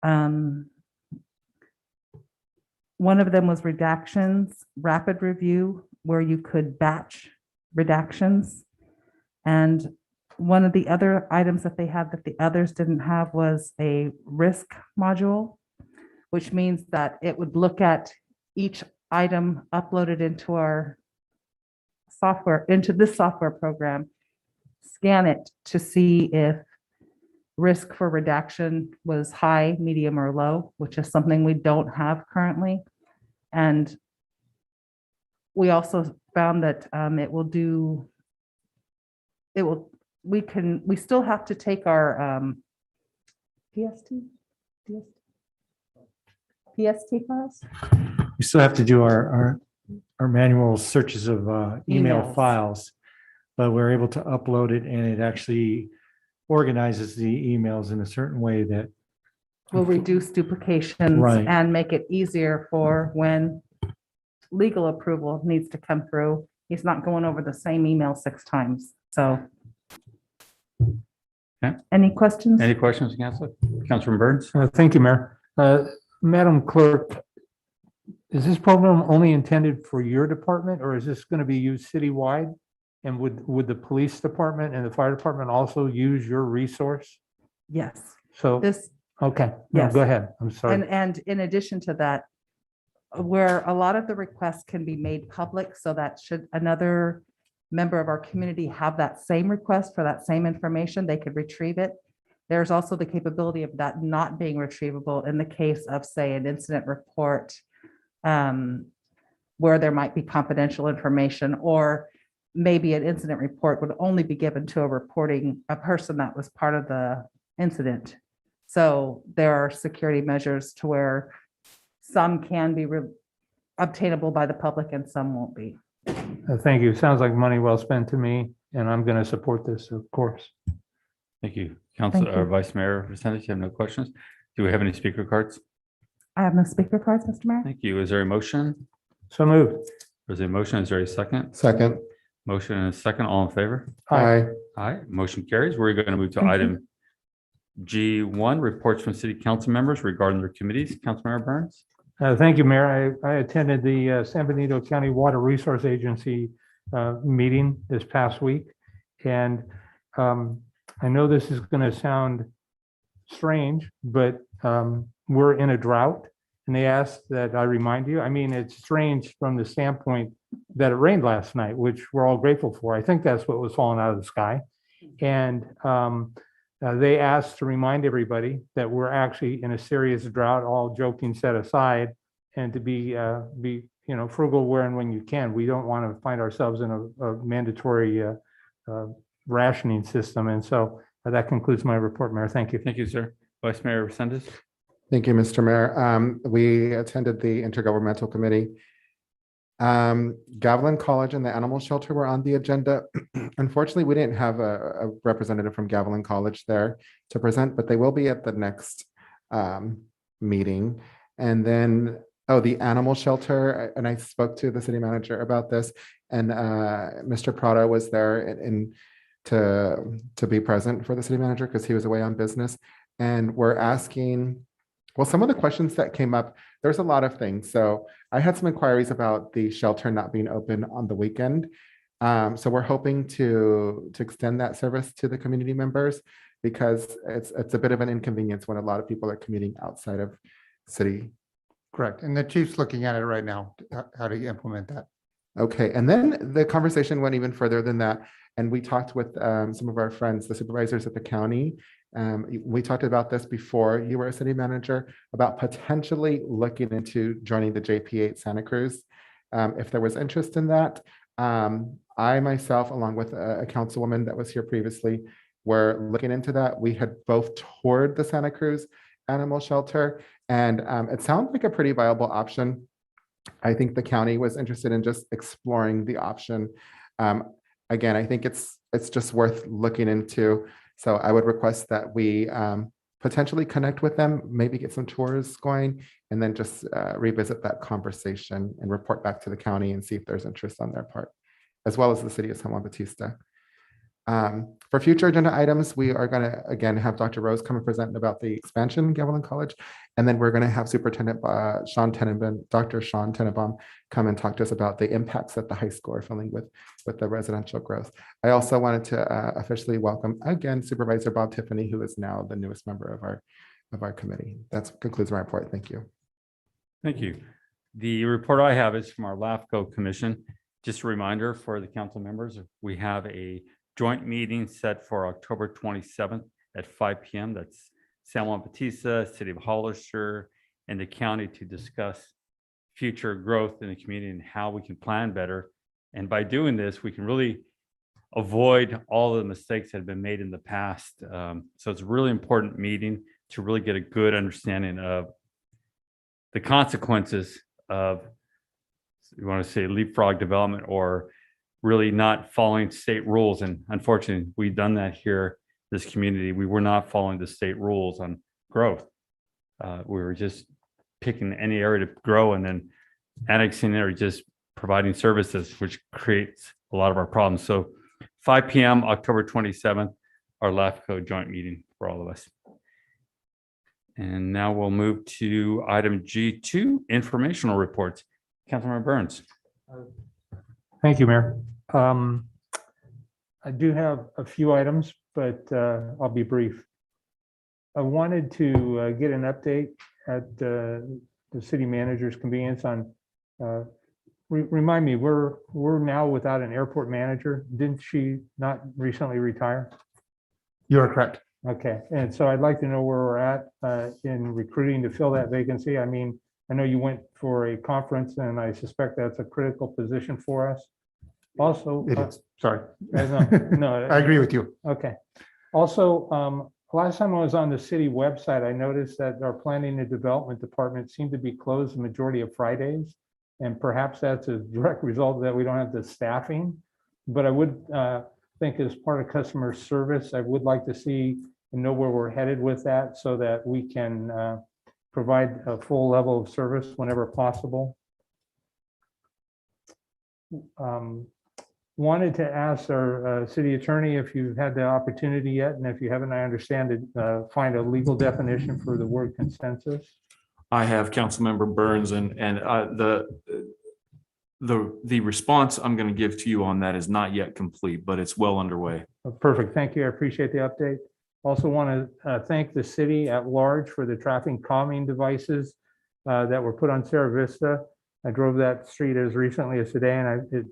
One of them was redactions, rapid review, where you could batch redactions. And one of the other items that they had that the others didn't have was a risk module, which means that it would look at each item uploaded into our software, into this software program, scan it to see if risk for redaction was high, medium, or low, which is something we don't have currently. And we also found that we still have to take our PST files? We still have to do our manual searches of email Emails. files, but we're able to upload it and it actually organizes the emails in a certain way that Will reduce duplications Right. and make it easier for when legal approval needs to come through. He's not going over the same email 6 times. So. Okay. Any questions? Any questions, Councilor? Councilman Burns? Thank you, Mayor. Madam Clerk, is this program only intended for your department or is this going to be used citywide? And would the police department and the fire department also use your resource? Yes. So, This, okay, no, Yes. go ahead. I'm sorry. and in addition to that, where a lot of the requests can be made public, so that should another member of our community have that same request for that same information, they could retrieve it. There's also the capability of that not being retrievable in the case of, say, an incident report where there might be confidential information, or maybe an incident report would only be given to a person that was part of the incident. So there are security measures to where some can be obtainable by the public and some won't be. Thank you. Sounds like money well spent to me, and I'm going to support this, of course. Thank you. Council, Thank you. Vice Mayor Resendez, you have no questions? Do we have any speaker cards? I have no speaker cards, Mr. Mayor. Thank you. Is there a motion? So moved. There's a motion. Is there a second? Second. Motion and a second. All in favor? Aye. Aye. Motion carries. We're going to move to Thank you. item G1, reports from city council members regarding their committees. Councilmember Burns? Thank you, Mayor. I attended the San Benito County Water Resource Agency meeting this past week. And I know this is going to sound strange, but we're in a drought. And they asked that I remind you, I mean, it's strange from the standpoint that it rained last night, which we're all grateful for. I think that's what was falling out of the sky. And they asked to remind everybody that we're actually in a serious drought, all joking set aside, and to be frugal where and when you can. We don't want to find ourselves in a mandatory rationing system. And so that concludes my report, Mayor. Thank you. Thank you, sir. Vice Mayor Resendez? Thank you, Mr. Mayor. We attended the Intergovernmental Committee. Gavilan College and the animal shelter were on the agenda. Unfortunately, we didn't have a representative from Gavilan College there to present, but they will be at the next meeting. And then, the animal shelter, and I spoke to the city manager about this, and Mr. Prado was there to be present for the city manager because he was away on business. And we're asking, well, some of the questions that came up, there's a lot of things. So I had some inquiries about the shelter not being open on the weekend. So we're hoping to extend that service to the community members because it's a bit of an inconvenience when a lot of people are commuting outside of city. Correct. And the chief's looking at it right now, how to implement that. Okay, and then the conversation went even further than that. And we talked with some of our friends, the supervisors at the county. We talked about this before you were a city manager, about potentially looking into joining the JP8 Santa Cruz. If there was interest in that, I myself, along with a councilwoman that was here previously, were looking into that. We had both toured the Santa Cruz animal shelter, and it sounds like a pretty viable option. I think the county was interested in just exploring the option. Again, I think it's just worth looking into. So I would request that we potentially connect with them, maybe get some tours going, and then just revisit that conversation and report back to the county and see if there's interest on their part, as well as the city of San Juan Bautista. For future agenda items, we are going to, again, have Dr. Rose come and present about the expansion in Gavilan College. And then we're going to have Superintendent Dr. Sean Tenenbaum come and talk to us about the impacts that the high school are feeling with the residential growth. I also wanted to officially welcome again Supervisor Bob Tiffany, who is now the newest member of our committee. That concludes my report. Thank you. Thank you. The report I have is from our LAFCO Commission. Just a reminder for the council members, we have a joint meeting set for October 27th at 5 p.m. That's San Juan Bautista, City of Hollister, and the county to discuss future growth in the community and how we can plan better. And by doing this, we can really avoid all the mistakes that have been made in the past. So it's a really important meeting to really get a good understanding of the consequences of, you want to say leapfrog development or really not following state rules. And unfortunately, we've done that here, this community. We were not following the state rules on growth. We were just picking any area to grow and then annexing it or just providing services, which creates a lot of our problems. So 5 p.m., October 27th, our LAFCO joint meeting for all of us. And now we'll move to item G2, informational reports. Councilmember Burns. Thank you, Mayor. I do have a few items, but I'll be brief. I wanted to get an update at the city manager's convenience on, remind me, we're now without an airport manager. Didn't she not recently retire? You are correct. Okay, and so I'd like to know where we're at in recruiting to fill that vacancy. I mean, I know you went for a conference and I suspect that's a critical position for us. Also. It is, sorry. No, I agree with you. Okay. Also, last time I was on the city website, I noticed that our planning and development department seemed to be closed the majority of Fridays. And perhaps that's a direct result that we don't have the staffing. But I would think as part of customer service, I would like to see and know where we're headed with that so that we can provide a full level of service whenever possible. Wanted to ask our city attorney if you've had the opportunity yet, and if you haven't, I understand it, find a legal definition for the word consensus. I have Councilmember Burns and the response I'm going to give to you on that is not yet complete, but it's well underway. Perfect. Thank you. I appreciate the update. Also want to thank the city at large for the traffic calming devices that were put on Sierra Vista. I drove that street as recently as today, and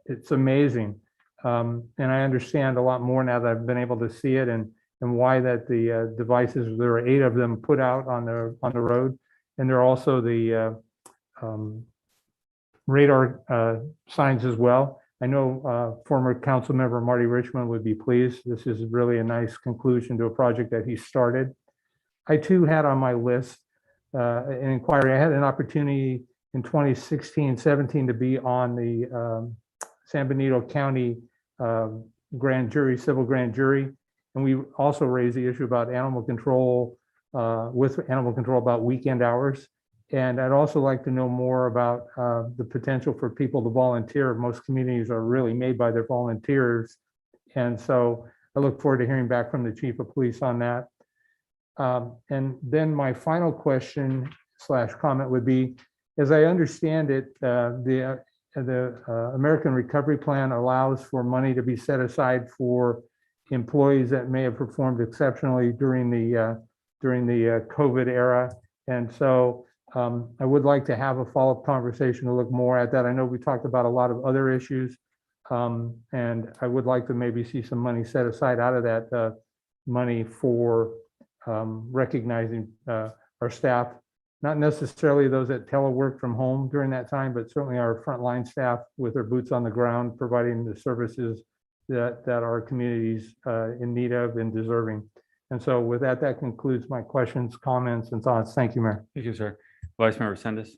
it's amazing. And I understand a lot more now that I've been able to see it and why that the devices, there are 8 of them put out on the road. And there are also the radar signs as well. I know former council member Marty Richmond would be pleased. This is really a nice conclusion to a project that he started. I too had on my list an inquiry. I had an opportunity in 2016-17 to be on the San Benito County grand jury, civil grand jury. And we also raised the issue about animal control, about weekend hours. And I'd also like to know more about the potential for people to volunteer. Most communities are really made by their volunteers. And so I look forward to hearing back from the chief of police on that. And then my final question / comment would be, as I understand it, the American Recovery Plan allows for money to be set aside for employees that may have performed exceptionally during the COVID era. And so I would like to have a follow-up conversation to look more at that. I know we talked about a lot of other issues, and I would like to maybe see some money set aside out of that money for recognizing our staff, not necessarily those that telework from home during that time, but certainly our frontline staff with their boots on the ground, providing the services that our communities in need of and deserving. And so with that, that concludes my questions, comments, and thoughts. Thank you, Mayor. Thank you, sir. Vice Mayor Resendez.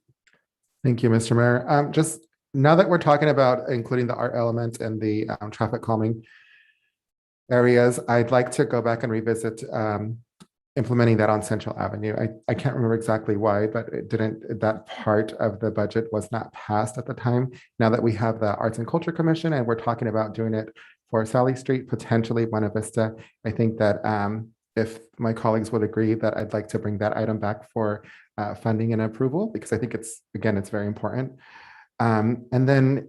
Thank you, Mr. Mayor. Just now that we're talking about including the art elements and the traffic calming areas, I'd like to go back and revisit implementing that on Central Avenue. I can't remember exactly why, but that part of the budget was not passed at the time. Now that we have the Arts and Culture Commission and we're talking about doing it for Sally Street, potentially Buena Vista, I think that if my colleagues would agree that I'd like to bring that item back for funding and approval, because I think it's very important. And then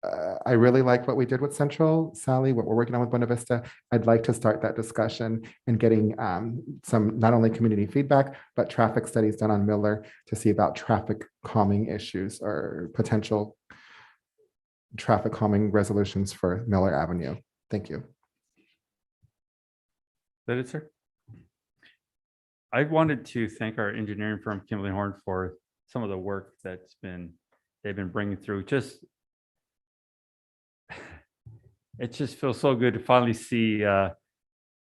I really like what we did with Central, Sally, what we're working on with Buena Vista. I'd like to start that discussion and getting some not only community feedback, but traffic studies done on Miller to see about traffic calming issues or potential traffic calming resolutions for Miller Avenue. Thank you. That it, sir? I wanted to thank our engineering firm, Kimberly Horn, for some of the work they've been bringing through. It just feels so good to finally see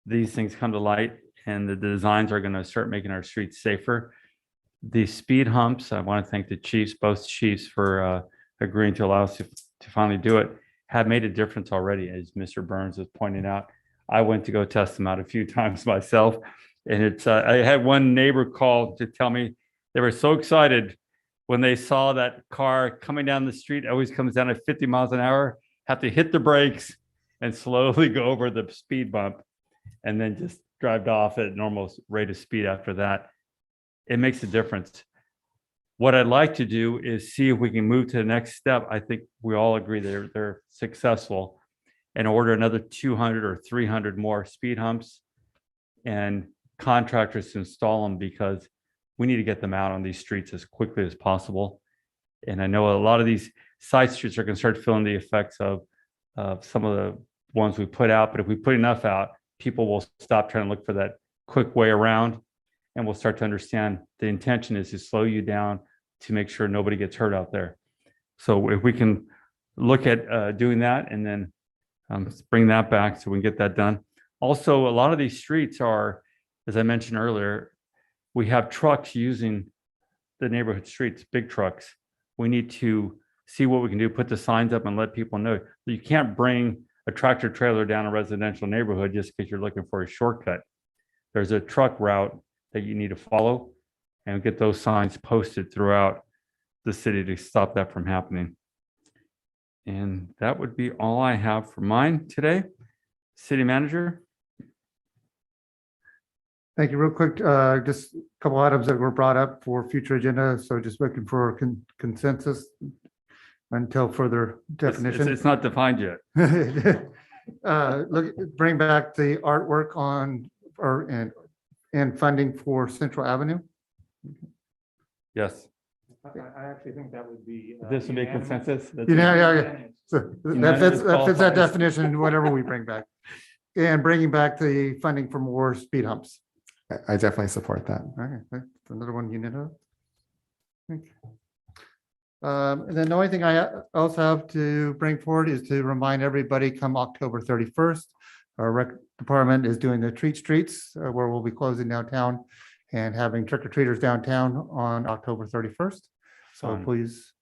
these things come to light, and the designs are going to start making our streets safer. The speed humps, I want to thank the chiefs, both chiefs, for agreeing to allow us to finally do it, have made a difference already, as Mr. Burns has pointed out. I went to go test them out a few times myself, and it's, I had one neighbor call to tell me they were so excited when they saw that car coming down the street, always comes down at 50 miles an hour, have to hit the brakes and slowly go over the speed bump, and then just drive off at normal rate of speed after that. It makes a difference. What I'd like to do is see if we can move to the next step. I think we all agree they're successful, and order another 200 or 300 more speed humps and contractors to install them, because we need to get them out on these streets as quickly as possible. And I know a lot of these side streets are going to start feeling the effects of some of the ones we put out, but if we put enough out, people will stop trying to look for that quick way around, and we'll start to understand the intention is to slow you down to make sure nobody gets hurt out there. So if we can look at doing that, and then bring that back so we can get that done. Also, a lot of these streets are, as I mentioned earlier, we have trucks using the neighborhood streets, big trucks. We need to see what we can do, put the signs up and let people know. You can't bring a tractor trailer down a residential neighborhood just because you're looking for a shortcut. There's a truck route that you need to follow, and get those signs posted throughout the city to stop that from happening. And that would be all I have for mine today. City Manager? Thank you. Real quick, just a couple items that were brought up for future agenda. So just looking for consensus until further definition. It's not defined yet. Bring back the artwork on, and funding for Central Avenue. Yes. I actually think that would be. This would be consensus? Yeah. So Unanimous that fits that qualifies. definition, whatever we bring back. And bringing back the funding for more speed humps. I definitely support that. Okay, that's another one you know. And then the only thing I also have to bring forward is to remind everybody, come October 31st, our rec department is doing the treat streets, where we'll be closing downtown and having trick-or-treaters downtown on October 31st. So Fun. please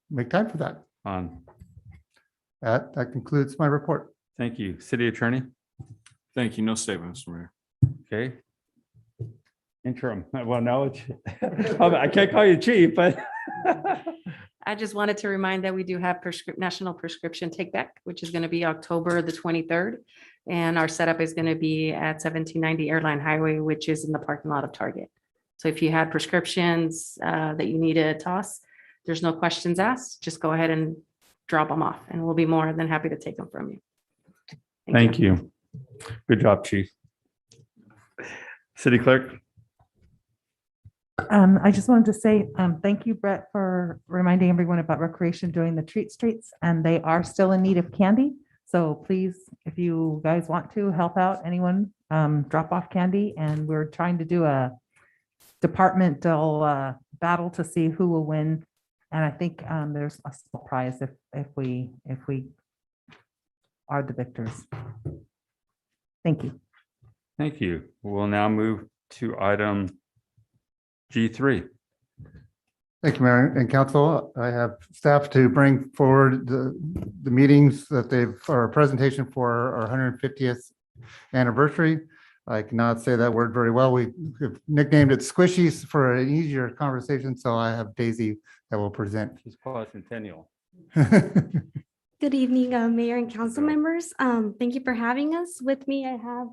make time for that. That concludes my report. Thank you. City Attorney? Thank you. No statement, Mr. Mayor. Okay. Interim. Well, no, it's, I can't call you chief, but I just wanted to remind that we do have National Prescription Take Back, which is going to be October the 23rd. And our setup is going to be at 1790 Airline Highway, which is in the parking lot of Target. So if you had prescriptions that you need to toss, there's no questions asked. Just go ahead and drop them off, and we'll be more than happy to take them from you. thank you. Good job, Chief. City Clerk? I just wanted to say, thank you, Brett, for reminding everyone about recreation doing the treat streets, and they are still in need of candy. So please, if you guys want to help out anyone, drop off candy, and we're trying to do a departmental battle to see who will win. And I think there's a small prize if we are the victors. Thank you. Thank you. We'll now move to item G3. Thank you, Mayor and Council. I have staff to bring forward the meetings that or a presentation for our 150th anniversary. I cannot say that word very well. We've nicknamed it Squishies for an easier conversation, so I have Daisy that will present. She's quadcentennial. Good evening, Mayor and council members. Thank you for having us. With me, I have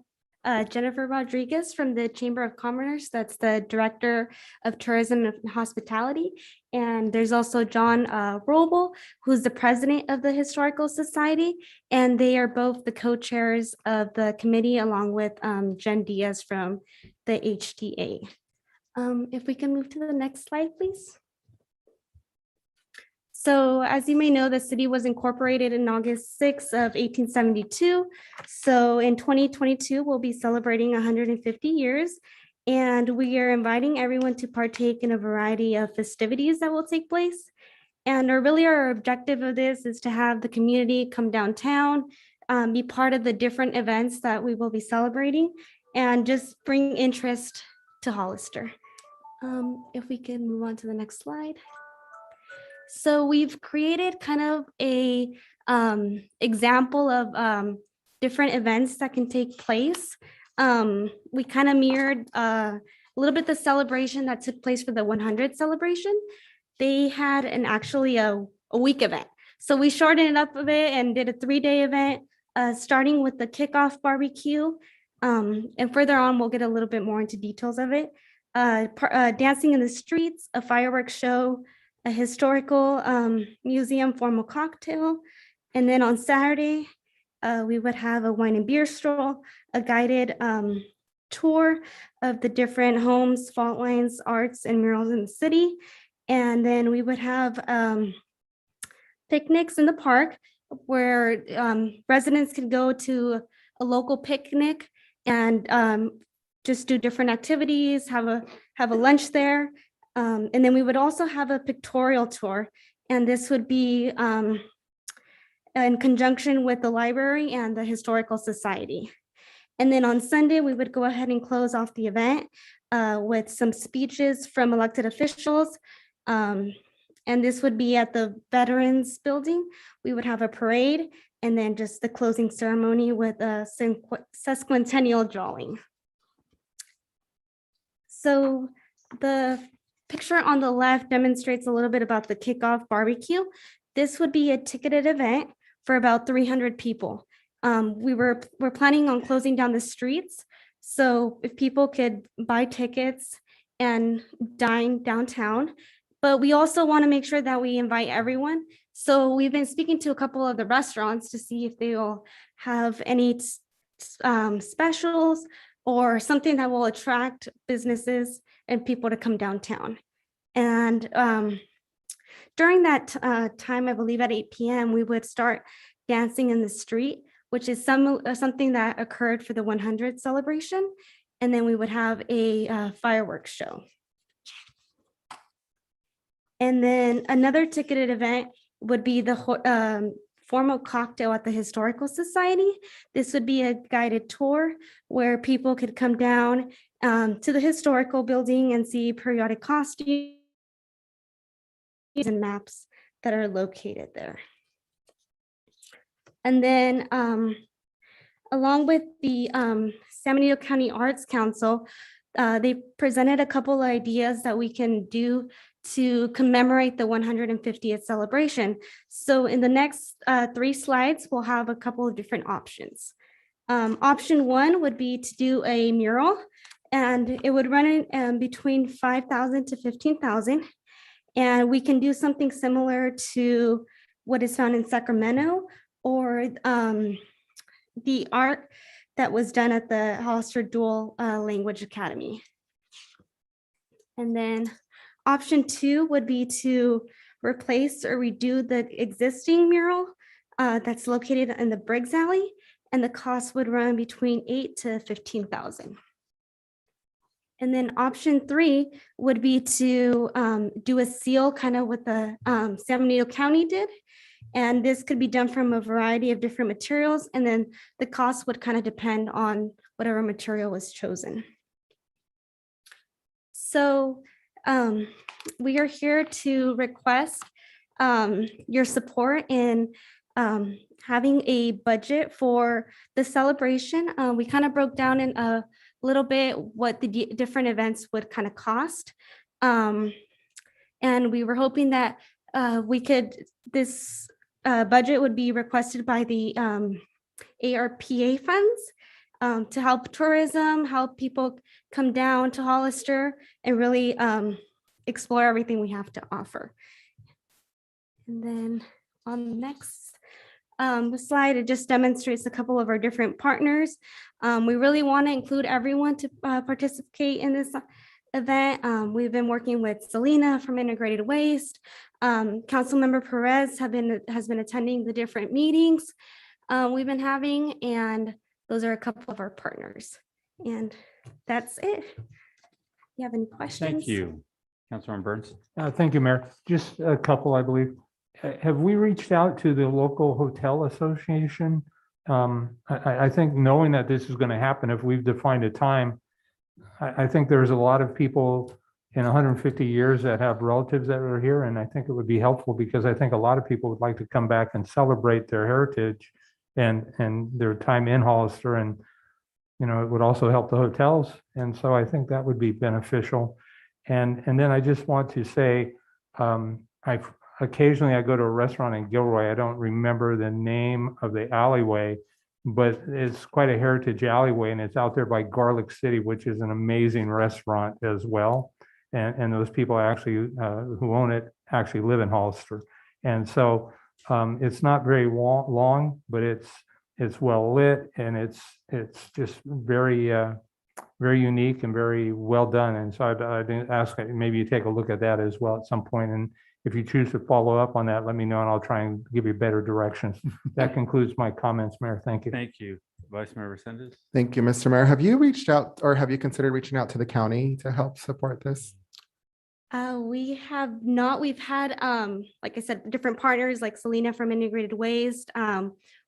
Jennifer Rodriguez from the Chamber of Commerce. That's the Director of Tourism and Hospitality. And there's also John Roble, who's the President of the Historical Society. And they are both the co-chairs of the committee, along with Jen Diaz from the HTA. If we can move to the next slide, please. So as you may know, the city was incorporated in August 6th of 1872. So in 2022, we'll be celebrating 150 years. And we are inviting everyone to partake in a variety of festivities that will take place. And our objective of this is to have the community come downtown, be part of the different events that we will be celebrating, and just bring interest to Hollister. If we can move on to the next slide. So we've created kind of a example of different events that can take place. We kind of mirrored a little bit the celebration that took place for the 100 celebration. They had actually a week event. So we shortened it up a bit and did a 3-day event, starting with the kickoff barbecue. And further on, we'll get a little bit more into details of it. Dancing in the streets, a fireworks show, a historical museum formal cocktail. And then on Saturday, we would have a wine and beer stroll, a guided tour of the different homes, fault lines, arts, and murals in the city. And then we would have picnics in the park where residents could go to a local picnic and just do different activities, have a lunch there. And then we would also have a pictorial tour. And this would be in conjunction with the library and the Historical Society. And then on Sunday, we would go ahead and close off the event with some speeches from elected officials. And this would be at the Veterans Building. We would have a parade and then just the closing ceremony with a sesquicentennial drawing. So the picture on the left demonstrates a little bit about the kickoff barbecue. This would be a ticketed event for about 300 people. We're planning on closing down the streets. So if people could buy tickets and dine downtown, but we also want to make sure that we invite everyone. So we've been speaking to a couple of the restaurants to see if they will have any specials or something that will attract businesses and people to come downtown. And during that time, I believe at 8 p.m., we would start dancing in the street, which is something that occurred for the 100 celebration. And then we would have a fireworks show. And then another ticketed event would be the formal cocktail at the Historical Society. This would be a guided tour where people could come down to the historical building and see periodic costumes and maps that are located there. And then along with the San Benito County Arts Council, they presented a couple of ideas that we can do to commemorate the 150th celebration. So in the next 3 slides, we'll have a couple of different options. Option 1 would be to do a mural, and it would run in between $5,000 to $15,000. And we can do something similar to what is found in Sacramento or the art that was done at the Hollister Dual Language Academy. And then option 2 would be to replace or redo the existing mural that's located in the Briggs Alley, and the cost would run between $8,000 to $15,000. And then option 3 would be to do a seal kind of what the San Benito County did. And this could be done from a variety of different materials. And then the cost would kind of depend on whatever material was chosen. So we are here to request your support in having a budget for the celebration. We kind of broke down in a little bit what the different events would kind of cost. And we were hoping that this budget would be requested by the ARPA funds to help tourism, help people come down to Hollister and really explore everything we have to offer. And then on the next slide, it just demonstrates a couple of our different partners. We really want to include everyone to participate in this event. We've been working with Selena from Integrated Waste. Councilmember Perez has been attending the different meetings we've been having, and those are a couple of our partners. And that's it. You have any questions? Thank you. Councilmember Burns. Thank you, Mayor. Just a couple, I believe. Have we reached out to the local hotel association? I think knowing that this is going to happen, if we've defined a time, I think there's a lot of people in 150 years that have relatives that are here. And I think it would be helpful because I think a lot of people would like to come back and celebrate their heritage and their time in Hollister. And, you know, it would also help the hotels. And so I think that would be beneficial. And then I just want to say, occasionally I go to a restaurant in Gilroy. I don't remember the name of the alleyway, but it's quite a heritage alleyway, and it's out there by Garlic City, which is an amazing restaurant as well. And those people actually who own it actually live in Hollister. And so it's not very long, but it's well lit, and it's just very very unique and very well done. And so I'd ask that maybe you take a look at that as well at some point. And if you choose to follow up on that, let me know and I'll try and give you better directions. That concludes my comments, Mayor. Thank you. Thank you. Vice Mayor Resendez? Thank you, Mr. Mayor. Have you reached out or have you considered reaching out to the county to help support this? We have not. We've had, like I said, different partners like Selena from Integrated Waste.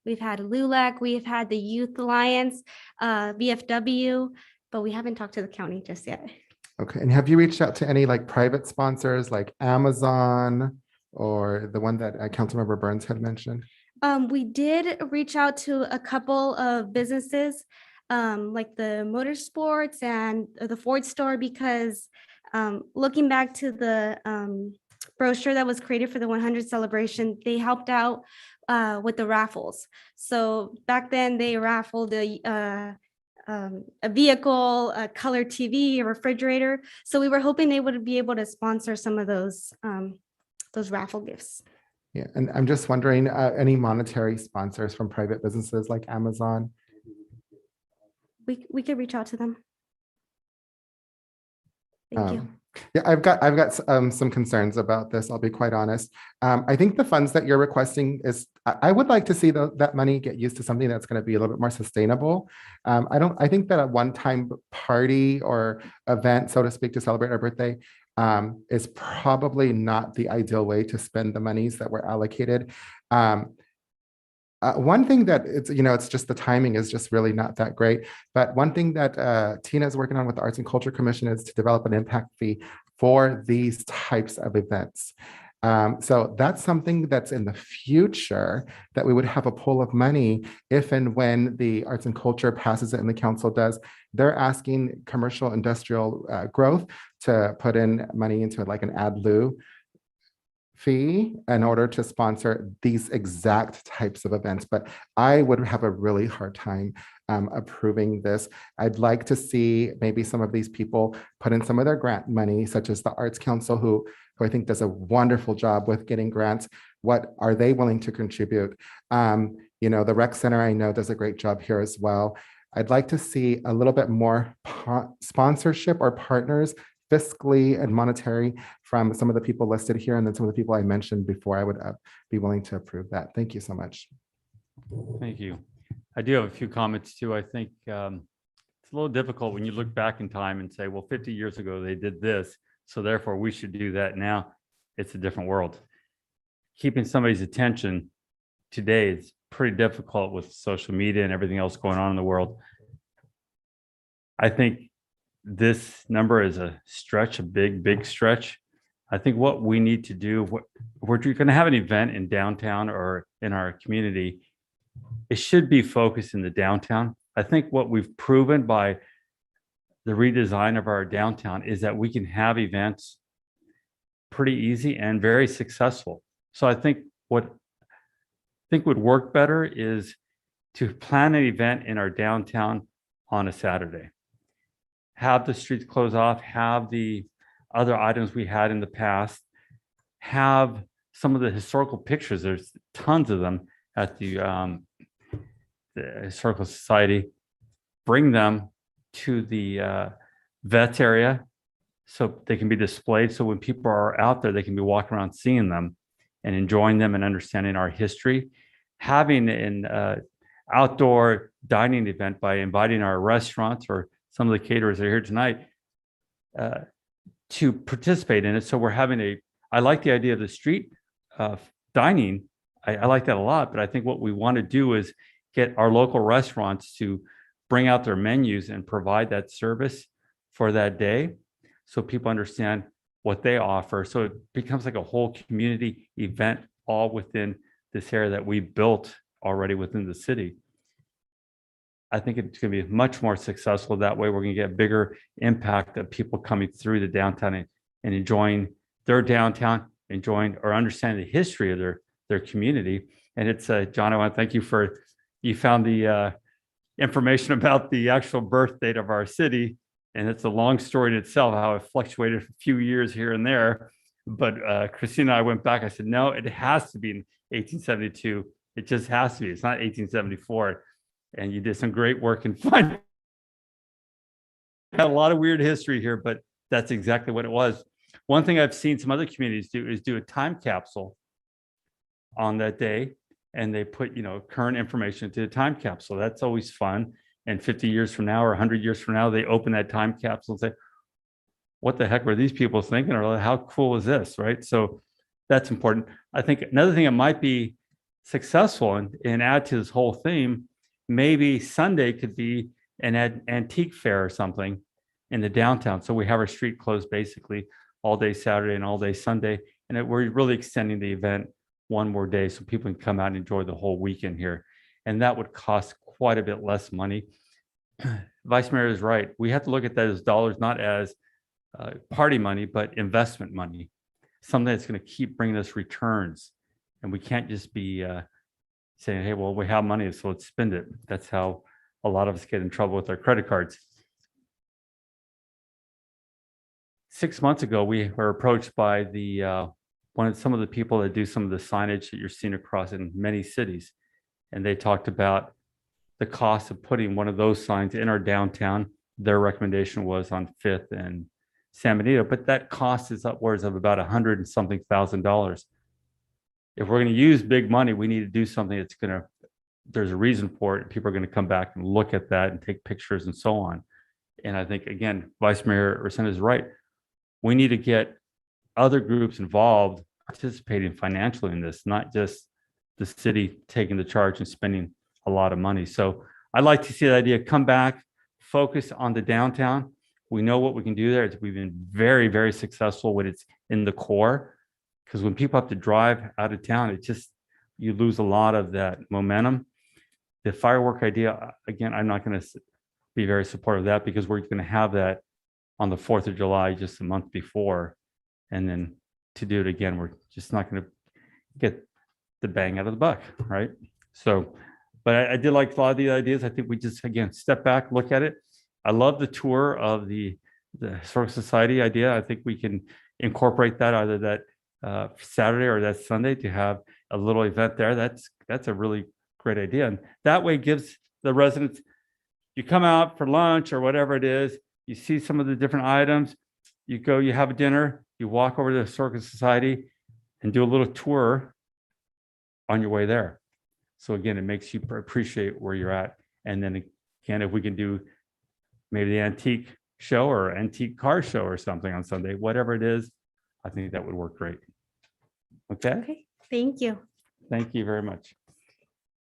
We've had LULAC, we've had the Youth Alliance, VFW, but we haven't talked to the county just yet. Okay, and have you reached out to any like private sponsors like Amazon or the one that Councilmember Burns had mentioned? We did reach out to a couple of businesses, like the Motorsports and the Ford store, because looking back to the brochure that was created for the 100 celebration, they helped out with the raffles. So back then they raffled a vehicle, a color TV, a refrigerator. So we were hoping they would be able to sponsor some of those raffle gifts. Yeah, and I'm just wondering, any monetary sponsors from private businesses like Amazon? We could reach out to them. Thank you. Yeah, I've got some concerns about this. I'll be quite honest. I think the funds that you're requesting is, I would like to see that money get used to something that's going to be a little bit more sustainable. I think that a one-time party or event, so to speak, to celebrate our birthday is probably not the ideal way to spend the monies that were allocated. One thing that it's just the timing is just really not that great. But one thing that Tina is working on with the Arts and Culture Commission is to develop an impact fee for these types of events. So that's something that's in the future that we would have a pool of money if and when the Arts and Culture passes it and the council does. They're asking commercial industrial growth to put in money into like an ad lieu fee in order to sponsor these exact types of events. But I would have a really hard time approving this. I'd like to see maybe some of these people put in some of their grant money, such as the Arts Council, who I think does a wonderful job with getting grants. What are they willing to contribute? The Rec Center, I know, does a great job here as well. I'd like to see a little bit more sponsorship or partners fiscally and monetary from some of the people listed here, and then some of the people I mentioned before. I would be willing to approve that. Thank you so much. Thank you. I do have a few comments too. I think it's a little difficult when you look back in time and say, well, 50 years ago they did this, so therefore we should do that now. It's a different world. Keeping somebody's attention today is pretty difficult with social media and everything else going on in the world. I think this number is a stretch, a big stretch. I think what we need to do, we're going to have an event in downtown or in our community, it should be focused in the downtown. I think what we've proven by the redesign of our downtown is that we can have events pretty easy and very successful. So I think what would work better is to plan an event in our downtown on a Saturday. Have the streets close off, have the other items we had in the past, have some of the historical pictures, there's tons of them at the Historical Society, bring them to the vets area so they can be displayed. So when people are out there, they can be walking around seeing them and enjoying them and understanding our history. Having an outdoor dining event by inviting our restaurants or some of the caterers that are here tonight to participate in it. So we're having I like the idea of the street dining. I like that a lot, but I think what we want to do is get our local restaurants to bring out their menus and provide that service for that day. so people understand what they offer. So it becomes like a whole community event all within this area that we built already within the city. I think it's going to be much more successful that way. We're going to get a bigger impact of people coming through the downtown and enjoying their downtown, enjoying or understanding the history of their community. And it's John, I want to thank you you found the information about the actual birth date of our city. And it's a long story in itself, how it fluctuated a few years here and there. But Christina and I went back. I said, no, it has to be in 1872. It just has to be. It's not 1874. And you did some great work in finding. Had a lot of weird history here, but that's exactly what it was. One thing I've seen some other communities do is do a time capsule on that day, and they put, current information into the time capsule. That's always fun. And 50 years from now or 100 years from now, they open that time capsule and say, what the heck were these people thinking? Or how cool is this, right? So that's important. I think another thing that might be successful and add to this whole theme, maybe Sunday could be an antique fair or something in the downtown. So we have our street closed basically all day Saturday and all day Sunday. And we're really extending the event one more day so people can come out and enjoy the whole weekend here. And that would cost quite a bit less money. Vice Mayor is right. We have to look at that as dollars, not as party money, but investment money, something that's going to keep bringing us returns. And we can't just be saying, hey, well, we have money, so let's spend it. That's how a lot of us get in trouble with our credit cards. 6 months ago, we were approached by some of the people that do some of the signage that you're seeing across in many cities. And they talked about the cost of putting one of those signs in our downtown. Their recommendation was on 5th and San Benito, but that cost is upwards of about $100 and something thousand. If we're going to use big money, we need to do something that's there's a reason for it. People are going to come back and look at that and take pictures and so on. And I think, again, Vice Mayor Resendez is right. We need to get other groups involved, participating financially in this, not just the city taking the charge and spending a lot of money. So I'd like to see that idea come back, focus on the downtown. We know what we can do there. We've been very, very successful when it's in the core, because when people have to drive out of town, you lose a lot of that momentum. The firework idea, again, I'm not going to be very supportive of that, because we're going to have that on the 4th of July, just a month before. And then to do it again, we're just not going to get the bang out of the buck, right? So, but I did like a lot of the ideas. I think we just, again, step back, look at it. I love the tour of the Historical Society idea. I think we can incorporate that, either that Saturday or that Sunday, to have a little event there. That's a really great idea. And that way gives the residents, you come out for lunch or whatever it is, you see some of the different items, you go, you have a dinner, you walk over to the Historical Society and do a little tour on your way there. So again, it makes you appreciate where you're at. And then again, if we can do maybe the antique show or antique car show or something on Sunday, whatever it is, I think that would work great. Okay. Okay, thank you. Thank you very much.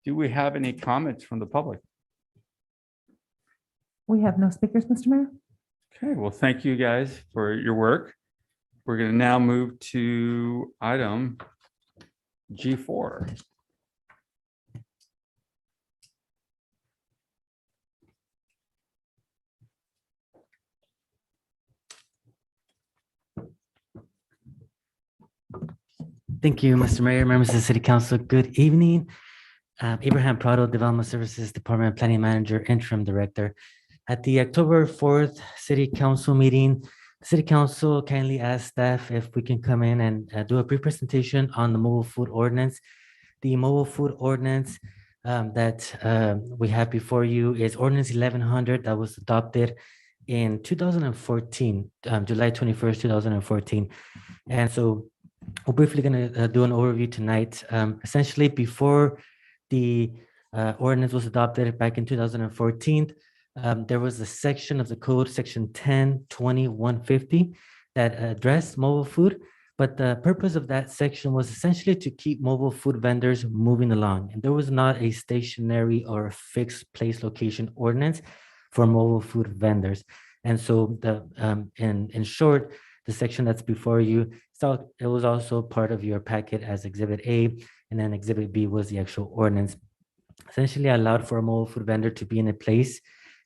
Do we have any comments from the public? We have no speakers, Mr. Mayor. Okay, well, thank you guys for your work. We're going to now move to item G4. Thank you, Mr. Mayor, members of the City Council. Good evening. Abraham Prado, Development Services Department Planning Manager, Interim Director. At the October 4th City Council meeting, the City Council kindly asked staff if we can come in and do a brief presentation on the mobile food ordinance. The mobile food ordinance that we have before you is Ordinance 1100 that was adopted in 2014, July 21st, 2014. And so we're briefly going to do an overview tonight. Essentially, before the ordinance was adopted back in 2014, there was a section of the code, section 10-20-150, that addressed mobile food. But the purpose of that section was essentially to keep mobile food vendors moving along. And there was not a stationary or a fixed place location ordinance for mobile food vendors. And so in short, the section that's before you, so it was also part of your packet as Exhibit A, and then Exhibit B was the actual ordinance. Essentially allowed for a mobile food vendor to be in a place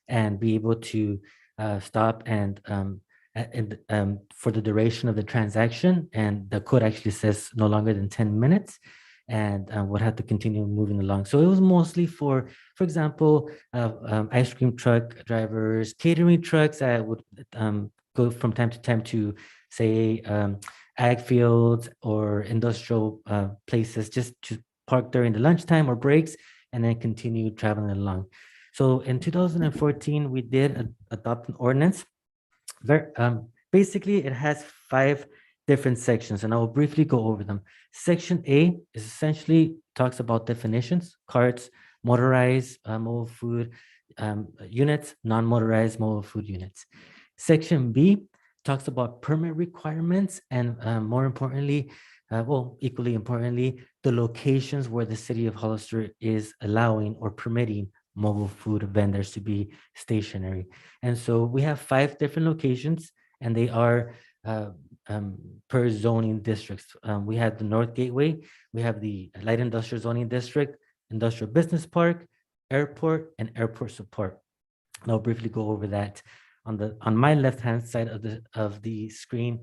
and be able to stop and for the duration of the transaction. And the code actually says no longer than 10 minutes and would have to continue moving along. So it was mostly for example, ice cream truck drivers, catering trucks that would go from time to time to say ag fields or industrial places just to park during the lunchtime or breaks and then continue traveling along. So in 2014, we did adopt an ordinance. Basically, it has 5 different sections, and I will briefly go over them. Section A is essentially talks about definitions, carts, motorized mobile food units, non-motorized mobile food units. Section B talks about permit requirements and more importantly, equally importantly, the locations where the city of Hollister is allowing or permitting mobile food vendors to be stationary. And so we have 5 different locations and they are per zoning districts. We have the North Gateway, we have the Light Industrial Zoning District, Industrial Business Park, Airport, and Airport Support. And I'll briefly go over that. On my left-hand side of the screen,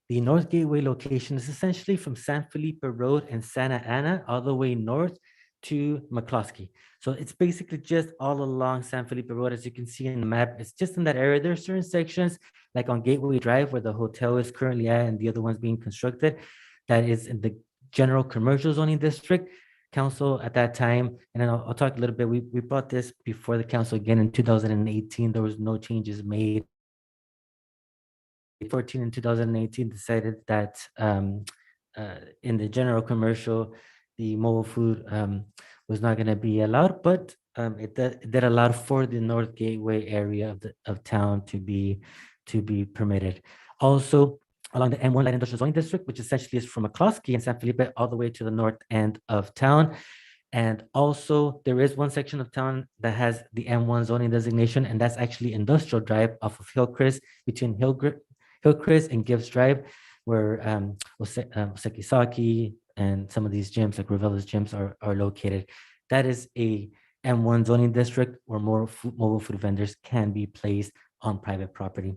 the North Gateway location is essentially from San Felipe Road and Santa Ana all the way north to McCloskey. So it's basically just all along San Felipe Road, as you can see in the map. It's just in that area. There are certain sections, like on Gateway Drive, where the hotel is currently at and the other one's being constructed, that is in the general commercial zoning district. Council at that time, and then I'll talk a little bit, we brought this before the council again in 2018. There was no changes made. 2014 and 2018 decided that in the general commercial, the mobile food was not going to be allowed, but it did allow for the North Gateway area of town to be permitted. Also, along the M1 Light Industrial Zoning District, which essentially is from McCloskey and San Felipe all the way to the north end of town. And also, there is one section of town that has the M1 zoning designation, and that's actually Industrial Drive off of Hillcrest, between Hillcrest and Gibbs Drive, where Sekisaki and some of these gyms, like Ravella's gyms, are located. That is a M1 zoning district where more mobile food vendors can be placed on private property.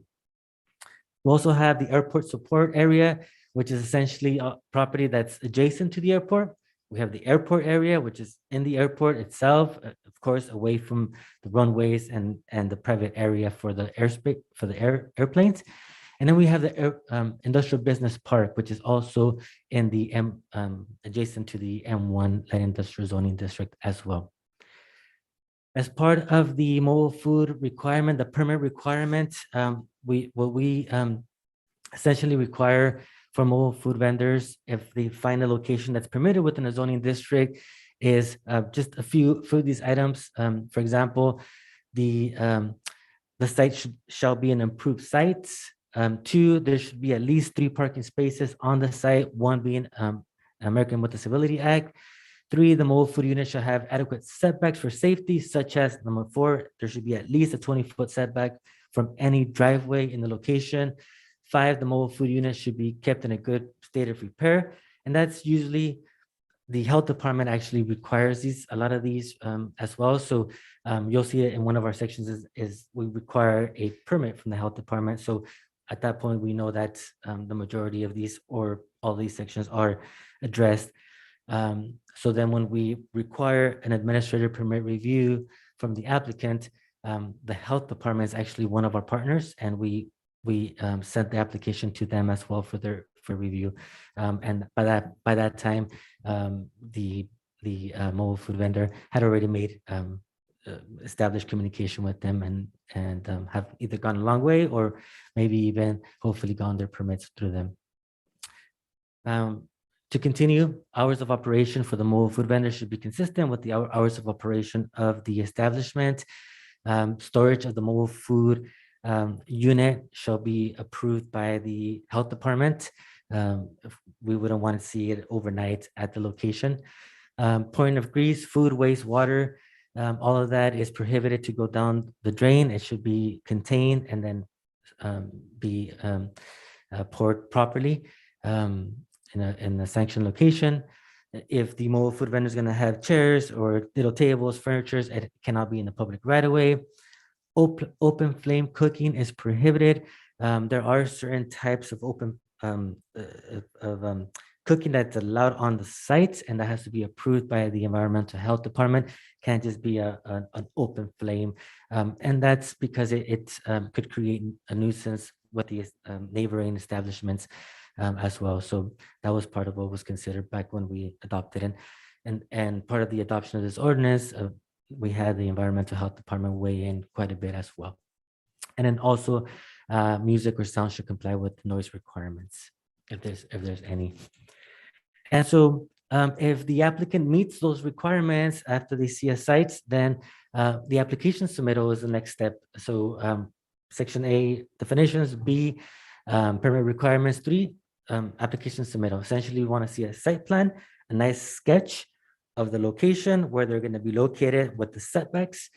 We also have the airport support area, which is essentially a property that's adjacent to the airport. We have the airport area, which is in the airport itself, of course, away from the runways and the private area for the airspace, for the airplanes. And then we have the industrial business park, which is also in the adjacent to the M1 Light Industrial Zoning District as well. As part of the mobile food requirement, the permit requirement, what we essentially require for mobile food vendors, if they find a location that's permitted within a zoning district, is just a few of these items. For example, the site shall be an improved site. 2, there should be at least 3 parking spaces on the site, 1 being American with Disability Act. 3, the mobile food unit shall have adequate setbacks for safety, such as number 4, there should be at least a 20-foot setback from any driveway in the location. 5, the mobile food unit should be kept in a good state of repair. And that's usually the health department actually requires a lot of these as well. So you'll see it in one of our sections is we require a permit from the health department. So at that point, we know that the majority of these or all these sections are addressed. So then when we require an administrative permit review from the applicant, the health department is actually one of our partners, and we sent the application to them as well for review. And by that time, the mobile food vendor had already made established communication with them and have either gone a long way or maybe even hopefully gotten their permits through them. To continue, hours of operation for the mobile food vendor should be consistent with the hours of operation of the establishment. Storage of the mobile food unit shall be approved by the health department. We wouldn't want to see it overnight at the location. Pouring of grease, food, waste, water, all of that is prohibited to go down the drain. It should be contained and then be poured properly in a sanctioned location. If the mobile food vendor is going to have chairs or little tables, furniture, it cannot be in the public right of way. Open flame cooking is prohibited. There are certain types of cooking that's allowed on the site, and that has to be approved by the Environmental Health Department. Can't just be an open flame, and that's because it could create a nuisance with the neighboring establishments as well. So that was part of what was considered back when we adopted it, and part of the adoption of this ordinance, we had the Environmental Health Department weigh in quite a bit as well. And then also, music or sound should comply with noise requirements if there's any. And so if the applicant meets those requirements after they see a site, then the application submittal is the next step. So section A, definitions; B, permit requirements; 3, application submittal. Essentially, we want to see a site plan, a nice sketch of the location where they're going to be located with the setbacks,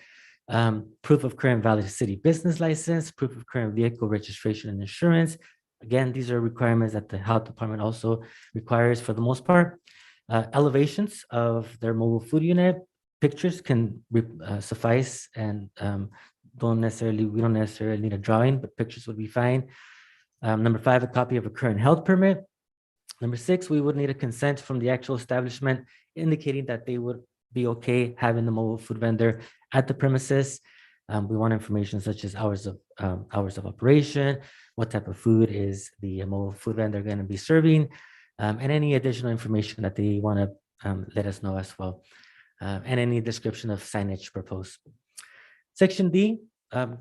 proof of current valid city business license, proof of current vehicle registration and insurance. Again, these are requirements that the health department also requires for the most part. Elevations of their mobile food unit, pictures can suffice, and we don't necessarily need a drawing, but pictures would be fine. Number 5, a copy of a current health permit. Number 6, we would need a consent from the actual establishment indicating that they would be okay having the mobile food vendor at the premises. We want information such as hours of operation, what type of food is the mobile food vendor going to be serving, and any additional information that they want to let us know as well, and any description of signage proposed. Section D,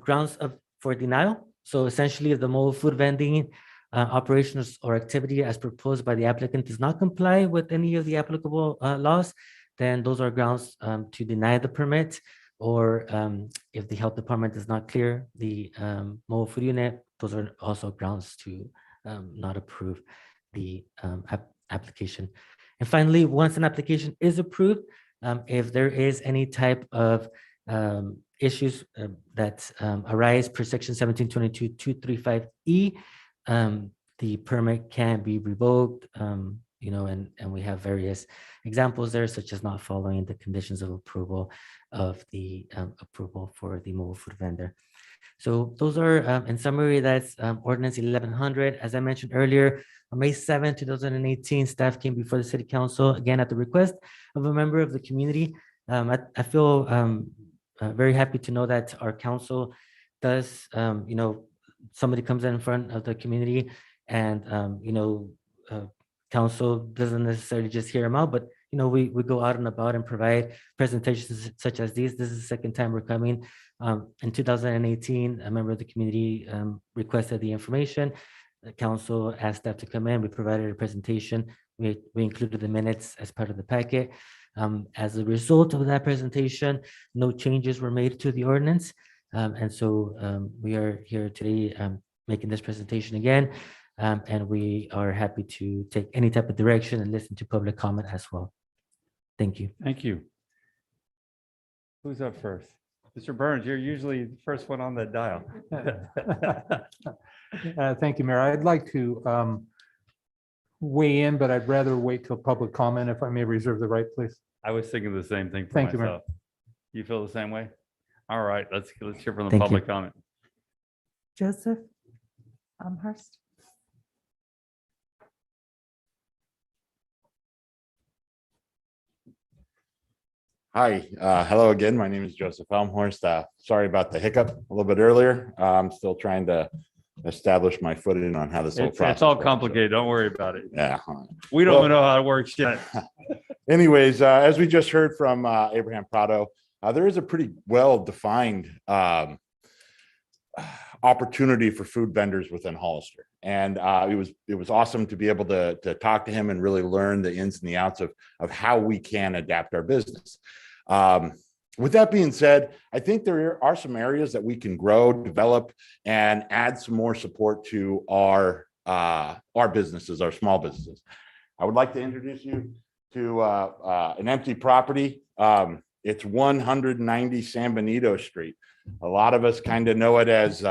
grounds for denial. So essentially, if the mobile food vending operations or activity as proposed by the applicant does not comply with any of the applicable laws, then those are grounds to deny the permit. Or if the health department does not clear the mobile food unit, those are also grounds to not approve the application. And finally, once an application is approved, if there is any type of issues that arise per section 1722-235E, the permit can be revoked, and we have various examples there, such as not following the conditions of approval of the approval for the mobile food vendor. So those are, in summary, that's Ordinance 1100. As I mentioned earlier, on May 7, 2018, staff came before the City Council, again, at the request of a member of the community. I feel very happy to know that our council does, somebody comes in front of the community and, council doesn't necessarily just hear them out, but we go out and about and provide presentations such as these. This is the second time we're coming. In 2018, a member of the community requested the information. The council asked staff to come in. We provided a presentation. We included the minutes as part of the packet. As a result of that presentation, no changes were made to the ordinance. And so we are here today making this presentation again. And we are happy to take any type of direction and listen to public comment as well. Thank you. Thank you. Who's up first? Mr. Burns, you're usually the first one on the dial. Thank you, Mayor. I'd like to weigh in, but I'd rather wait till public comment if I may reserve the right, please. I was thinking the same thing for Thank you, Mayor. myself. You feel the same way? All right, let's hear from the Thank you. public comment. Joseph Amherst. Hi, hello again. My name is Joseph Elmhorst. Sorry about the hiccup a little bit earlier. I'm still trying to establish my footing on how this whole process. It's all works. complicated. Don't worry about it. Yeah. We don't Well- know how it works yet. Anyways, as we just heard from Abraham Prado, there is a pretty well-defined opportunity for food vendors within Hollister. And it was awesome to be able to talk to him and really learn the ins and the outs of how we can adapt our business. With that being said, I think there are some areas that we can grow, develop, and add some more support to our businesses, our small businesses. I would like to introduce you to an empty property. It's 190 San Benito Street. A lot of us kind of know it as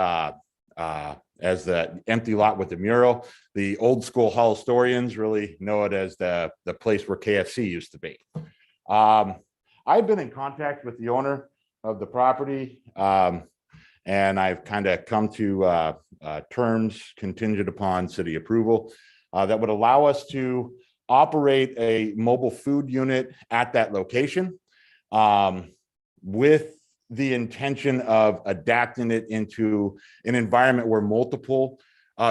as the empty lot with the mural. The old school Hall historians really know it as the place where KFC used to be. I've been in contact with the owner of the property, and I've kind of come to terms contingent upon city approval that would allow us to operate a mobile food unit at that location, with the intention of adapting it into an environment where multiple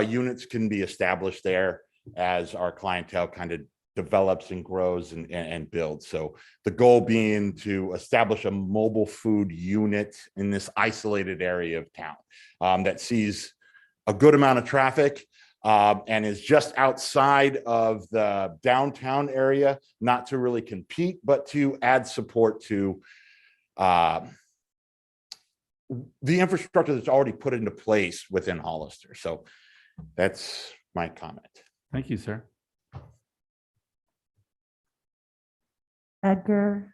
units can be established there as our clientele kind of develops and grows and builds. So the goal being to establish a mobile food unit in this isolated area of town that sees a good amount of traffic and is just outside of the downtown area, not to really compete, but to add support to the infrastructure that's already put into place within Hollister. So that's my comment. Thank you, sir. Edgar.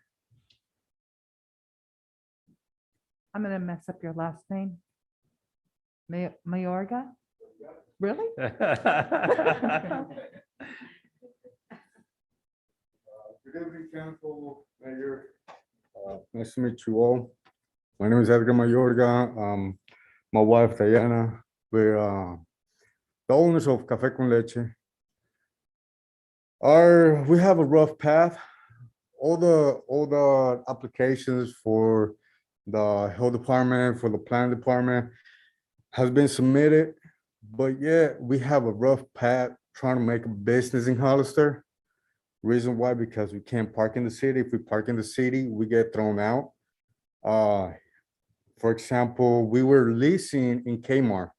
I'm gonna mess up your last name. Mayorga? Really? Good evening, council, mayor. Nice to meet you all. My name is Edgar Mayorga. My wife Diana, we're the owners of Café con Leche. We have a rough path. All the applications for the health department, for the planning department has been submitted, but yet we have a rough path trying to make a business in Hollister. Reason why, because we can't park in the city. If we park in the city, we get thrown out. For example, we were leasing in Kmart,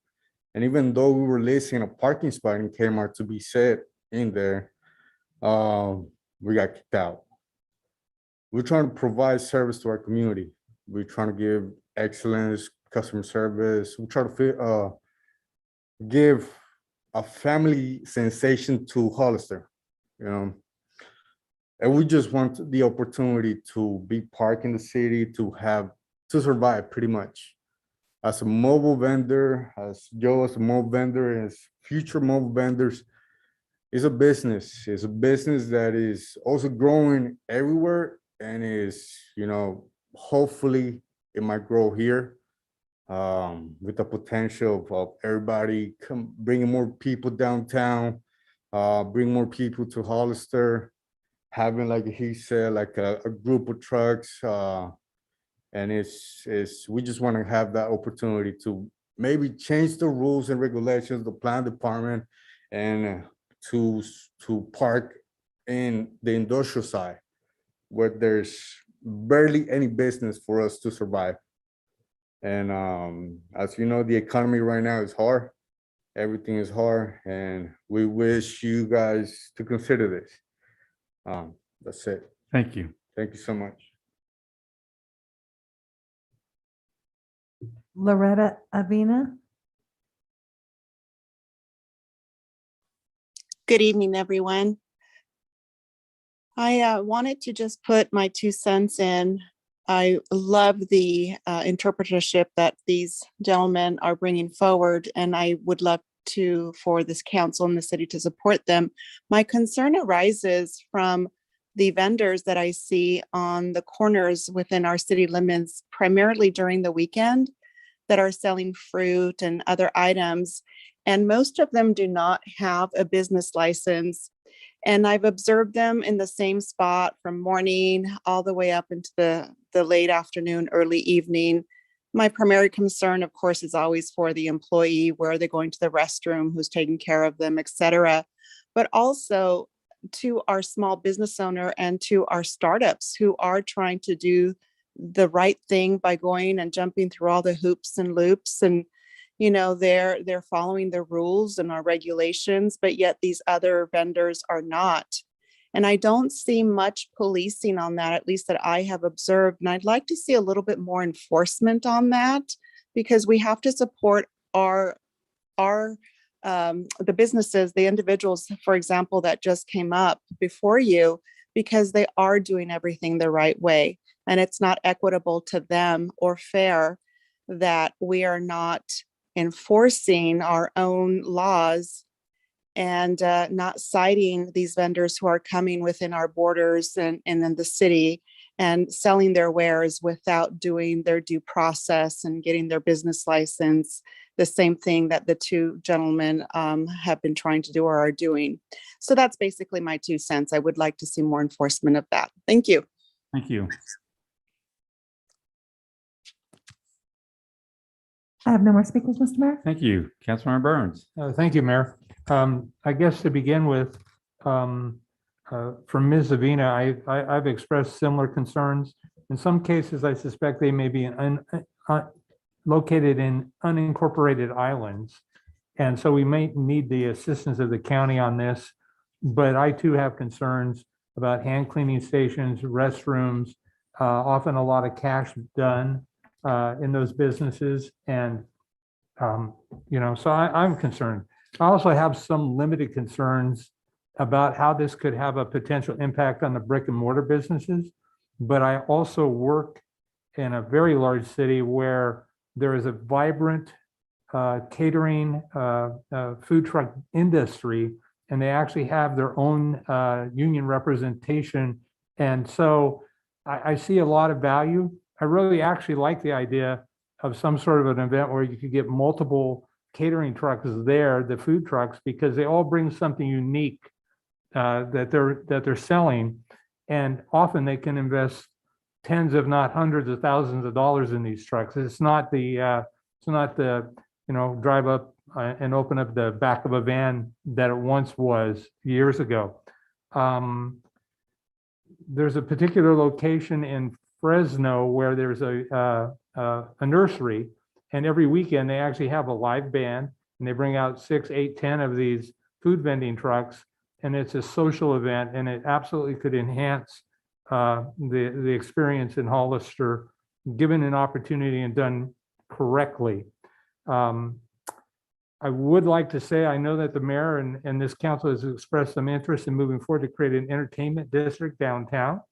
and even though we were leasing a parking spot in Kmart to be set in there, we got kicked out. We're trying to provide service to our community. We're trying to give excellence, customer service. We try to give a family sensation to Hollister, you know. And we just want the opportunity to be parked in the city, to survive pretty much. As a mobile vendor, as Joe as a mobile vendor, as future mobile vendors, it's a business. It's a business that is also growing everywhere and is, you know, hopefully it might grow here with the potential of everybody bringing more people downtown, bring more people to Hollister, having, like he said, like a group of trucks. And we just want to have that opportunity to maybe change the rules and regulations, the plan department, and to park in the industrial side where there's barely any business for us to survive. And as you know, the economy right now is hard. Everything is hard, and we wish you guys to consider this. That's it. Thank you. Thank you so much. Loretta Avina. Good evening, everyone. I wanted to just put my 2 cents in. I love the interpretership that these gentlemen are bringing forward, and I would love for this council and the city to support them. My concern arises from the vendors that I see on the corners within our city limits, primarily during the weekend, that are selling fruit and other items. And most of them do not have a business license. And I've observed them in the same spot from morning all the way up into the late afternoon, early evening. My primary concern, of course, is always for the employee. Where are they going to the restroom? Who's taking care of them, et cetera. But also to our small business owner and to our startups who are trying to do the right thing by going and jumping through all the hoops and loops. And, you know, they're following the rules and our regulations, but yet these other vendors are not. And I don't see much policing on that, at least that I have observed. And I'd like to see a little bit more enforcement on that, because we have to support the businesses, the individuals, for example, that just came up before you, because they are doing everything the right way. And it's not equitable to them or fair that we are not enforcing our own laws and not citing these vendors who are coming within our borders and in the city and selling their wares without doing their due process and getting their business license, the same thing that the two gentlemen have been trying to do or are doing. So that's basically my 2 cents. I would like to see more enforcement of that. Thank you. Thank you. I have no more speakers, Mr. Mayor. Thank you. Councilmember Burns. Thank you, Mayor. I guess to begin with, from Ms. Zavina, I've expressed similar concerns. In some cases, I suspect they may be located in unincorporated islands. And so we may need the assistance of the county on this, but I too have concerns about hand cleaning stations, restrooms, often a lot of cash done in those businesses. And, so I'm concerned. I also have some limited concerns about how this could have a potential impact on the brick and mortar businesses. But I also work in a very large city where there is a vibrant catering food truck industry, and they actually have their own union representation. And so I see a lot of value. I really actually like the idea of some sort of an event where you could get multiple catering trucks there, the food trucks, because they all bring something unique that they're selling. And often they can invest tens, if not hundreds of thousands of dollars in these trucks. It's not the drive up and open up the back of a van that it once was years ago. There's a particular location in Fresno where there's a nursery, and every weekend they actually have a live band, and they bring out 6, 8, 10 of these food vending trucks, and it's a social event, and it absolutely could enhance the experience in Hollister, given an opportunity and done correctly. I would like to say, I know that the mayor and this council has expressed some interest in moving forward to create an entertainment district downtown.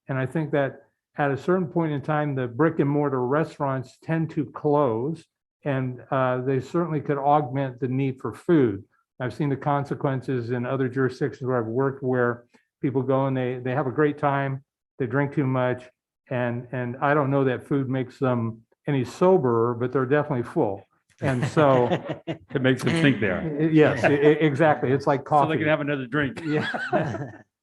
And I think that at a certain point in time, the brick and mortar restaurants tend to close, and they certainly could augment the need for food. I've seen the consequences in other jurisdictions where I've worked, where people go and they have a great time, they drink too much, and I don't know that food makes them any soberer, but they're definitely full. And so It makes them think there. yes, exactly. It's like So coffee. they can have another drink. Yeah.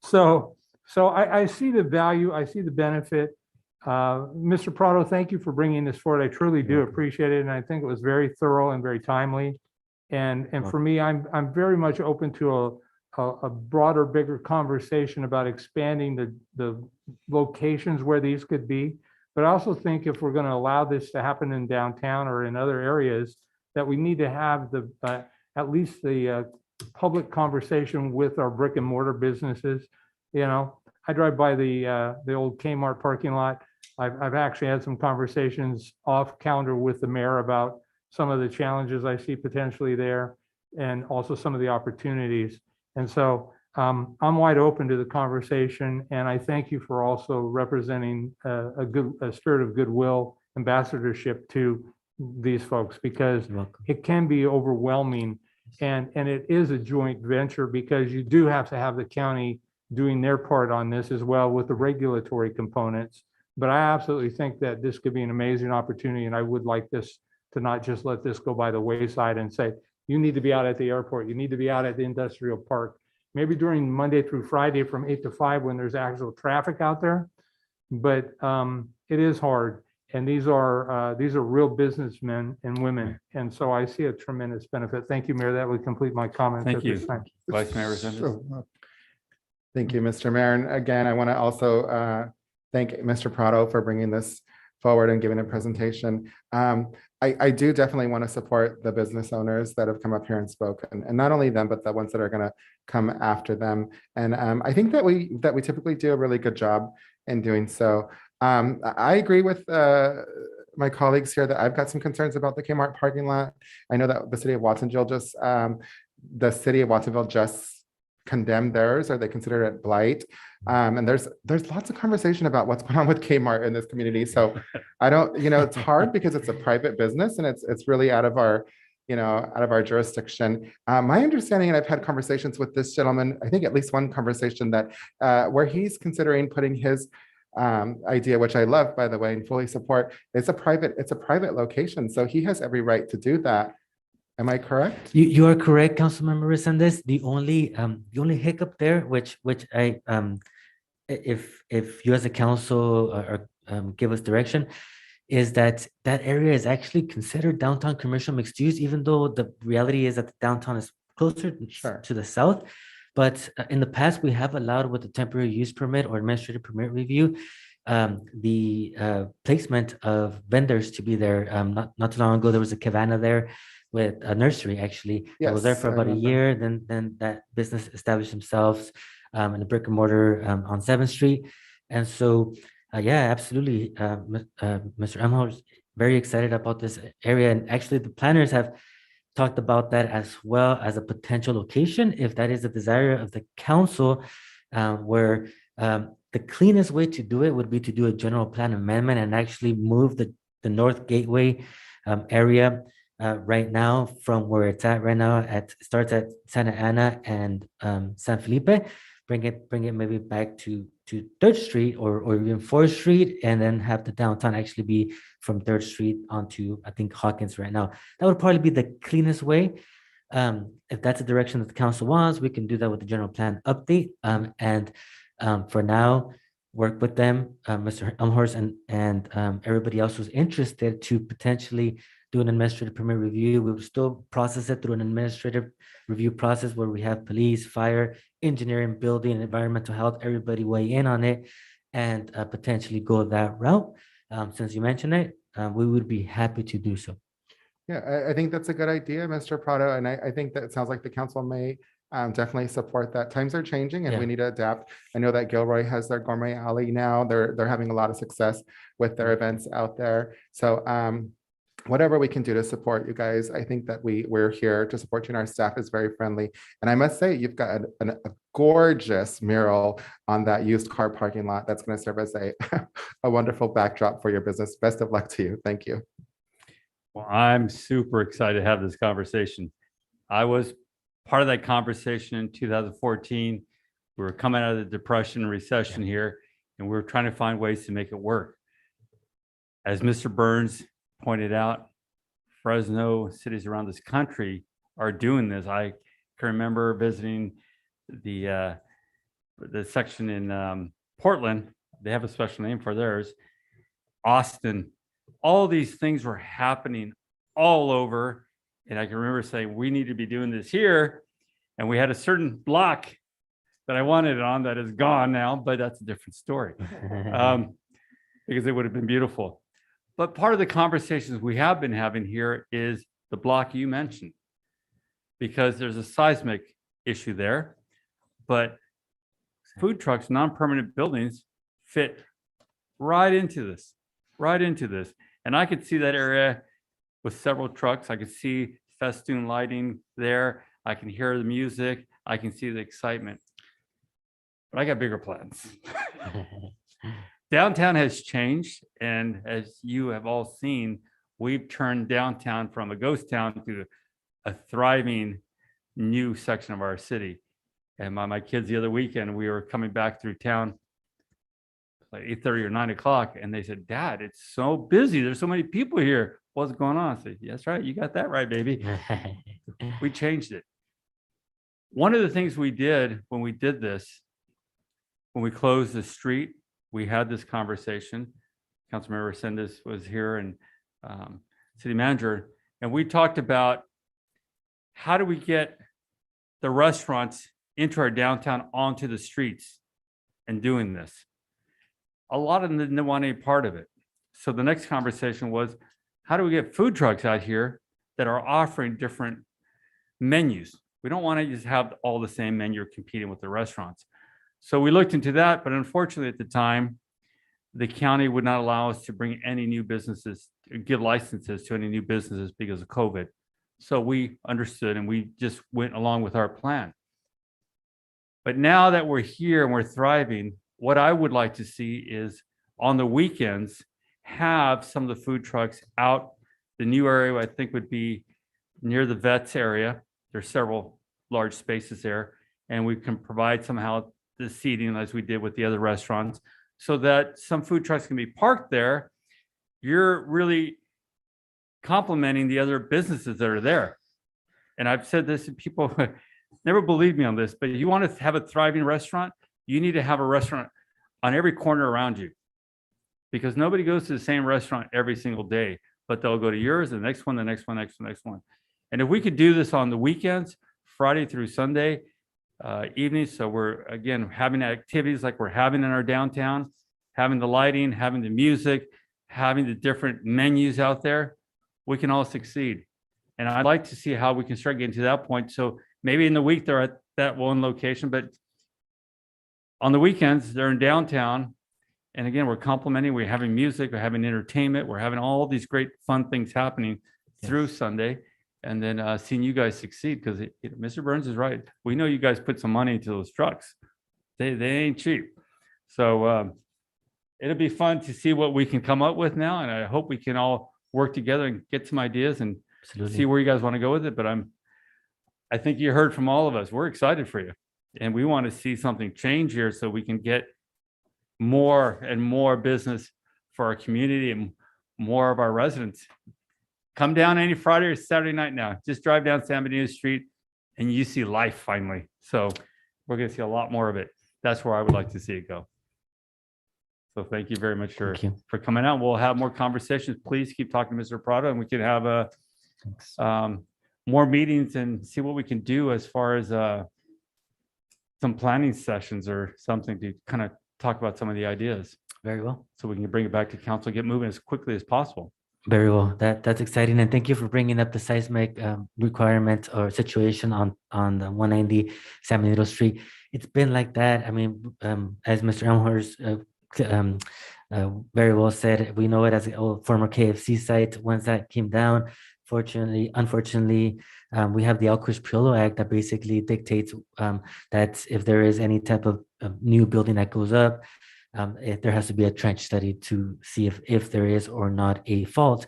So I see the value, I see the benefit. Mr. Prado, thank you for bringing this forward. I truly do appreciate it. And I think it was very thorough and very timely. And for me, I'm very much open to a broader, bigger conversation about expanding the locations where these could be. But I also think if we're going to allow this to happen in downtown or in other areas, that we need to have at least the public conversation with our brick and mortar businesses. I drive by the old Kmart parking lot. I've actually had some conversations off calendar with the mayor about some of the challenges I see potentially there, and also some of the opportunities. And so I'm wide open to the conversation, and I thank you for also representing a spirit of goodwill, ambassadorship to these folks, because it can be overwhelming, and it is a joint venture, because you do have to have the county doing their part on this as well with the regulatory components. But I absolutely think that this could be an amazing opportunity, and I would like this to not just let this go by the wayside and say, you need to be out at the airport, you need to be out at the industrial park, maybe during Monday through Friday from 8 to 5 when there's actual traffic out there. But it is hard, and these are real businessmen and women, and so I see a tremendous benefit. Thank you, Mayor. That would complete my comments Thank at you. this time. Vice Mayor Resendez. Thank you, Mr. Mayor. And again, I want to also thank Mr. Prado for bringing this forward and giving a presentation. I do definitely want to support the business owners that have come up here and spoken, and not only them, but the ones that are going to come after them. And I think that we typically do a really good job in doing so. I agree with my colleagues here that I've got some concerns about the Kmart parking lot. I know that the city of Watsonville just condemned theirs, or they consider it blight. And there's lots of conversation about what's going on with Kmart in this community. So I don't, it's hard because it's a private business, and it's really out of our out of our jurisdiction. My understanding, and I've had conversations with this gentleman, I think at least one conversation that where he's considering putting his idea, which I love, by the way, and fully support, it's a private location. So he has every right to do that. Am I correct? You are correct, Councilmember Resendez. The only hiccup there, which I if you as a council or give us direction, is that area is actually considered downtown commercial mixed use, even though the reality is that the downtown is closer to the south. But in the past, we have allowed with the temporary use permit or administrative permit review, the placement of vendors to be there. Not too long ago, there was a cabana there with a nursery actually. I was there for about a year. Then that business established themselves in a brick and mortar on 7th Street. And so, yeah, absolutely. Mr. Elmhorst, very excited about this area. And actually the planners have talked about that as well as a potential location, if that is a desire of the council, where the cleanest way to do it would be to do a general plan amendment and actually move the North Gateway area right now from where it's at right now. Starts at Santa Ana and San Felipe. Bring it maybe back to 3rd Street or even 4th Street, and then have the downtown actually be from 3rd Street onto, I think, Hawkins right now. That would probably be the cleanest way. If that's the direction that the council wants, we can do that with the general plan update. And for now, work with them, Mr. Elmhorst and everybody else who's interested to potentially do an administrative permit review. We will still process it through an administrative review process where we have police, fire, engineering, building, environmental health, everybody weigh in on it and potentially go that route. Since you mentioned it, we would be happy to do so. Yeah, I think that's a good idea, Mr. Prado. And I think that it sounds like the council may definitely support that. Times are changing and we need to adapt. I know that Gilroy has their Gourmet Alley now. They're having a lot of success with their events out there. So whatever we can do to support you guys, I think that we're here to support you, and our staff is very friendly. And I must say, you've got a gorgeous mural on that used car parking lot that's going to serve as a wonderful backdrop for your business. Best of luck to you. Thank you. Well, I'm super excited to have this conversation. I was part of that conversation in 2014. We were coming out of the depression and recession here, and we were trying to find ways to make it work. As Mr. Burns pointed out, Fresno, cities around this country are doing this. I can remember visiting the section in Portland. They have a special name for theirs. Austin. All these things were happening all over. And I can remember saying, we need to be doing this here. And we had a certain block that I wanted it on that is gone now, but that's a different story. Because it would have been beautiful. But part of the conversations we have been having here is the block you mentioned, because there's a seismic issue there, but food trucks, non-permanent buildings fit right into this. And I could see that area with several trucks. I could see festoon lighting there. I can hear the music. I can see the excitement. But I got bigger plans. Downtown has changed, and as you have all seen, we've turned downtown from a ghost town to a thriving new section of our city. And my kids the other weekend, we were coming back through town like 8:30 or 9 o'clock, and they said, "Dad, it's so busy. There's so many people here. What's going on?" I said, "That's right. You got that right, baby." We changed it. One of the things we did when we did this, when we closed the street, we had this conversation. Councilmember Resendez was here and city manager, and we talked about how do we get the restaurants into our downtown onto the streets and doing this. A lot of them didn't want any part of it. So the next conversation was, how do we get food trucks out here that are offering different menus? We don't want to just have all the same menu competing with the restaurants. So we looked into that, but unfortunately at the time, the county would not allow us to bring any new businesses, give licenses to any new businesses because of COVID. So we understood and we just went along with our plan. But now that we're here and we're thriving, what I would like to see is on the weekends, have some of the food trucks out. The new area I think would be near the vets area. There's several large spaces there, and we can provide somehow the seating as we did with the other restaurants, so that some food trucks can be parked there. You're really complementing the other businesses that are there. And I've said this, and people never believe me on this, but you want to have a thriving restaurant, you need to have a restaurant on every corner around you. Because nobody goes to the same restaurant every single day, but they'll go to yours, the next one, the next one, next one, next one. And if we could do this on the weekends, Friday through Sunday evenings, so we're, again, having activities like we're having in our downtown, having the lighting, having the music, having the different menus out there, we can all succeed. And I'd like to see how we can start getting to that point. So maybe in the week they're at that one location, but on the weekends they're in downtown. And again, we're complimenting, we're having music, we're having entertainment, we're having all these great fun things happening through Sunday. And then seeing you guys succeed, because Mr. Burns is right. We know you guys put some money into those trucks. They ain't cheap. So it'll be fun to see what we can come up with now. And I hope we can all work together and get some ideas and see where you guys want to go with it. But I think you heard from all of us. We're excited for you. And we want to see something change here so we can get more and more business for our community and more of our residents. Come down any Friday or Saturday night now. Just drive down San Benito Street and you see life finally. So we're going to see a lot more of it. That's where I would like to see it go. So thank you very much for coming out. We'll have more conversations. Please keep talking to Mr. Prado, and we can have more meetings and see what we can do as far as some planning sessions or something to kind of talk about some of the ideas. Very well. So we can bring it back to council, get moving as quickly as possible. Very well. That's exciting. And thank you for bringing up the seismic requirement or situation on the 190 San Benito Street. It's been like that. I mean, as Mr. Elmhorst very well said, we know it as a former KFC site. Once that came down, unfortunately, we have the El Cruz Priolo Act that basically dictates that if there is any type of new building that goes up, there has to be a trench study to see if there is or not a fault.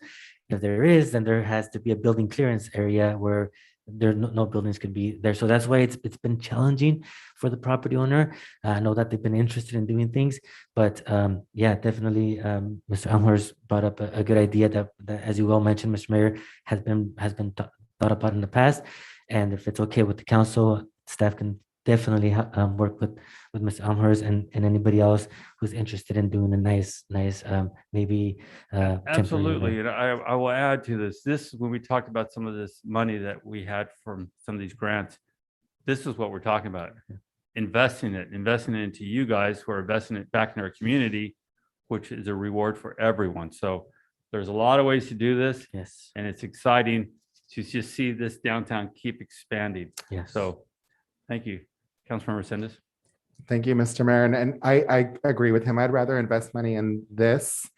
If there is, then there has to be a building clearance area where there no buildings could be there. So that's why it's been challenging for the property owner. I know that they've been interested in doing things, but yeah, definitely Mr. Elmhorst brought up a good idea that, as you well mentioned, Mr. Mayor, has been thought about in the past. And if it's okay with the council, staff can definitely work with Mr. Elmhorst and anybody else who's interested in doing a nice maybe Absolutely. And I will add to this, when we talked about some of this money that we had from some of these grants, this is what we're talking about. Investing it into you guys who are investing it back in our community, which is a reward for everyone. So there's a lot of ways to do this. Yes. And it's exciting to just see this downtown keep expanding. Yes. So thank you. Councilmember Sendes. Thank you, Mr. Mayor. And I agree with him. I'd rather invest money in this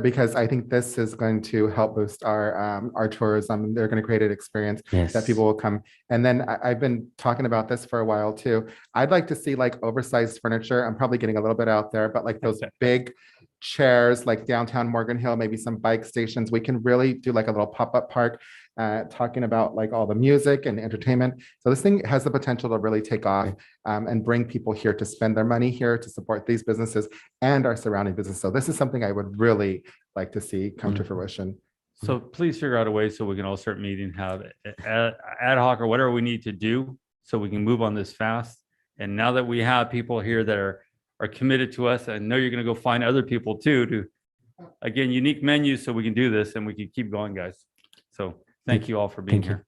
because I think this is going to help boost our tourism. They're going to create an experience that people will come. And then I've been talking about this for a while too. I'd like to see like oversized furniture. I'm probably getting a little bit out there, but like those big chairs, like downtown Morgan Hill, maybe some bike stations. We can really do like a little pop-up park talking about like all the music and entertainment. So this thing has the potential to really take off and bring people here to spend their money here to support these businesses and our surrounding business. So this is something I would really like to see come to fruition. So please figure out a way so we can all start meeting, have ad hoc or whatever we need to do so we can move on this fast. And now that we have people here that are committed to us, I know you're going to go find other people too to, again, unique menus so we can do this and we can keep going, guys. So thank you all for being here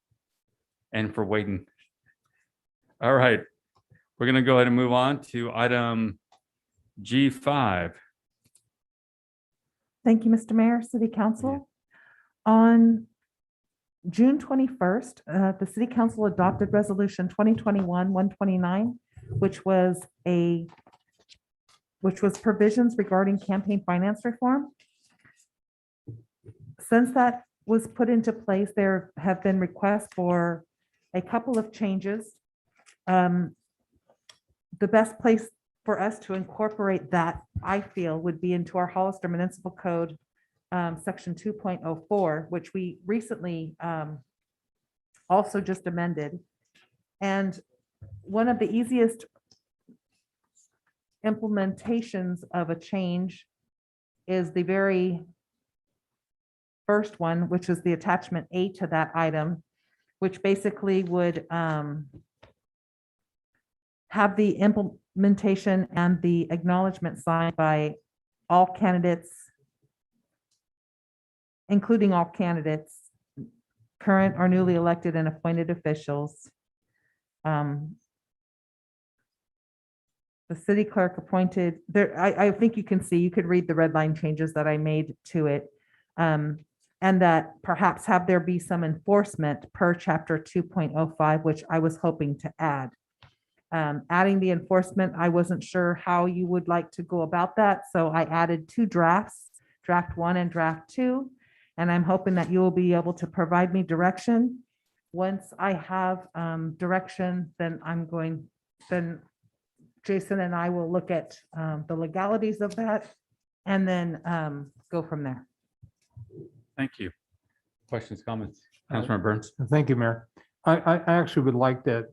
and for waiting. All right. We're going to go ahead and move on to item G5. Thank you, Mr. Mayor, City Council. On June 21st, the City Council adopted Resolution 2021-129, which was provisions regarding campaign finance reform. Since that was put into place, there have been requests for a couple of changes. The best place for us to incorporate that, I feel, would be into our Hollister Municipal Code, Section 2.04, which we recently also just amended. And one of the easiest implementations of a change is the very first one, which is the attachment A to that item, which basically would have the implementation and the acknowledgement signed by all candidates, including all candidates, current or newly elected and appointed officials. The city clerk appointed there. I think you can see, you could read the red line changes that I made to it. And that perhaps have there be some enforcement per chapter 2.05, which I was hoping to add. Adding the enforcement, I wasn't sure how you would like to go about that. So I added 2 drafts, draft 1 and draft 2. And I'm hoping that you will be able to provide me direction. Once I have direction, then Jason and I will look at the legalities of that and then go from there. Thank you. Questions, comments? Councilmember Burns? Thank you, Mayor. I actually would like that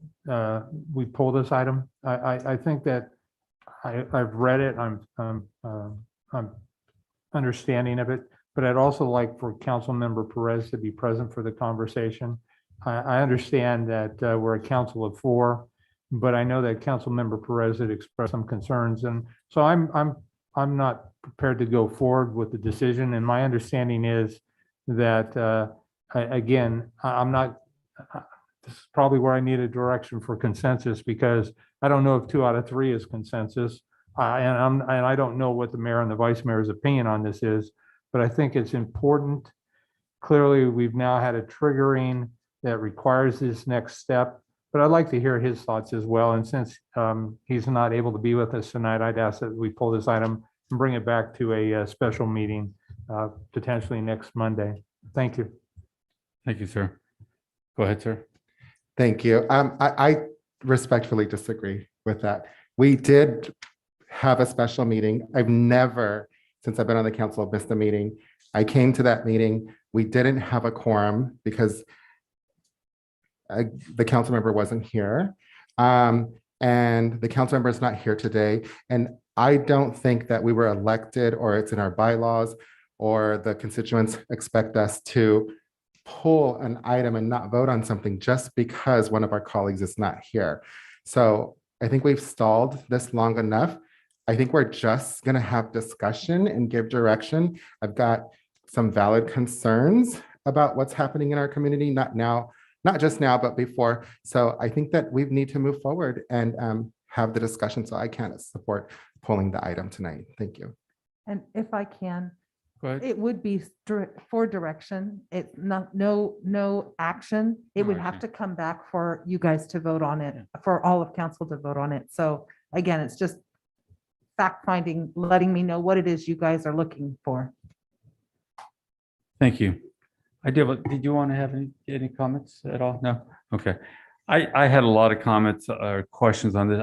we pull this item. I think that I've read it. I'm understanding of it, but I'd also like for Councilmember Perez to be present for the conversation. I understand that we're a council of 4, but I know that Councilmember Perez had expressed some concerns, and so I'm not prepared to go forward with the decision. And my understanding is that again, I'm not. This is probably where I need a direction for consensus, because I don't know if 2 out of 3 is consensus, and I don't know what the mayor and the vice mayor's opinion on this is. But I think it's important. Clearly, we've now had a triggering that requires this next step, but I'd like to hear his thoughts as well. And since he's not able to be with us tonight, I'd ask that we pull this item and bring it back to a special meeting, potentially next Monday. Thank you. Thank you, sir. Go ahead, sir. Thank you. I respectfully disagree with that. We did have a special meeting. I've never, since I've been on the council, missed a meeting. I came to that meeting. We didn't have a quorum because the council member wasn't here. And the council member is not here today. And I don't think that we were elected, or it's in our bylaws, or the constituents expect us to pull an item and not vote on something just because one of our colleagues is not here. So I think we've stalled this long enough. I think we're just going to have discussion and give direction. I've got some valid concerns about what's happening in our community, not just now, but before. So I think that we need to move forward and have the discussion. So I can't support pulling the item tonight. Thank you. And if I can, Go ahead. it would be for direction. It's not, no action. It No would have to come back for you guys to vote on it, for all of council to vote on it. So again, it's just fact finding, letting me know what it is you guys are looking for. Thank you. Did you want to have any comments at all? No? Okay. I had a lot of comments or questions on this.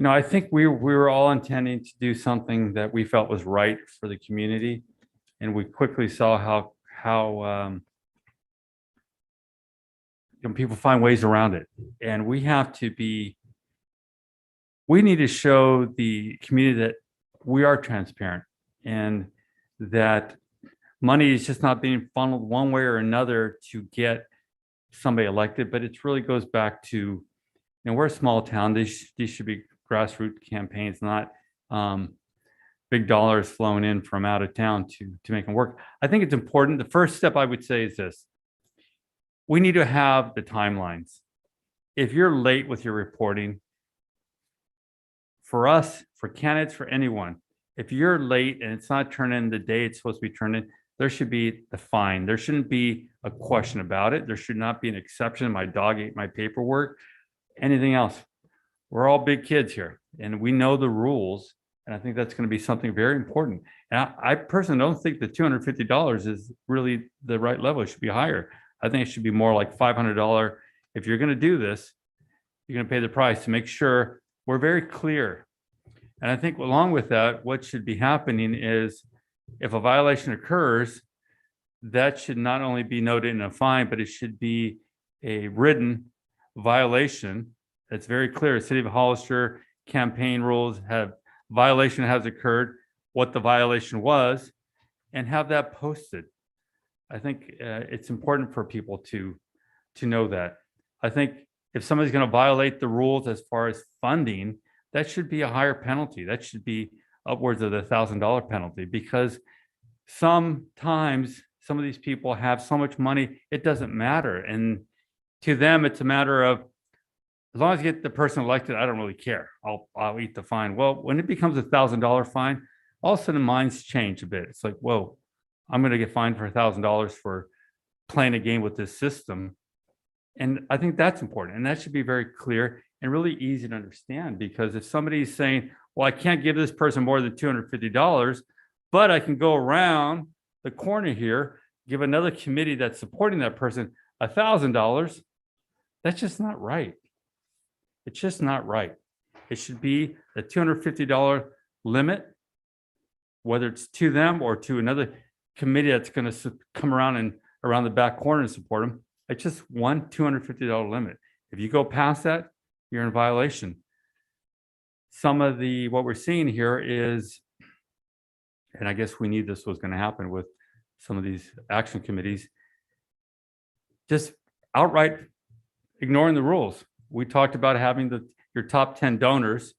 I think we were all intending to do something that we felt was right for the community. And we quickly saw how people find ways around it. And we need to show the community that we are transparent and that money is just not being funneled one way or another to get somebody elected, but it really goes back to, we're a small town. These should be grassroots campaigns, not big dollars flowing in from out of town to make them work. I think it's important. The first step I would say is this: we need to have the timelines. If you're late with your reporting, for us, for candidates, for anyone, if you're late and it's not turned in the day it's supposed to be turned in, there should be the fine. There shouldn't be a question about it. There should not be an exception. My dog ate my paperwork, anything else. We're all big kids here and we know the rules. And I think that's going to be something very important. And I personally don't think the $250 is really the right level. It should be higher. I think it should be more like $500. If you're going to do this, you're going to pay the price to make sure we're very clear. And I think along with that, what should be happening is if a violation occurs, that should not only be noted in a fine, but it should be a written violation that's very clear. City of Hollister campaign rules have violation has occurred, what the violation was, and have that posted. I think it's important for people to know that. I think if somebody's going to violate the rules as far as funding, that should be a higher penalty. That should be upwards of the $1,000 penalty, because sometimes some of these people have so much money, it doesn't matter. And to them, it's a matter of, as long as you get the person elected, I don't really care. I'll eat the fine. Well, when it becomes a $1,000 fine, all of a sudden minds change a bit. It's like, whoa, I'm going to get fined for $1,000 for playing a game with this system. And I think that's important. And that should be very clear and really easy to understand, because if somebody's saying, well, I can't give this person more than $250, but I can go around the corner here, give another committee that's supporting that person $1,000, that's just not right. It's just not right. It should be a $250 limit, whether it's to them or to another committee that's going to come around and around the back corner and support them. It's just one $250 limit. If you go past that, you're in violation. Some of what we're seeing here is, and I guess we knew this was going to happen with some of these action committees, just outright ignoring the rules. We talked about having your top 10 donors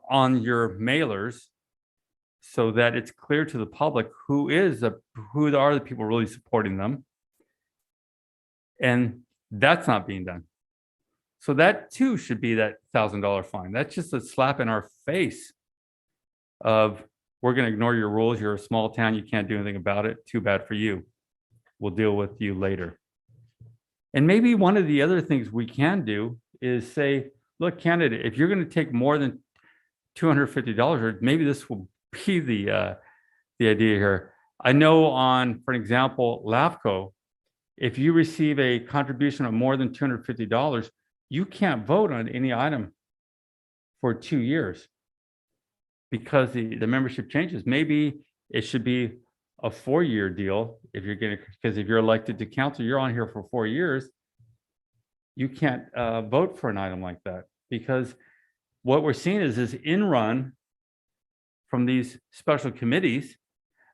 on your mailers so that it's clear to the public who are the people really supporting them. And that's not being done. So that too should be that $1,000 fine. That's just a slap in our face of, we're going to ignore your rules. You're a small town. You can't do anything about it. Too bad for you. We'll deal with you later. And maybe one of the other things we can do is say, look, candidate, if you're going to take more than $250, or maybe this will be the idea here. I know for example, LAFCO, if you receive a contribution of more than $250, you can't vote on any item for 2 years because the membership changes. Maybe it should be a 4-year deal because if you're elected to council, you're on here for 4 years. You can't vote for an item like that, because what we're seeing is this in-run from these special committees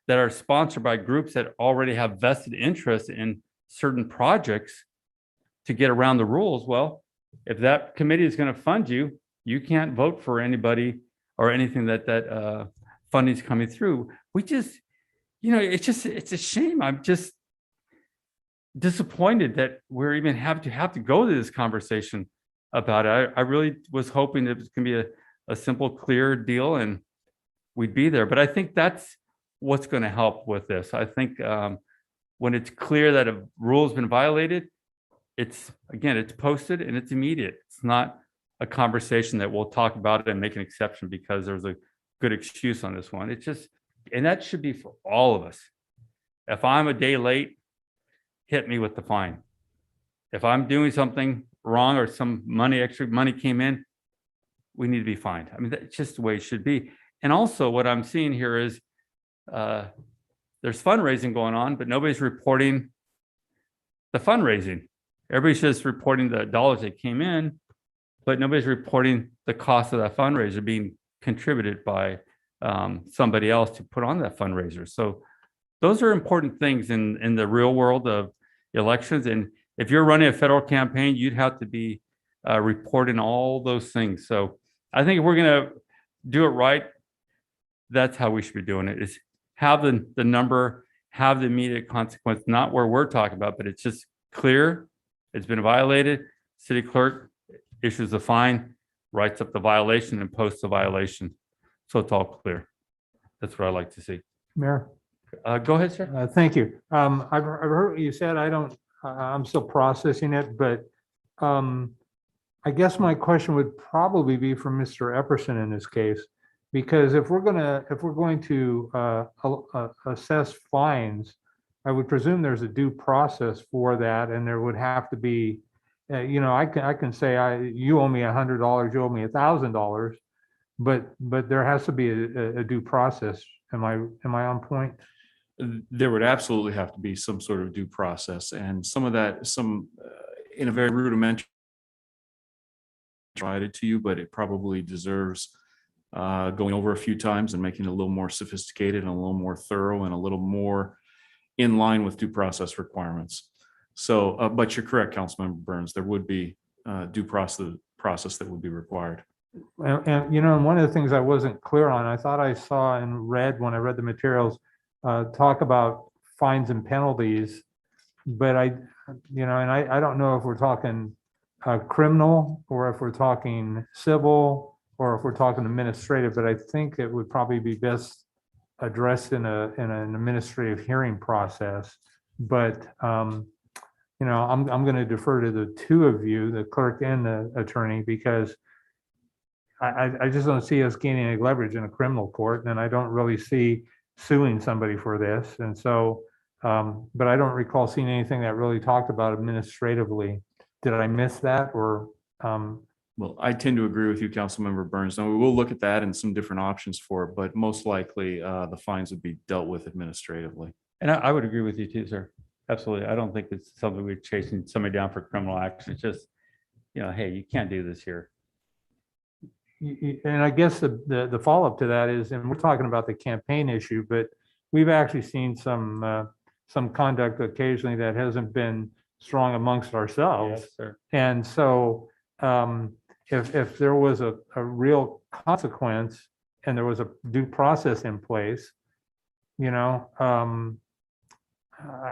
that are sponsored by groups that already have vested interest in certain projects to get around the rules. Well, if that committee is going to fund you, you can't vote for anybody or anything that funding is coming through. We just, it's a shame. I'm just disappointed that we're even have to go to this conversation about it. I really was hoping it was going to be a simple, clear deal and we'd be there. But I think that's what's going to help with this. I think when it's clear that a rule has been violated, it's posted and it's immediate. It's not a conversation that we'll talk about it and make an exception because there's a good excuse on this one. And that should be for all of us. If I'm a day late, hit me with the fine. If I'm doing something wrong or some extra money came in, we need to be fined. I mean, that's just the way it should be. And also what I'm seeing here is there's fundraising going on, but nobody's reporting the fundraising. Everybody's just reporting the dollars that came in, but nobody's reporting the cost of that fundraiser being contributed by somebody else to put on that fundraiser. So those are important things in the real world of elections. And if you're running a federal campaign, you'd have to be reporting all those things. So I think if we're going to do it right, that's how we should be doing it, is have the number, have the immediate consequence, not where we're talking about, but it's just clear. It's been violated. City clerk issues the fine, writes up the violation and posts the violation. So it's all clear. That's what I like to see. Mayor? Go ahead, sir. Thank you. I've heard what you said. I'm still processing it, but I guess my question would probably be for Mr. Epperson in this case, because if we're going to assess fines, I would presume there's a due process for that, and there would have to be, I can say you owe me $100, you owe me $1,000, but there has to be a due process. Am I on point? There would absolutely have to be some sort of due process, and some of that, in a very rudimentary provided to you, but it probably deserves going over a few times and making it a little more sophisticated and a little more thorough and a little more in line with due process requirements. So, but you're correct, Councilmember Burns, there would be due process that would be required. And, and one of the things I wasn't clear on, I thought I saw and read when I read the materials, talk about fines and penalties, but and I don't know if we're talking criminal or if we're talking civil or if we're talking administrative, but I think it would probably be best addressed in an administrative hearing process. But, I'm going to defer to the two of you, the clerk and the attorney, because I just don't see us gaining any leverage in a criminal court, and I don't really see suing somebody for this. And so, but I don't recall seeing anything that really talked about administratively. Did I miss that or? Well, I tend to agree with you, Councilmember Burns. Now, we will look at that and some different options for it, but most likely the fines would be dealt with administratively. And I would agree with you too, sir. Absolutely. I don't think it's something we're chasing somebody down for criminal action. It's just, hey, you can't do this here. And I guess the follow-up to that is, and we're talking about the campaign issue, but we've actually seen some conduct occasionally that hasn't been strong amongst ourselves. Yes, sir. And so if there was a real consequence and there was a due process in place,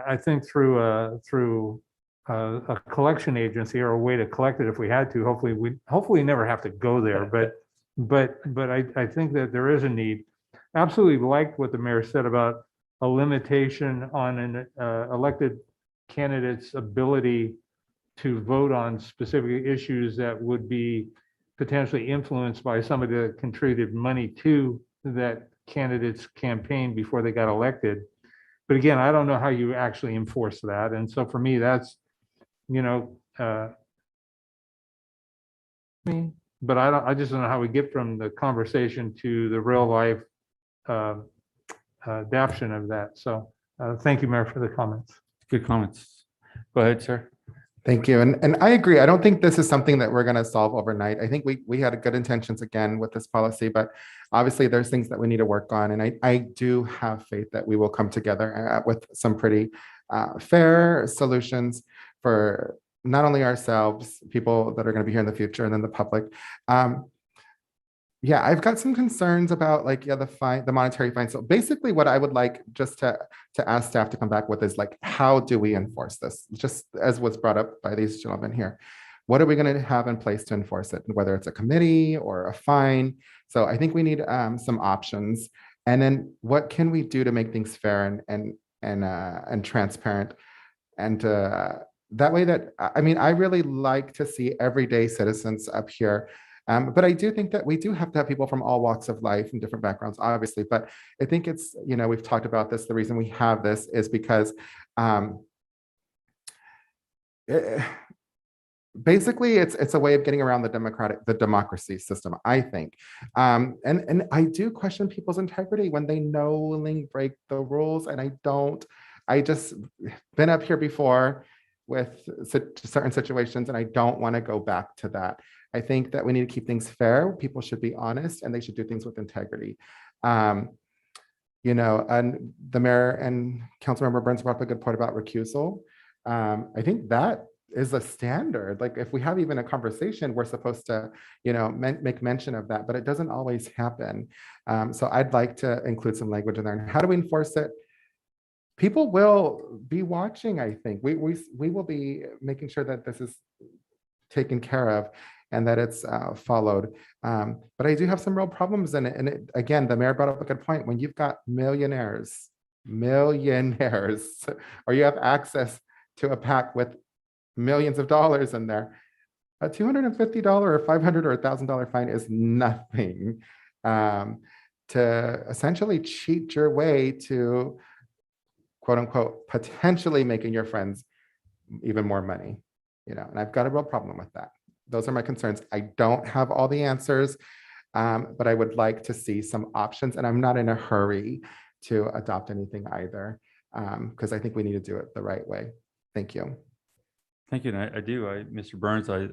I think through a collection agency or a way to collect it if we had to, hopefully never have to go there. But I think that there is a need. Absolutely liked what the mayor said about a limitation on an elected candidate's ability to vote on specific issues that would be potentially influenced by somebody that contributed money to that candidate's campaign before they got elected. But again, I don't know how you actually enforce that. And so for me, that's, but I just don't know how we get from the conversation to the real life adaption of that. So thank you, Mayor, for the comments. Good comments. Go ahead, sir. Thank you. And I agree. I don't think this is something that we're going to solve overnight. I think we had good intentions again with this policy, but obviously there's things that we need to work on. And I do have faith that we will come together with some pretty fair solutions for not only ourselves, people that are going to be here in the future, and then the public. Yeah, I've got some concerns about the monetary fine. So basically what I would like just to ask staff to come back with is how do we enforce this? Just as was brought up by these gentlemen here. What are we going to have in place to enforce it? Whether it's a committee or a fine. So I think we need some options. And then what can we do to make things fair and transparent? And that way I really like to see everyday citizens up here. But I do think that we do have to have people from all walks of life and different backgrounds, obviously. But I think it's, we've talked about this. The reason we have this is because basically it's a way of getting around the democracy system, I think. And I do question people's integrity when they knowingly break the rules. And I just been up here before with certain situations, and I don't want to go back to that. I think that we need to keep things fair. People should be honest and they should do things with integrity. And the mayor and Councilmember Burns brought up a good point about recusal. I think that is a standard. If we have even a conversation, we're supposed to, make mention of that, but it doesn't always happen. So I'd like to include some language in there. And how do we enforce it? People will be watching, I think. We will be making sure that this is taken care of and that it's followed. But I do have some real problems in it. And again, the mayor brought up a good point. When you've got millionaires, or you have access to a PAC with millions of dollars in there, a $250 or $500 or $1,000 fine is nothing to essentially cheat your way to, quote unquote, potentially making your friends even more money, and I've got a real problem with that. Those are my concerns. I don't have all the answers, but I would like to see some options, and I'm not in a hurry to adopt anything either, because I think we need to do it the right way. Thank you. Thank you. And I do, Mr. Burns, I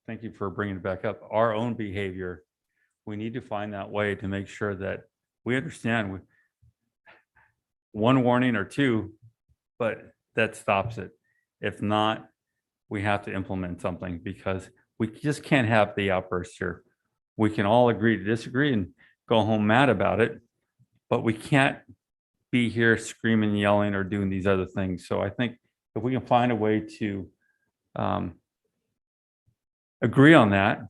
thank you for bringing it back up. Our own behavior, we need to find that way to make sure that we understand one warning or two, but that stops it. If not, we have to implement something because we just can't have the outbursts here. We can all agree to disagree and go home mad about it, but we can't be here screaming, yelling, or doing these other things. So I think if we can find a way to agree on that,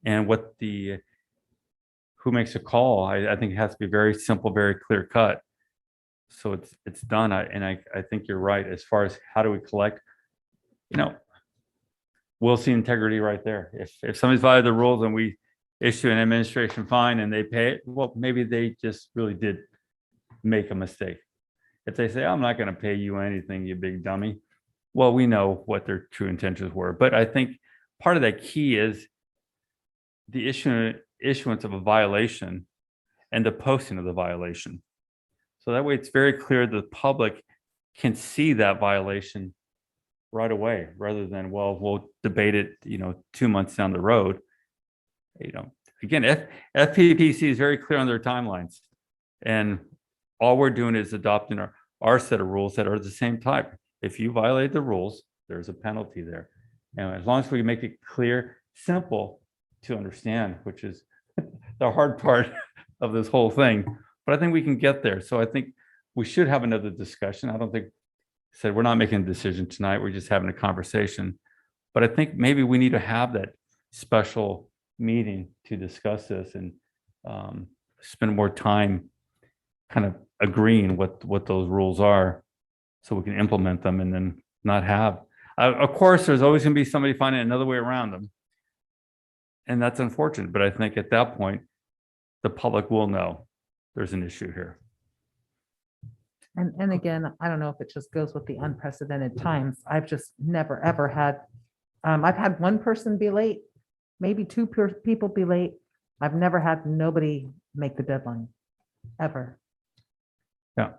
and what who makes a call, I think it has to be very simple, very clear cut. So it's done. I think you're right as far as how do we collect, we'll see integrity right there. If somebody's violated the rules and we issue an administration fine and they pay it, well, maybe they just really did make a mistake. If they say, I'm not going to pay you anything, you big dummy, well, we know what their true intentions were. But I think part of that key is the issuance of a violation and the posting of the violation. So that way it's very clear the public can see that violation right away, rather than, well, we'll debate it, 2 months down the road. Again, FPPC is very clear on their timelines, and all we're doing is adopting our set of rules that are the same type. If you violate the rules, there's a penalty there. And as long as we make it clear, simple to understand, which is the hard part of this whole thing, but I think we can get there. So I think we should have another discussion. I don't think, we're not making a decision tonight. We're just having a conversation. But I think maybe we need to have that special meeting to discuss this and spend more time kind of agreeing what those rules are, so we can implement them and then not have. Of course, there's always going to be somebody finding another way around them, and that's unfortunate. But I think at that point, the public will know there's an issue here. And again, I don't know if it just goes with the unprecedented times. I've just never, ever had, I've had one person be late, maybe two people be late. I've never had nobody make the deadline, ever. Yeah.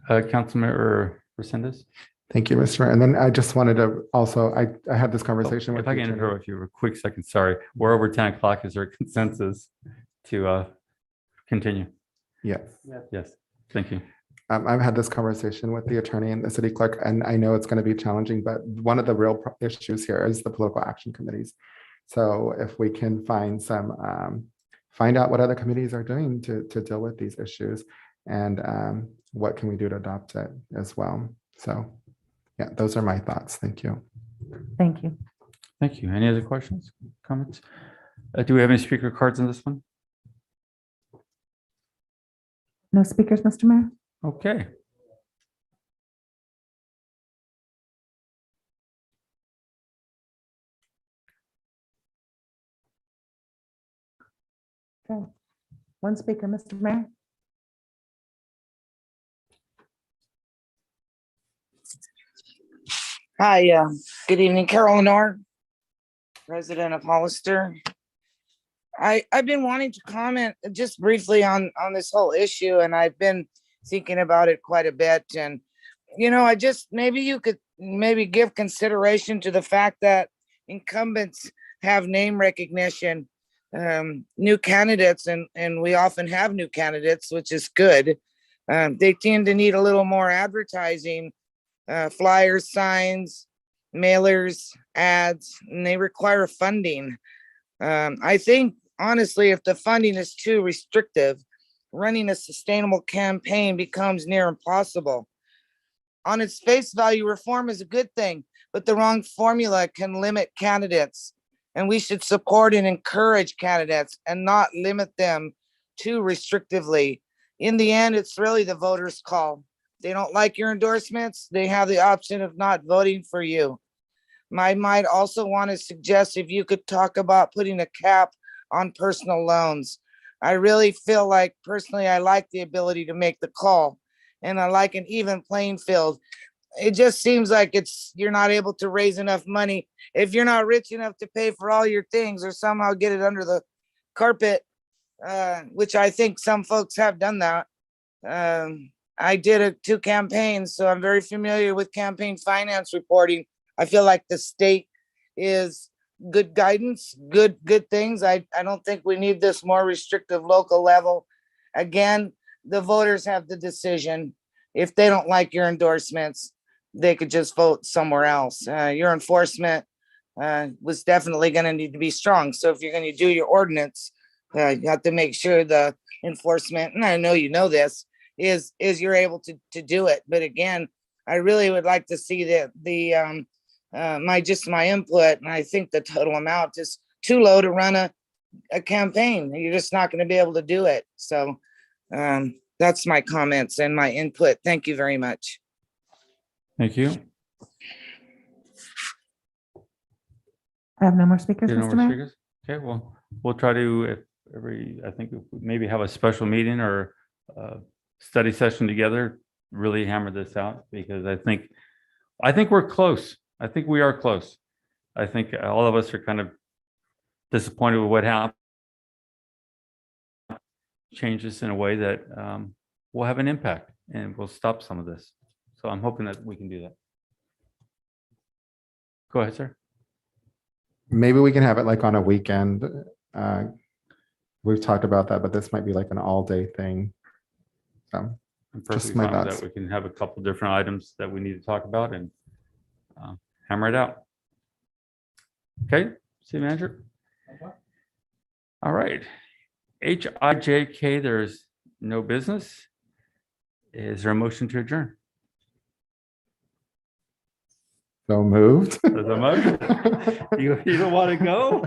Councilmember Resendez? Thank you, Mr. Mayor. And then I just wanted to also, I had this conversation with. If I can interrupt you for a quick second, sorry. We're over 10 o'clock. Is there a consensus to continue? Yes. Yes, thank you. I've had this conversation with the attorney and the city clerk, and I know it's going to be challenging, but one of the real issues here is the political action committees. So if we can find find out what other committees are doing to deal with these issues, and what can we do to adopt it as well. So yeah, those are my thoughts. Thank you. Thank you. Thank you. Any other questions, comments? Do we have any speaker cards on this one? No speakers, Mr. Mayor? Okay. Okay. One speaker, Mr. Mayor? Hi, good evening, Carol Lenore, resident of Hollister. I've been wanting to comment just briefly on this whole issue, and I've been thinking about it quite a bit. And, I just, maybe you could give consideration to the fact that incumbents have name recognition, new candidates, and we often have new candidates, which is good. They tend to need a little more advertising, flyers, signs, mailers, ads, and they require funding. I think, honestly, if the funding is too restrictive, running a sustainable campaign becomes near impossible. On its face value, reform is a good thing, but the wrong formula can limit candidates. And we should support and encourage candidates and not limit them too restrictively. In the end, it's really the voters' call. They don't like your endorsements, they have the option of not voting for you. I might also want to suggest if you could talk about putting a cap on personal loans. I really feel like, personally, I like the ability to make the call, and I like an even playing field. It just seems like you're not able to raise enough money. If you're not rich enough to pay for all your things or somehow get it under the carpet, which I think some folks have done that, I did 2 campaigns, so I'm very familiar with campaign finance reporting. I feel like the state is good guidance, good things. I don't think we need this more restrictive local level. Again, the voters have the decision. If they don't like your endorsements, they could just vote somewhere else. Your enforcement was definitely going to need to be strong. So if you're going to do your ordinance, you have to make sure the enforcement, and I know you know this, is you're able to do it. But again, I really would like to see my input, and I think the total amount is too low to run a campaign. You're just not going to be able to do it. So that's my comments and my input. Thank you very much. Thank you. I have no more speakers, There are no Mr. more Mayor. speakers? Okay, well, we'll try to, I think maybe have a special meeting or study session together, really hammer this out, because I think we're close. I think we are close. I think all of us are kind of disappointed with what happened. Change this in a way that will have an impact and will stop some of this. So I'm hoping that we can do that. Go ahead, sir. Maybe we can have it like on a weekend. We've talked about that, but this might be like an all-day thing. So I'm just perfectly my fine with thoughts. that. We can have a couple different items that we need to talk about and hammer it out. Okay, city manager. All right. HIJK, there's no business. Is there a motion to adjourn? So moved. There's a motion. You don't want to go?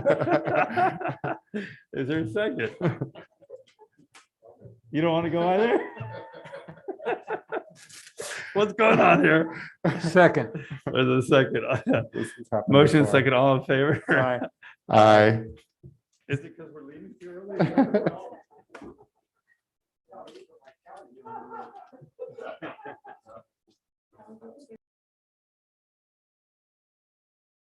Is there a second? You don't want to go either? What's going on here? Second. There's a second. This has happened Motion before. second, all in favor? Aye. Aye. Is it because we're leaving too early?